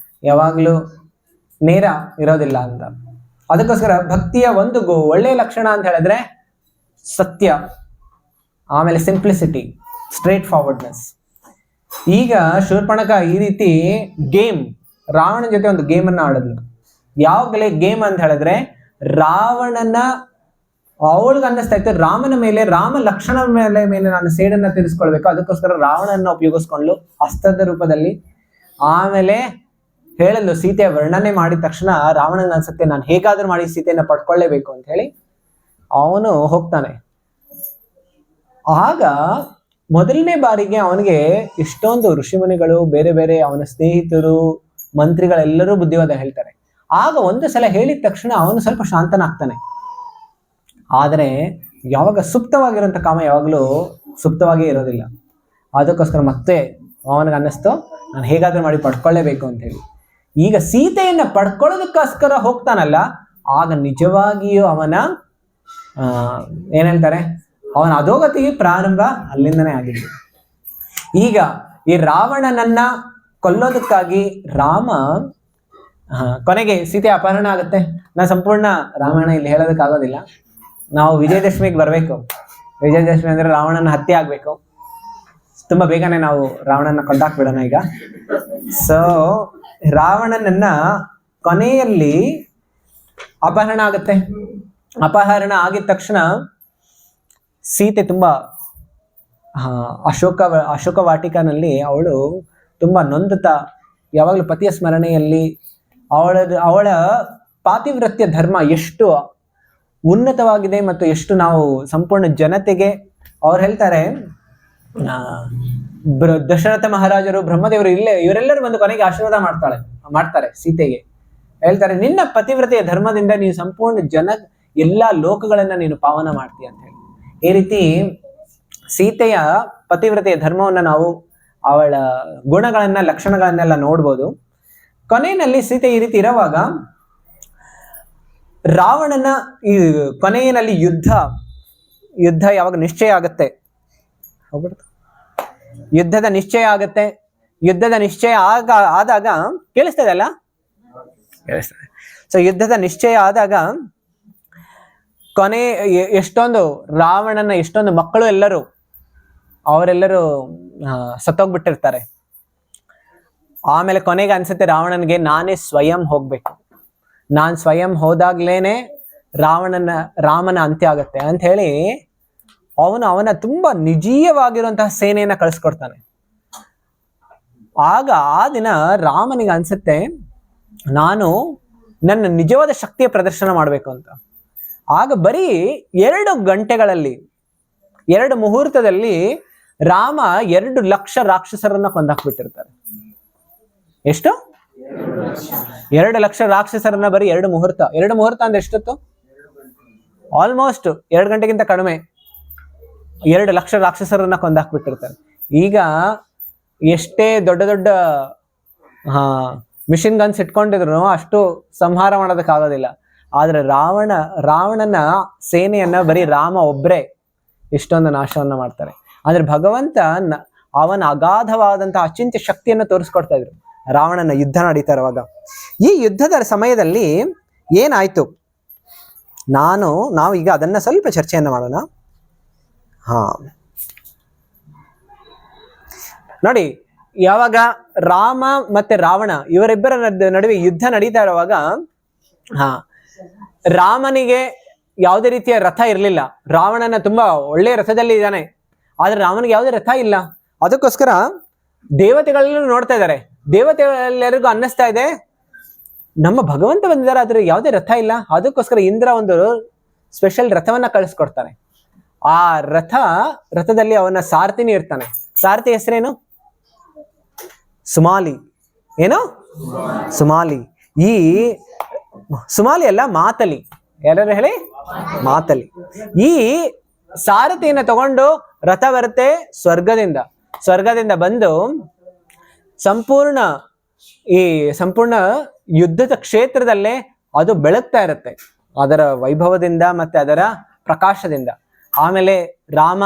ಯಾವಾಗ್ಲೂ ನೇರ ಇರೋದಿಲ್ಲ ಅಂತ. ಅದಕ್ಕೋಸ್ಕರ ಭಕ್ತಿಯ ಒಂದು ಒಳ್ಳೆಯ ಲಕ್ಷಣ ಅಂತ ಹೇಳಿದ್ರೆ ಸತ್ಯ, ಆಮೇಲೆ ಸಿಂಪ್ಲಿಸಿಟಿ, ಸ್ಟ್ರೇಟ್ ಫಾರ್ವರ್ಡ್ನೆಸ್. ಈಗ ಶೂರ್ಪಣಖ ಈ ರೀತಿ ರಾವಣನ ಜೊತೆ ಒಂದು ಗೇಮ್ ಅನ್ನ ಆಡಿದ್ಲು. ಯಾವ ಗೇಮ್ ಅಂತ ಹೇಳಿದ್ರೆ ರಾವಣನ ಅವಳಿಗೆ ಅನ್ನಿಸ್ತಾ ಇತ್ತು ರಾಮನ ಮೇಲೆ, ರಾಮ ಲಕ್ಷಣ ಮೇಲೆ ನಾನು ಸೇಡನ್ನ ತೀರಿಸ್ಕೊಳ್ಬೇಕು. ಅದಕ್ಕೋಸ್ಕರ ರಾವಣನ ಉಪಯೋಗಿಸ್ಕೊಂಡ್ಲು ಹಸ್ತದ ರೂಪದಲ್ಲಿ. ಆಮೇಲೆ ಹೇಳಲು ಸೀತೆಯ ವರ್ಣನೆ ಮಾಡಿದ ತಕ್ಷಣ ರಾವಣನ ಅನ್ಸುತ್ತೆ ನಾನು ಹೇಗಾದ್ರೂ ಮಾಡಿ ಸೀತೆಯನ್ನ ಪಡ್ಕೊಳ್ಳೇಬೇಕು ಅಂತ ಹೇಳಿ ಅವನು ಹೋಗ್ತಾನೆ. ಆಗ ಮೊದಲನೇ ಬಾರಿಗೆ ಅವನಿಗೆ ಇಷ್ಟೊಂದು ಋಷಿಮುನಿಗಳು, ಬೇರೆ ಬೇರೆ ಅವನ ಸ್ನೇಹಿತರು, ಮಂತ್ರಿಗಳೆಲ್ಲರೂ ಬುದ್ಧಿವಾದ ಹೇಳ್ತಾರೆ. ಆಗ ಒಂದು ಸಲ ಹೇಳಿದ ತಕ್ಷಣ ಅವನು ಸ್ವಲ್ಪ ಶಾಂತನಾಗ್ತಾನೆ. ಆದರೆ ಯಾವಾಗ ಸುಪ್ತವಾಗಿರುವಂತ ಕಾಮ ಯಾವಾಗಲೂ ಸುಪ್ತವಾಗೇ ಇರೋದಿಲ್ಲ. ಅದಕ್ಕೋಸ್ಕರ ಮತ್ತೆ ಅವನಿಗೆ ಅನ್ನಿಸ್ತು ನಾನು ಹೇಗಾದ್ರೂ ಮಾಡಿ ಪಡ್ಕೊಳ್ಳೇಬೇಕು ಅಂತ ಹೇಳಿ. ಈಗ ಸೀತೆಯನ್ನ ಪಡ್ಕೊಳ್ಳೋದಕ್ಕೋಸ್ಕರ ಹೋಗ್ತಾನಲ್ಲ, ಆಗ ನಿಜವಾಗಿಯೂ ಅವನ ಏನ್ ಹೇಳ್ತಾರೆ, ಅವನ ಅಧೋಗತಿಗೆ ಪ್ರಾರಂಭ ಅಲ್ಲಿಂದನೇ ಆಗಿದ್ದು. ಈಗ ಈ ರಾವಣನನ್ನ ಕೊಲ್ಲೋದಕ್ಕಾಗಿ ರಾಮ ಕೊನೆಗೆ ಸೀತೆ ಅಪಹರಣ ಆಗುತ್ತೆ. ನಾನು ಸಂಪೂರ್ಣ ರಾಮಾಯಣ ಇಲ್ಲಿ ಹೇಳೋದಕ್ಕಾಗೋದಿಲ್ಲ, ನಾವು ವಿಜಯದಶಮಿಗೆ ಬರಬೇಕು. ವಿಜಯದಶಮಿ ಅಂದ್ರೆ ರಾವಣನ ಹತ್ಯೆ ಆಗ್ಬೇಕು. ತುಂಬಾ ಬೇಗನೆ ನಾವು ರಾವಣನ ಕೊಂದಾಕ್ಬಿಡೋಣ ಈಗ. ಸೊ ರಾವಣನನ್ನ ಕೊನೆಯಲ್ಲಿ ಅಪಹರಣ ಆಗುತ್ತೆ. ಅಪಹರಣ ಆಗಿದ ತಕ್ಷಣ ಸೀತೆ ತುಂಬಾ ಅಶೋಕ ವಾಟಿಕನಲ್ಲಿ ಅವಳು ತುಂಬಾ ನೊಂದುತ್ತಾ ಯಾವಾಗಲೂ ಪತಿಯ ಸ್ಮರಣೆಯಲ್ಲಿ ಅವಳ ಪಾತಿವ್ರತ್ಯ ಧರ್ಮ ಎಷ್ಟು ಉನ್ನತವಾಗಿದೆ ಮತ್ತು ಎಷ್ಟು ನಾವು ಸಂಪೂರ್ಣ ಜನತೆಗೆ, ಅವ್ರು ಹೇಳ್ತಾರೆ ದಶರಥ ಮಹಾರಾಜರು, ಬ್ರಹ್ಮದೇವರು, ಇವರೆಲ್ಲರೂ ಬಂದು ಕೊನೆಗೆ ಆಶೀರ್ವಾದ ಮಾಡ್ತಾರೆ ಸೀತೆಗೆ. ಹೇಳ್ತಾರೆ ನಿನ್ನ ಪತಿವ್ರತೆಯ ಧರ್ಮದಿಂದ ನೀನು ಸಂಪೂರ್ಣ ಎಲ್ಲಾ ಲೋಕಗಳನ್ನ ನೀನು ಪಾವನ ಮಾಡ್ತೀಯ ಅಂತ ಹೇಳಿ. ಈ ರೀತಿ ಸೀತೆಯ ಪತಿವ್ರತೆಯ ಧರ್ಮವನ್ನ ನಾವು ಅವಳ ಗುಣಗಳನ್ನ, ಲಕ್ಷಣಗಳನ್ನೆಲ್ಲ ನೋಡ್ಬೋದು. ಕೊನೆಯಲ್ಲಿ ಸೀತೆ ಈ ರೀತಿ ಇರುವಾಗ ರಾವಣನ ಈ ಕೊನೆಯಲ್ಲಿ ಯುದ್ಧ ಯಾವಾಗ ನಿಶ್ಚಯ ಆಗುತ್ತೆ, ಯುದ್ಧದ ನಿಶ್ಚಯ ಆಗುತ್ತೆ. ಯುದ್ಧದ ನಿಶ್ಚಯ ಆದಾಗ ಕೇಳಿಸ್ತದೆ ಅಲ್ಲ, ಕೇಳಿಸ್ತದೆ. ಸೊ ಯುದ್ಧದ ನಿಶ್ಚಯ ಆದಾಗ ಎಷ್ಟೊಂದು ರಾವಣನ ಎಷ್ಟೊಂದು ಮಕ್ಕಳು ಅವರೆಲ್ಲರೂ ಸತ್ತೋಗ್ಬಿಟ್ಟಿರ್ತಾರೆ. ಆಮೇಲೆ ಕೊನೆಗೆ ಅನ್ಸುತ್ತೆ ರಾವಣನಿಗೆ ನಾನೇ ಸ್ವಯಂ ಹೋಗ್ಬೇಕು, ನಾನ್ ಸ್ವಯಂ ಹೋದಾಗ್ಲೇನೆ ರಾಮನ ಅಂತ್ಯ ಆಗತ್ತೆ ಅಂತ ಹೇಳಿ ಅವನ ತುಂಬಾ ನಿಜೀಯವಾಗಿರುವಂತಹ ಸೇನೆಯನ್ನ ಕಳಿಸ್ಕೊಡ್ತಾನೆ. ಆಗ ಆ ದಿನ ರಾಮನಿಗೆ ಅನ್ಸುತ್ತೆ ನಾನು ನನ್ನ ನಿಜವಾದ ಶಕ್ತಿಯ ಪ್ರದರ್ಶನ ಮಾಡ್ಬೇಕು ಅಂತ. ಆಗ ಬರೀ 2 ಗಂಟೆಗಳಲ್ಲಿ, 2 ಮುಹೂರ್ತದಲ್ಲಿ ರಾಮ 2 ಲಕ್ಷ ರಾಕ್ಷಸರನ್ನ ಕೊಂದಾಕ್ಬಿಟ್ಟಿರ್ತಾರೆ. ಎಷ್ಟು? 2 ಲಕ್ಷ ರಾಕ್ಷಸರನ್ನ ಬರೀ 2 ಮುಹೂರ್ತ. 2 ಮುಹೂರ್ತ ಅಂದ್ರೆ ಎಷ್ಟೊತ್ತು? ಆಲ್ಮೋಸ್ಟ್ 2 ಗಂಟೆಗಿಂತ ಕಡಿಮೆ 2 ಲಕ್ಷ ರಾಕ್ಷಸರನ್ನ ಕೊಂದಾಕ್ಬಿಟ್ಟಿರ್ತಾರೆ. ಈಗ ಎಷ್ಟೇ ದೊಡ್ಡ ಮಿಷಿನ್ ಗನ್ಸ್ ಇಟ್ಕೊಂಡಿದ್ರು ಅಷ್ಟು ಸಂಹಾರ ಮಾಡೋದಕ್ಕಾಗೋದಿಲ್ಲ. ಆದ್ರೆ ರಾವಣನ ಸೇನೆಯನ್ನ ಬರೀ ರಾಮ ಒಬ್ರೇ ಇಷ್ಟೊಂದು ನಾಶವನ್ನ ಮಾಡ್ತಾರೆ. ಆದ್ರೆ ಭಗವಂತ ಅವನ ಅಗಾಧವಾದಂತಹ ಅಚಿಂತ್ಯ ಶಕ್ತಿಯನ್ನು ತೋರಿಸ್ಕೊಡ್ತಾ ಇದ್ರು ರಾವಣನ ಯುದ್ಧ ನಡೀತಾ ಇರುವಾಗ. ಈ ಯುದ್ಧದ ಸಮಯದಲ್ಲಿ ಏನಾಯ್ತು, ನಾವು ಈಗ ಅದನ್ನ ಸ್ವಲ್ಪ ಚರ್ಚೆಯನ್ನ ಮಾಡೋಣ. ನೋಡಿ, ಯಾವಾಗ ರಾಮ ಮತ್ತೆ ರಾವಣ ಇವರಿಬ್ಬರ ನಡುವೆ ಯುದ್ಧ ನಡೀತಾ ಇರುವಾಗ ರಾಮನಿಗೆ ಯಾವುದೇ ರೀತಿಯ ರಥ ಇರಲಿಲ್ಲ. ರಾವಣನ ತುಂಬಾ ಒಳ್ಳೆಯ ರಥದಲ್ಲಿ ಇದ್ದಾನೆ, ಆದ್ರೆ ರಾಮನಿಗೆ ಯಾವುದೇ ರಥ ಇಲ್ಲ. ಅದಕ್ಕೋಸ್ಕರ ದೇವತೆಗಳೆಲ್ಲರೂ ನೋಡ್ತಾ ಇದ್ದಾರೆ ದೇವತೆಗಳೆಲ್ಲರಿಗೂ ಅನ್ನಿಸ್ತಾ ಇದೆ ನಮ್ಮ ಭಗವಂತ ಬಂದಿದ್ದಾರೆ, ಆದ್ರೆ ಯಾವುದೇ ರಥ ಇಲ್ಲ. ಅದಕ್ಕೋಸ್ಕರ ಇಂದ್ರ ಒಂದು ಸ್ಪೆಷಲ್ ರಥವನ್ನ ಕಳಿಸ್ಕೊಡ್ತಾನೆ. ಆ ರಥದಲ್ಲಿ ಅವನ ಸಾರಥಿನಿ ಇರ್ತಾನೆ. ಸಾರಥಿ ಹೆಸರೇನು? ಸುಮಾಲಿ. ಏನು? ಸುಮಾಲಿ. ಈ ಸುಮಾಲಿ ಅಲ್ಲ, ಮಾತಲಿ. ಎಲ್ಲರೂ ಹೇಳಿ, ಮಾತಲಿ. ಈ ಸಾರಥಿಯನ್ನ ತಗೊಂಡು ರಥ ಬರುತ್ತೆ ಸ್ವರ್ಗದಿಂದ ಬಂದು ಸಂಪೂರ್ಣ ಯುದ್ಧದ ಕ್ಷೇತ್ರದಲ್ಲೇ ಅದು ಬೆಳಗ್ತಾ ಇರುತ್ತೆ, ಅದರ ವೈಭವದಿಂದ ಮತ್ತೆ ಅದರ ಪ್ರಕಾಶದಿಂದ. ಆಮೇಲೆ ರಾಮ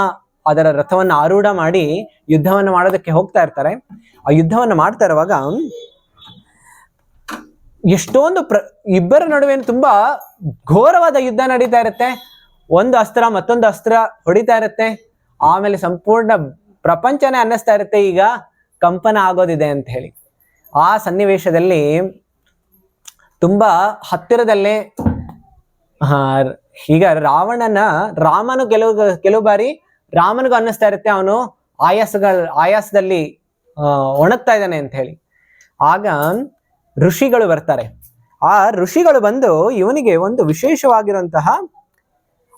ಅದರ ರಥವನ್ನು ಆರೂಢ ಮಾಡಿ ಯುದ್ಧವನ್ನು ಮಾಡೋದಕ್ಕೆ ಹೋಗ್ತಾ ಇರ್ತಾರೆ. ಆ ಯುದ್ಧವನ್ನು ಮಾಡ್ತಾ ಇರುವಾಗ ಎಷ್ಟೊಂದು ಇಬ್ಬರ ನಡುವೆ ತುಂಬಾ ಘೋರವಾದ ಯುದ್ಧ ನಡೀತಾ ಇರುತ್ತೆ. ಒಂದು ಅಸ್ತ್ರ ಮತ್ತೊಂದು ಅಸ್ತ್ರ ಹೊಡಿತಾ ಇರುತ್ತೆ. ಆಮೇಲೆ ಸಂಪೂರ್ಣ ಪ್ರಪಂಚನೇ ಅನ್ನಿಸ್ತಾ ಇರುತ್ತೆ ಈಗ ಕಂಪನ ಆಗೋದಿದೆ ಅಂತ ಹೇಳಿ. ಆ ಸನ್ನಿವೇಶದಲ್ಲಿ ತುಂಬಾ ಹತ್ತಿರದಲ್ಲೇ ಈಗ ರಾಮನು ಕೆಲವು ಬಾರಿ ರಾಮನಿಗೂ ಅನ್ನಿಸ್ತಾ ಇರುತ್ತೆ ಅವನು ಆಯಾಸದಲ್ಲಿ ಒಣಗ್ತಾ ಇದ್ದಾನೆ ಅಂತ ಹೇಳಿ. ಆಗ ಋಷಿಗಳು ಬರ್ತಾರೆ. ಆ ಋಷಿಗಳು ಬಂದು ಇವನಿಗೆ ಒಂದು ವಿಶೇಷವಾಗಿರುವಂತಹ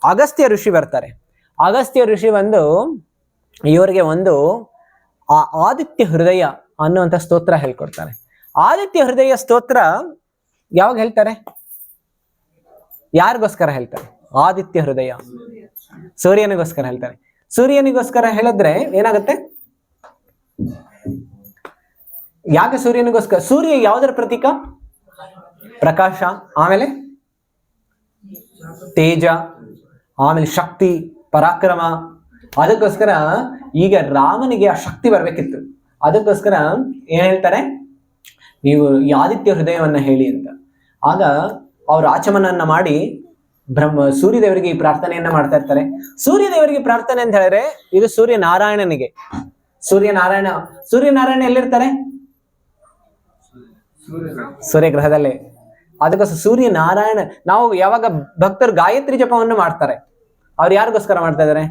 ಅಗಸ್ತ್ಯ ಋಷಿ ಬರ್ತಾರೆ. ಅಗಸ್ತ್ಯ ಋಷಿ ಬಂದು ಇವರಿಗೆ ಒಂದು ಆದಿತ್ಯ ಹೃದಯ ಅನ್ನುವಂಥ ಸ್ತೋತ್ರ ಹೇಳ್ಕೊಡ್ತಾರೆ. ಆದಿತ್ಯ ಹೃದಯ ಸ್ತೋತ್ರ ಯಾವಾಗ ಹೇಳ್ತಾರೆ? ಯಾರಿಗೋಸ್ಕರ ಹೇಳ್ತಾರೆ? ಆದಿತ್ಯ ಹೃದಯ ಸೂರ್ಯನಿಗೋಸ್ಕರ ಹೇಳ್ತಾರೆ. ಸೂರ್ಯನಿಗೋಸ್ಕರ ಹೇಳಿದ್ರೆ ಏನಾಗುತ್ತೆ? ಯಾಕೆ ಸೂರ್ಯನಿಗೋಸ್ಕರ? ಸೂರ್ಯ ಯಾವುದರ ಪ್ರತೀಕ? ಪ್ರಕಾಶ, ಆಮೇಲೆ ತೇಜ, ಆಮೇಲೆ ಶಕ್ತಿ, ಪರಾಕ್ರಮ. ಅದಕ್ಕೋಸ್ಕರ ಈಗ ರಾಮನಿಗೆ ಆ ಶಕ್ತಿ ಬರ್ಬೇಕಿತ್ತು. ಅದಕ್ಕೋಸ್ಕರ ಏನ್ ಹೇಳ್ತಾರೆ? ನೀವು ಈ ಆದಿತ್ಯ ಹೃದಯವನ್ನ ಹೇಳಿ ಅಂತ. ಆಗ ಅವರು ಆಚಮನನ್ನ ಮಾಡಿ ಸೂರ್ಯದೇವರಿಗೆ ಈ ಪ್ರಾರ್ಥನೆಯನ್ನ ಮಾಡ್ತಾ ಇರ್ತಾರೆ. ಸೂರ್ಯದೇವರಿಗೆ ಪ್ರಾರ್ಥನೆ ಅಂತ ಹೇಳಿದ್ರೆ ಇದು ಸೂರ್ಯನಾರಾಯಣನಿಗೆ. ಸೂರ್ಯನಾರಾಯಣ ಎಲ್ಲಿರ್ತಾರೆ? ಸೂರ್ಯಗ್ರಹದಲ್ಲೇ. ಅದಕ್ಕೋಸ್ಕರ ಸೂರ್ಯನಾರಾಯಣ. ನಾವು ಯಾವಾಗ ಭಕ್ತರು ಗಾಯತ್ರಿ ಜಪವನ್ನು ಮಾಡ್ತಾರೆ, ಅವ್ರು ಯಾರಿಗೋಸ್ಕರ ಮಾಡ್ತಾ ಇದಾರೆ?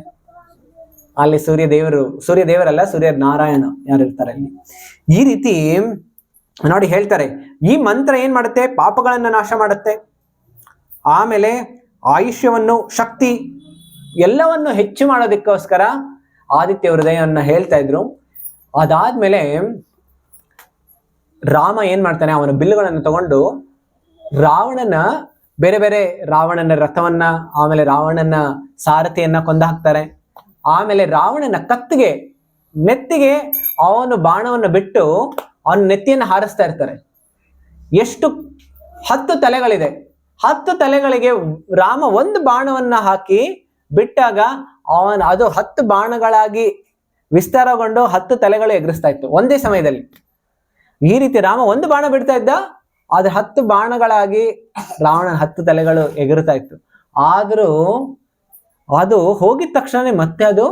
ಅಲ್ಲಿ ಸೂರ್ಯದೇವರಲ್ಲ, ಸೂರ್ಯನಾರಾಯಣ ಯಾರು ಇರ್ತಾರೆ ಅಲ್ಲಿ. ಈ ರೀತಿ ನೋಡಿ ಹೇಳ್ತಾರೆ, ಈ ಮಂತ್ರ ಏನ್ ಮಾಡುತ್ತೆ? ಪಾಪಗಳನ್ನ ನಾಶ ಮಾಡುತ್ತೆ. ಆಮೇಲೆ ಆಯುಷ್ಯವನ್ನು, ಶಕ್ತಿ ಎಲ್ಲವನ್ನು ಹೆಚ್ಚು ಮಾಡೋದಕ್ಕೋಸ್ಕರ ಆದಿತ್ಯ ಹೃದಯವನ್ನ ಹೇಳ್ತಾ ಇದ್ರು. ಅದಾದ್ಮೇಲೆ ರಾಮ ಏನ್ ಮಾಡ್ತಾನೆ? ಅವನ ಬಿಲ್ಲುಗಳನ್ನು ತಗೊಂಡು ರಾವಣನ ರಥವನ್ನ, ಆಮೇಲೆ ರಾವಣನ ಸಾರಥಿಯನ್ನ ಕೊಂದು ಹಾಕ್ತಾರೆ. ಆಮೇಲೆ ರಾವಣನ ನೆತ್ತಿಗೆ ಅವನು ಬಾಣವನ್ನು ಬಿಟ್ಟು ಅವನ ನೆತ್ತಿಯನ್ನು ಹಾರಿಸ್ತಾ ಇರ್ತಾರೆ. 10 ತಲೆಗಳಿದೆ. 10 ತಲೆಗಳಿಗೆ ರಾಮ ಒಂದು ಬಾಣವನ್ನ ಹಾಕಿ ಬಿಟ್ಟಾಗ ಅದು 10 ಬಾಣಗಳಾಗಿ ವಿಸ್ತಾರಗೊಂಡು 10 ತಲೆಗಳು ಎಗರಿಸ್ತಾ ಇತ್ತು ಒಂದೇ ಸಮಯದಲ್ಲಿ. ಈ ರೀತಿ ರಾಮ ಒಂದು ಬಾಣ ಬಿಡ್ತಾ ಇದ್ದ, ಆದ್ರೆ 10 ಬಾಣಗಳಾಗಿ ರಾವಣನ 10 ತಲೆಗಳು ಎಗರುತ್ತಾ ಇತ್ತು. ಆದ್ರೂ ಅದು ಹೋಗಿದ ತಕ್ಷಣ ಮತ್ತೆ ಅದು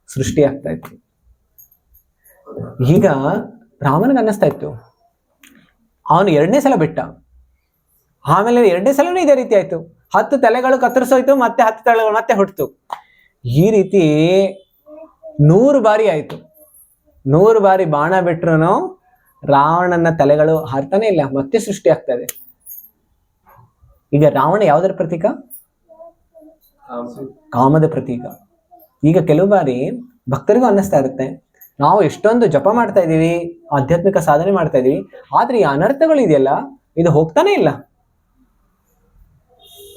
ಸೃಷ್ಟಿಯಾಗ್ತಾ ಇತ್ತು. ಈಗ ರಾಮನಿಗೆ ಅನ್ನಿಸ್ತಾ ಇತ್ತು, ಅವನು 2ನೇ ಸಲ ಬಿಟ್ಟ. ಆಮೇಲೆ 2ನೇ ಸಲನೂ ಇದೇ ರೀತಿ ಆಯ್ತು. 10 ತಲೆಗಳು ಕತ್ತರಿಸೋಯ್ತು, ಮತ್ತೆ 10 ತಲೆಗಳು ಮತ್ತೆ ಹುಟ್ಟಿತು. ಈ ರೀತಿ 100 ಬಾರಿ ಆಯ್ತು. 100 ಬಾರಿ ಬಾಣ ಬಿಟ್ರು ರಾವಣನ ತಲೆಗಳು ಹಾರ್ತಾನೆ ಇಲ್ಲ, ಮತ್ತೆ ಸೃಷ್ಟಿ ಆಗ್ತಾ ಇದೆ. ಈಗ ರಾವಣ ಯಾವುದರ ಪ್ರತೀಕ? ಕಾಮದ ಪ್ರತೀಕ. ಈಗ ಕೆಲವು ಬಾರಿ ಭಕ್ತರಿಗೂ ಅನ್ನಿಸ್ತಾ ಇರುತ್ತೆ, ನಾವು ಎಷ್ಟೊಂದು ಜಪ ಮಾಡ್ತಾ ಇದೀವಿ, ಆಧ್ಯಾತ್ಮಿಕ ಸಾಧನೆ ಮಾಡ್ತಾ ಇದೀವಿ, ಆದ್ರೆ ಈ ಅನರ್ಥಗಳು ಇದೆಯಲ್ಲ ಇದು ಹೋಗ್ತಾನೆ ಇಲ್ಲ,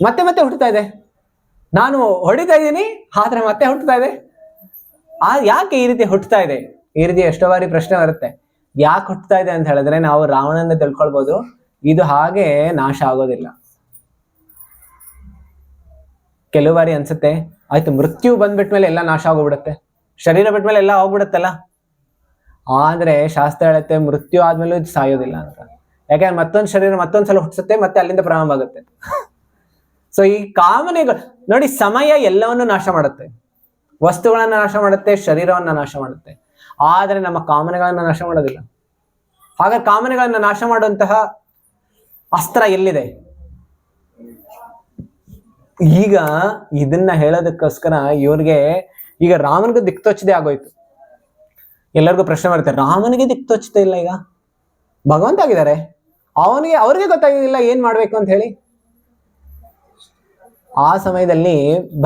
ಮತ್ತೆ ಮತ್ತೆ ಹುಟ್ಟುತ್ತಾ ಇದೆ. ನಾನು ಹೊಡಿತಾ ಇದ್ದೀನಿ ಆದ್ರೆ ಮತ್ತೆ ಹುಟ್ಟುತ್ತಾ ಇದೆ. ಯಾಕೆ ಈ ರೀತಿ ಹುಟ್ಟುತ್ತಾ ಇದೆ? ಈ ರೀತಿ ಎಷ್ಟೋ ಬಾರಿ ಪ್ರಶ್ನೆ ಬರುತ್ತೆ. ಯಾಕೆ ಹುಟ್ಟುತ್ತಾ ಇದೆ ಅಂತ ಹೇಳಿದ್ರೆ ನಾವು ರಾವಣನ ತಿಳ್ಕೊಳ್ಬಹುದು, ಇದು ಹಾಗೆ ನಾಶ ಆಗೋದಿಲ್ಲ. ಕೆಲವು ಬಾರಿ ಅನ್ಸುತ್ತೆ, ಆಯ್ತು ಮೃತ್ಯು ಬಂದ್ಬಿಟ್ಮೇಲೆ ಎಲ್ಲ ನಾಶ ಆಗೋಗ್ಬಿಡುತ್ತೆ, ಶರೀರ ಬಿಟ್ಮೇಲೆ ಎಲ್ಲ ಹೋಗ್ಬಿಡುತ್ತಲ್ಲ. ಆದ್ರೆ ಶಾಸ್ತ್ರ ಹೇಳುತ್ತೆ ಮೃತ್ಯು ಆದ್ಮೇಲೂ ಇದು ಸಾಯೋದಿಲ್ಲ ಅಂತ. ಯಾಕಂದ್ರೆ ಮತ್ತೊಂದು ಶರೀರ ಮತ್ತೊಂದ್ಸಲ ಹುಟ್ಟಿಸುತ್ತೆ, ಮತ್ತೆ ಅಲ್ಲಿಂದ ಪ್ರಾರಂಭ ಆಗುತ್ತೆ. ಸೊ ಈ ಕಾಮನೆಗಳು ನೋಡಿ, ಸಮಯ ಎಲ್ಲವನ್ನೂ ನಾಶ ಮಾಡುತ್ತೆ, ವಸ್ತುಗಳನ್ನ ನಾಶ ಮಾಡುತ್ತೆ, ಶರೀರವನ್ನ ನಾಶ ಮಾಡುತ್ತೆ, ಆದ್ರೆ ನಮ್ಮ ಕಾಮನೆಗಳನ್ನ ನಾಶ ಮಾಡೋದಿಲ್ಲ. ಹಾಗಾದ್ರೆ ಕಾಮನೆಗಳನ್ನ ನಾಶ ಮಾಡುವಂತಹ ಅಸ್ತ್ರ ಎಲ್ಲಿದೆ? ಈಗ ಇದನ್ನ ಹೇಳೋದಕ್ಕೋಸ್ಕರ ಇವ್ರಿಗೆ ಈಗ ರಾಮನಿಗೆ ದಿಕ್ತೋಚದೆ ಆಗೋಯ್ತು. ಎಲ್ಲರಿಗೂ ಪ್ರಶ್ನೆ ಬರುತ್ತೆ, ರಾಮನಿಗೆ ದಿಕ್ತೋಚತೆ ಇಲ್ಲ ಈಗ, ಭಗವಂತ ಆಗಿದ್ದಾರೆ, ಅವ್ರಿಗೆ ಗೊತ್ತಾಗಿಲ್ಲ ಏನ್ ಮಾಡ್ಬೇಕು ಅಂತ ಹೇಳಿ. ಆ ಸಮಯದಲ್ಲಿ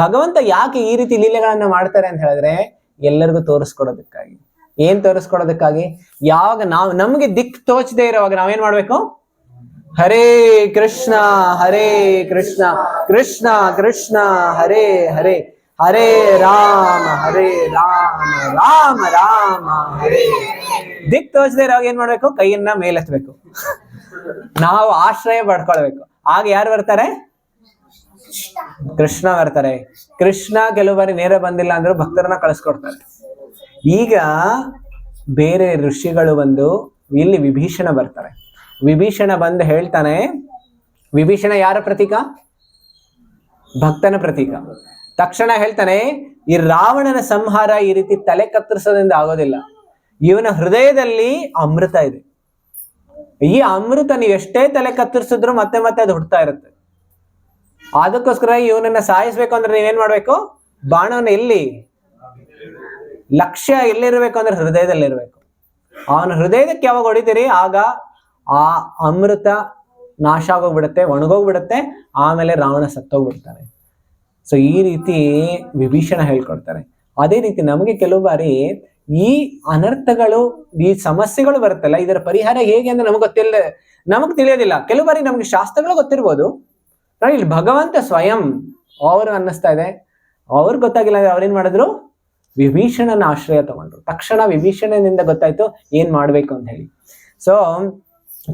ಭಗವಂತ ಯಾಕೆ ಈ ರೀತಿ ಲೀಲೆಗಳನ್ನ ಮಾಡ್ತಾರೆ ಅಂತ ಹೇಳಿದ್ರೆ ಎಲ್ಲರಿಗೂ ತೋರಿಸ್ಕೊಡೋದಕ್ಕಾಗಿ. ಏನ್ ತೋರಿಸ್ಕೊಡೋದಕ್ಕಾಗಿ? ಯಾವಾಗ ನಮ್ಗೆ ದಿಕ್ ತೋಚದೆ ಇರೋವಾಗ ನಾವೇನ್ ಮಾಡ್ಬೇಕು? ಹರೇ ಕೃಷ್ಣ ಹರೇ ಕೃಷ್ಣ ಕೃಷ್ಣ ಕೃಷ್ಣ ಹರೇ ಹರೇ ಹರೇ ರಾಮ ರಾಮ ರಾಮ ಹರೇ. ದಿಕ್ ತೋಚದೆ ಇರೋವಾಗ ಏನ್ ಮಾಡ್ಬೇಕು? ಕೈಯನ್ನ ಮೇಲೆತ್ತಬೇಕು, ನಾವು ಆಶ್ರಯ ಪಡ್ಕೊಳ್ಬೇಕು. ಆಗ ಯಾರು ಬರ್ತಾರೆ? ಕೃಷ್ಣ ಬರ್ತಾರೆ. ಕೃಷ್ಣ ಕೆಲವು ಬಾರಿ ನೇರ ಬಂದಿಲ್ಲ ಅಂದ್ರೂ ಭಕ್ತರನ್ನ ಕಳಿಸ್ಕೊಡ್ತಾರೆ. ಈಗ ಬೇರೆ ಋಷಿಗಳು ಬಂದು ಇಲ್ಲಿ ವಿಭೀಷಣ ಬರ್ತಾರೆ. ವಿಭೀಷಣ ಬಂದು ಹೇಳ್ತಾನೆ, ವಿಭೀಷಣ ಯಾರ ಪ್ರತೀಕ? ಭಕ್ತನ ಪ್ರತೀಕ. ತಕ್ಷಣ ಹೇಳ್ತಾನೆ, ಈ ರಾವಣನ ಸಂಹಾರ ಈ ರೀತಿ ತಲೆ ಕತ್ತರಿಸೋದ್ರಿಂದ ಆಗೋದಿಲ್ಲ. ಇವನ ಹೃದಯದಲ್ಲಿ ಅಮೃತ ಇದೆ. ಈ ಅಮೃತ ನೀವು ಎಷ್ಟೇ ತಲೆ ಕತ್ತರಿಸಿದ್ರು ಮತ್ತೆ ಮತ್ತೆ ಅದು ಹುಡ್ತಾ ಇರುತ್ತೆ. ಅದಕ್ಕೋಸ್ಕರ ಇವನನ್ನ ಸಾಯಿಸ್ಬೇಕು ಅಂದ್ರೆ ನೀವೇನ್ ಮಾಡ್ಬೇಕು? ಬಾಣವನ್ನ ಎಲ್ಲಿ? ಲಕ್ಷ್ಯ ಎಲ್ಲಿರ್ಬೇಕು ಅಂದ್ರೆ ಹೃದಯದಲ್ಲಿರ್ಬೇಕು. ಅವನ ಹೃದಯದಕ್ಕೆ ಯಾವಾಗ ಹೊಡಿತೀರಿ ಆಗ ಆ ಅಮೃತ ನಾಶ ಆಗೋಗ್ಬಿಡುತ್ತೆ, ಒಣಗೋಗ್ಬಿಡುತ್ತೆ. ಆಮೇಲೆ ರಾವಣ ಸತ್ತೋಗ್ಬಿಡ್ತಾನೆ. ಸೊ ಈ ರೀತಿ ವಿಭೀಷಣ ಹೇಳ್ಕೊಡ್ತಾರೆ. ಅದೇ ರೀತಿ ನಮಗೆ ಕೆಲವು ಬಾರಿ ಈ ಅನರ್ಥಗಳು, ಈ ಸಮಸ್ಯೆಗಳು ಬರುತ್ತಲ್ಲ, ಇದರ ಪರಿಹಾರ ಹೇಗೆ ಅಂದ್ರೆ ನಮಗ್ ತಿಳಿಯೋದಿಲ್ಲ. ಕೆಲವು ಬಾರಿ ನಮ್ಗೆ ಶಾಸ್ತ್ರಗಳು ಗೊತ್ತಿರ್ಬೋದು. ಇಲ್ಲಿ ಭಗವಂತ ಸ್ವಯಂ ಅವರು ಅನ್ನಿಸ್ತಾ ಇದೆ, ಅವ್ರಿಗೆ ಗೊತ್ತಾಗಿಲ್ಲ ಅಂದ್ರೆ ಅವ್ರೇನ್ ಮಾಡಿದ್ರು? ವಿಭೀಷಣನ ಆಶ್ರಯ ತಗೊಂಡ್ರು. ತಕ್ಷಣ ವಿಭೀಷಣನಿಂದ ಗೊತ್ತಾಯ್ತು ಏನ್ ಮಾಡ್ಬೇಕು ಅಂತ ಹೇಳಿ. ಸೊ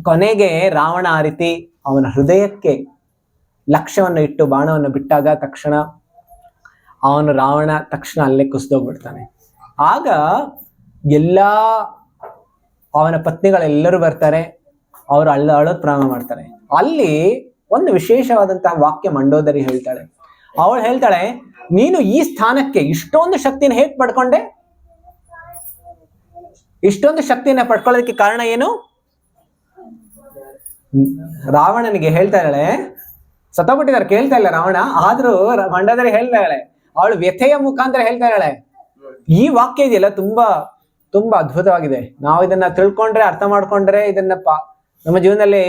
ಕೊನೆಗೆ ರಾವಣ ಆ ರೀತಿ ಅವನ ಹೃದಯಕ್ಕೆ ಲಕ್ಷ್ಯವನ್ನು ಇಟ್ಟು ಬಾಣವನ್ನು ಬಿಟ್ಟಾಗ ತಕ್ಷಣ ರಾವಣ ಅಲ್ಲೇ ಕುಸಿದೋಗ್ಬಿಡ್ತಾನೆ. ಆಗ ಅವನ ಪತ್ನಿಗಳೆಲ್ಲರೂ ಬರ್ತಾರೆ, ಅವರು ಅಳೋದ್ ಪ್ರಾರಂಭ ಮಾಡ್ತಾರೆ. ಅಲ್ಲಿ ಒಂದು ವಿಶೇಷವಾದಂತಹ ವಾಕ್ಯ ಮಂಡೋದರಿ ಹೇಳ್ತಾಳೆ. ಅವಳು ಹೇಳ್ತಾಳೆ, ನೀನು ಈ ಸ್ಥಾನಕ್ಕೆ ಇಷ್ಟೊಂದು ಶಕ್ತಿನ ಹೇಗೆ ಪಡ್ಕೊಂಡೆ? ಇಷ್ಟೊಂದು ಶಕ್ತಿನ ಪಡ್ಕೊಳ್ಳೋದಕ್ಕೆ ಕಾರಣ ಏನು? ರಾವಣನಿಗೆ ಹೇಳ್ತಾ ಇದ್ದಾಳೆ, ಸತ್ತೋಗ್ಬಿಟ್ಟಿದ್ದಾರೆ, ಕೇಳ್ತಾ ಇಲ್ಲ ರಾವಣ. ಆದ್ರೂ ಮಂಡೋದರಿ ಹೇಳ್ತಾ ಇದ್ದಾಳೆ, ಅವಳು ವ್ಯಥೆಯ ಮುಖಾಂತರ ಹೇಳ್ತಾ ಇದ್ದಾಳೆ. ಈ ವಾಕ್ಯ ಇದೆಯಲ್ಲ ತುಂಬಾ ತುಂಬಾ ಅದ್ಭುತವಾಗಿದೆ. ನಾವು ಇದನ್ನ ತಿಳ್ಕೊಂಡ್ರೆ, ಅರ್ಥ ಮಾಡ್ಕೊಂಡ್ರೆ, ಇದನ್ನ ನಮ್ಮ ಜೀವನದಲ್ಲಿ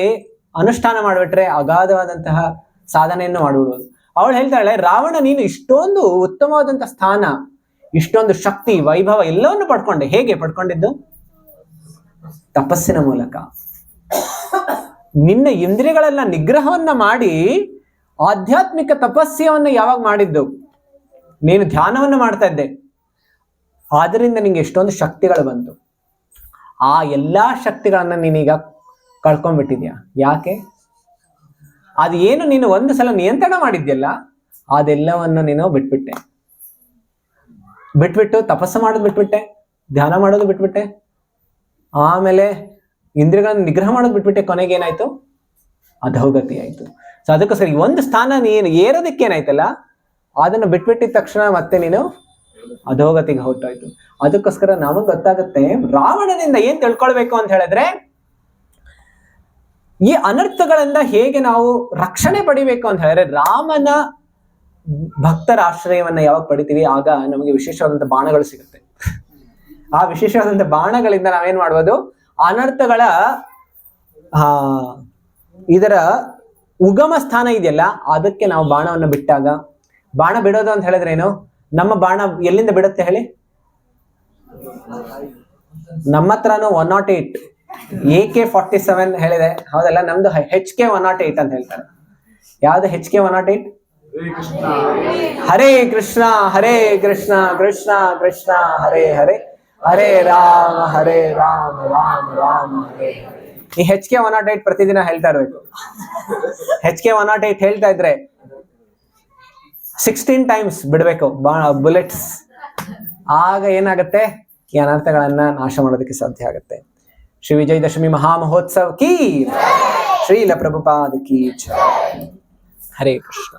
ಅನುಷ್ಠಾನ ಮಾಡಿಬಿಟ್ರೆ ಅಗಾಧವಾದಂತಹ ಸಾಧನೆಯನ್ನು ಮಾಡಿಬಿಡುವುದು. ಅವಳು ಹೇಳ್ತಾಳೆ, ರಾವಣ ನೀನು ಇಷ್ಟೊಂದು ಉತ್ತಮವಾದಂತಹ ಸ್ಥಾನ, ಇಷ್ಟೊಂದು ಶಕ್ತಿ, ವೈಭವ ಎಲ್ಲವನ್ನು ಪಡ್ಕೊಂಡೆ. ಹೇಗೆ ಪಡ್ಕೊಂಡಿದ್ದು? ತಪಸ್ಸಿನ ಮೂಲಕ. ನಿನ್ನ ಇಂದ್ರಿಯಗಳೆಲ್ಲ ನಿಗ್ರಹವನ್ನ ಮಾಡಿ ಆಧ್ಯಾತ್ಮಿಕ ತಪಸ್ಯವನ್ನ ಯಾವಾಗ ಮಾಡಿದ್ದು? ನೀನು ಧ್ಯಾನವನ್ನು ಮಾಡ್ತಾ ಇದ್ದೆ, ಆದ್ರಿಂದ ನಿಂಗೆ ಎಷ್ಟೊಂದು ಶಕ್ತಿಗಳು ಬಂತು. ಆ ಎಲ್ಲಾ ಶಕ್ತಿಗಳನ್ನ ನೀನೀಗ ಕಳ್ಕೊಂಡ್ಬಿಟ್ಟಿದ್ಯಾ. ಯಾಕೆ? ಅದು ಏನು ನೀನು ಒಂದು ಸಲ ನಿಯಂತ್ರಣ ಮಾಡಿದ್ಯಲ್ಲ, ಅದೆಲ್ಲವನ್ನು ನೀನು ಬಿಟ್ಬಿಟ್ಟು ತಪಸ್ಸು ಮಾಡೋದು ಬಿಟ್ಬಿಟ್ಟೆ, ಧ್ಯಾನ ಮಾಡೋದು ಬಿಟ್ಬಿಟ್ಟೆ, ಆಮೇಲೆ ಇಂದ್ರಿಯಗಳನ್ನು ನಿಗ್ರಹ ಮಾಡೋದು ಬಿಟ್ಬಿಟ್ಟೆ. ಕೊನೆಗೆ ಏನಾಯ್ತು? ಅಧೋಗತಿ ಆಯ್ತು. ಸೊ ಅದಕ್ಕೋಸ್ಕರ ಈ ಒಂದು ಸ್ಥಾನ ನೀನು ಏರೋದಕ್ಕೆ ಏನಾಯ್ತಲ್ಲ, ಅದನ್ನು ಬಿಟ್ಬಿಟ್ಟಿದ ತಕ್ಷಣ ಮತ್ತೆ ನೀನು ಅಧೋಗತಿಗೆ ಹೊರಟೋಯ್ತು. ಅದಕ್ಕೋಸ್ಕರ ನಮಗ್ ಗೊತ್ತಾಗುತ್ತೆ ರಾವಣನಿಂದ ಏನ್ ತಿಳ್ಕೊಳ್ಬೇಕು ಅಂತ ಹೇಳಿದ್ರೆ, ಈ ಅನರ್ಥಗಳಿಂದ ಹೇಗೆ ನಾವು ರಕ್ಷಣೆ ಪಡಿಬೇಕು ಅಂತ ಹೇಳಿದ್ರೆ, ರಾಮನ ಭಕ್ತರ ಆಶ್ರಯವನ್ನ ಯಾವಾಗ ಪಡಿತೀವಿ ಆಗ ನಮಗೆ ವಿಶೇಷವಾದಂತ ಬಾಣಗಳು ಸಿಗುತ್ತೆ. ಆ ವಿಶೇಷವಾದಂತ ಬಾಣಗಳಿಂದ ನಾವೇನ್ ಮಾಡ್ಬೋದು? ಅನರ್ಥಗಳ ಇದರ ಉಗಮ ಸ್ಥಾನ ಇದೆಯಲ್ಲ, ಅದಕ್ಕೆ ನಾವು ಬಾಣವನ್ನು ಬಿಟ್ಟಾಗ, ಬಾಣ ಬಿಡೋದು ಅಂತ ಹೇಳಿದ್ರೆ ಏನು? ನಮ್ಮ ಬಾಣ ಎಲ್ಲಿಂದ ಬಿಡುತ್ತೆ ಹೇಳಿ? ನಮ್ಮ ಹತ್ರನು 108 AK-47 ಹೇಳಿದೆ, ಹೌದಲ್ಲ? ನಮ್ದು HK 108 ಅಂತ ಹೇಳ್ತಾರೆ. ಯಾವ್ದು HK 108? ಹರೇ ಕೃಷ್ಣ ಹರೇ ಕೃಷ್ಣ ಕೃಷ್ಣ ಕೃಷ್ಣ ಹರೇ ಹರೇ ಹರೇ ರಾಮ ರಾಮ ರಾಮ ಹರೇ. ಈ HK 108 ಪ್ರತಿದಿನ ಹೇಳ್ತಾ ಇರ್ಬೇಕು. HK 108 ಹೇಳ್ತಾ ಇದ್ರೆ 16 ಟೈಮ್ಸ್ ಬಿಡ್ಬೇಕು ಬುಲೆಟ್ಸ್. ಆಗ ಏನಾಗುತ್ತೆ? ಈ ಅನರ್ಥಗಳನ್ನ ನಾಶ ಮಾಡೋದಕ್ಕೆ ಸಾಧ್ಯ ಆಗುತ್ತೆ. ಶ್ರೀ ವಿಜಯದಶಮಿ ಮಹಾಮಹೋತ್ಸವ ಕೀ, ಶ್ರೀಲ ಪ್ರಭುಪಾದ ಕೀ ಜೈ. ಹರೇ ಕೃಷ್ಣ.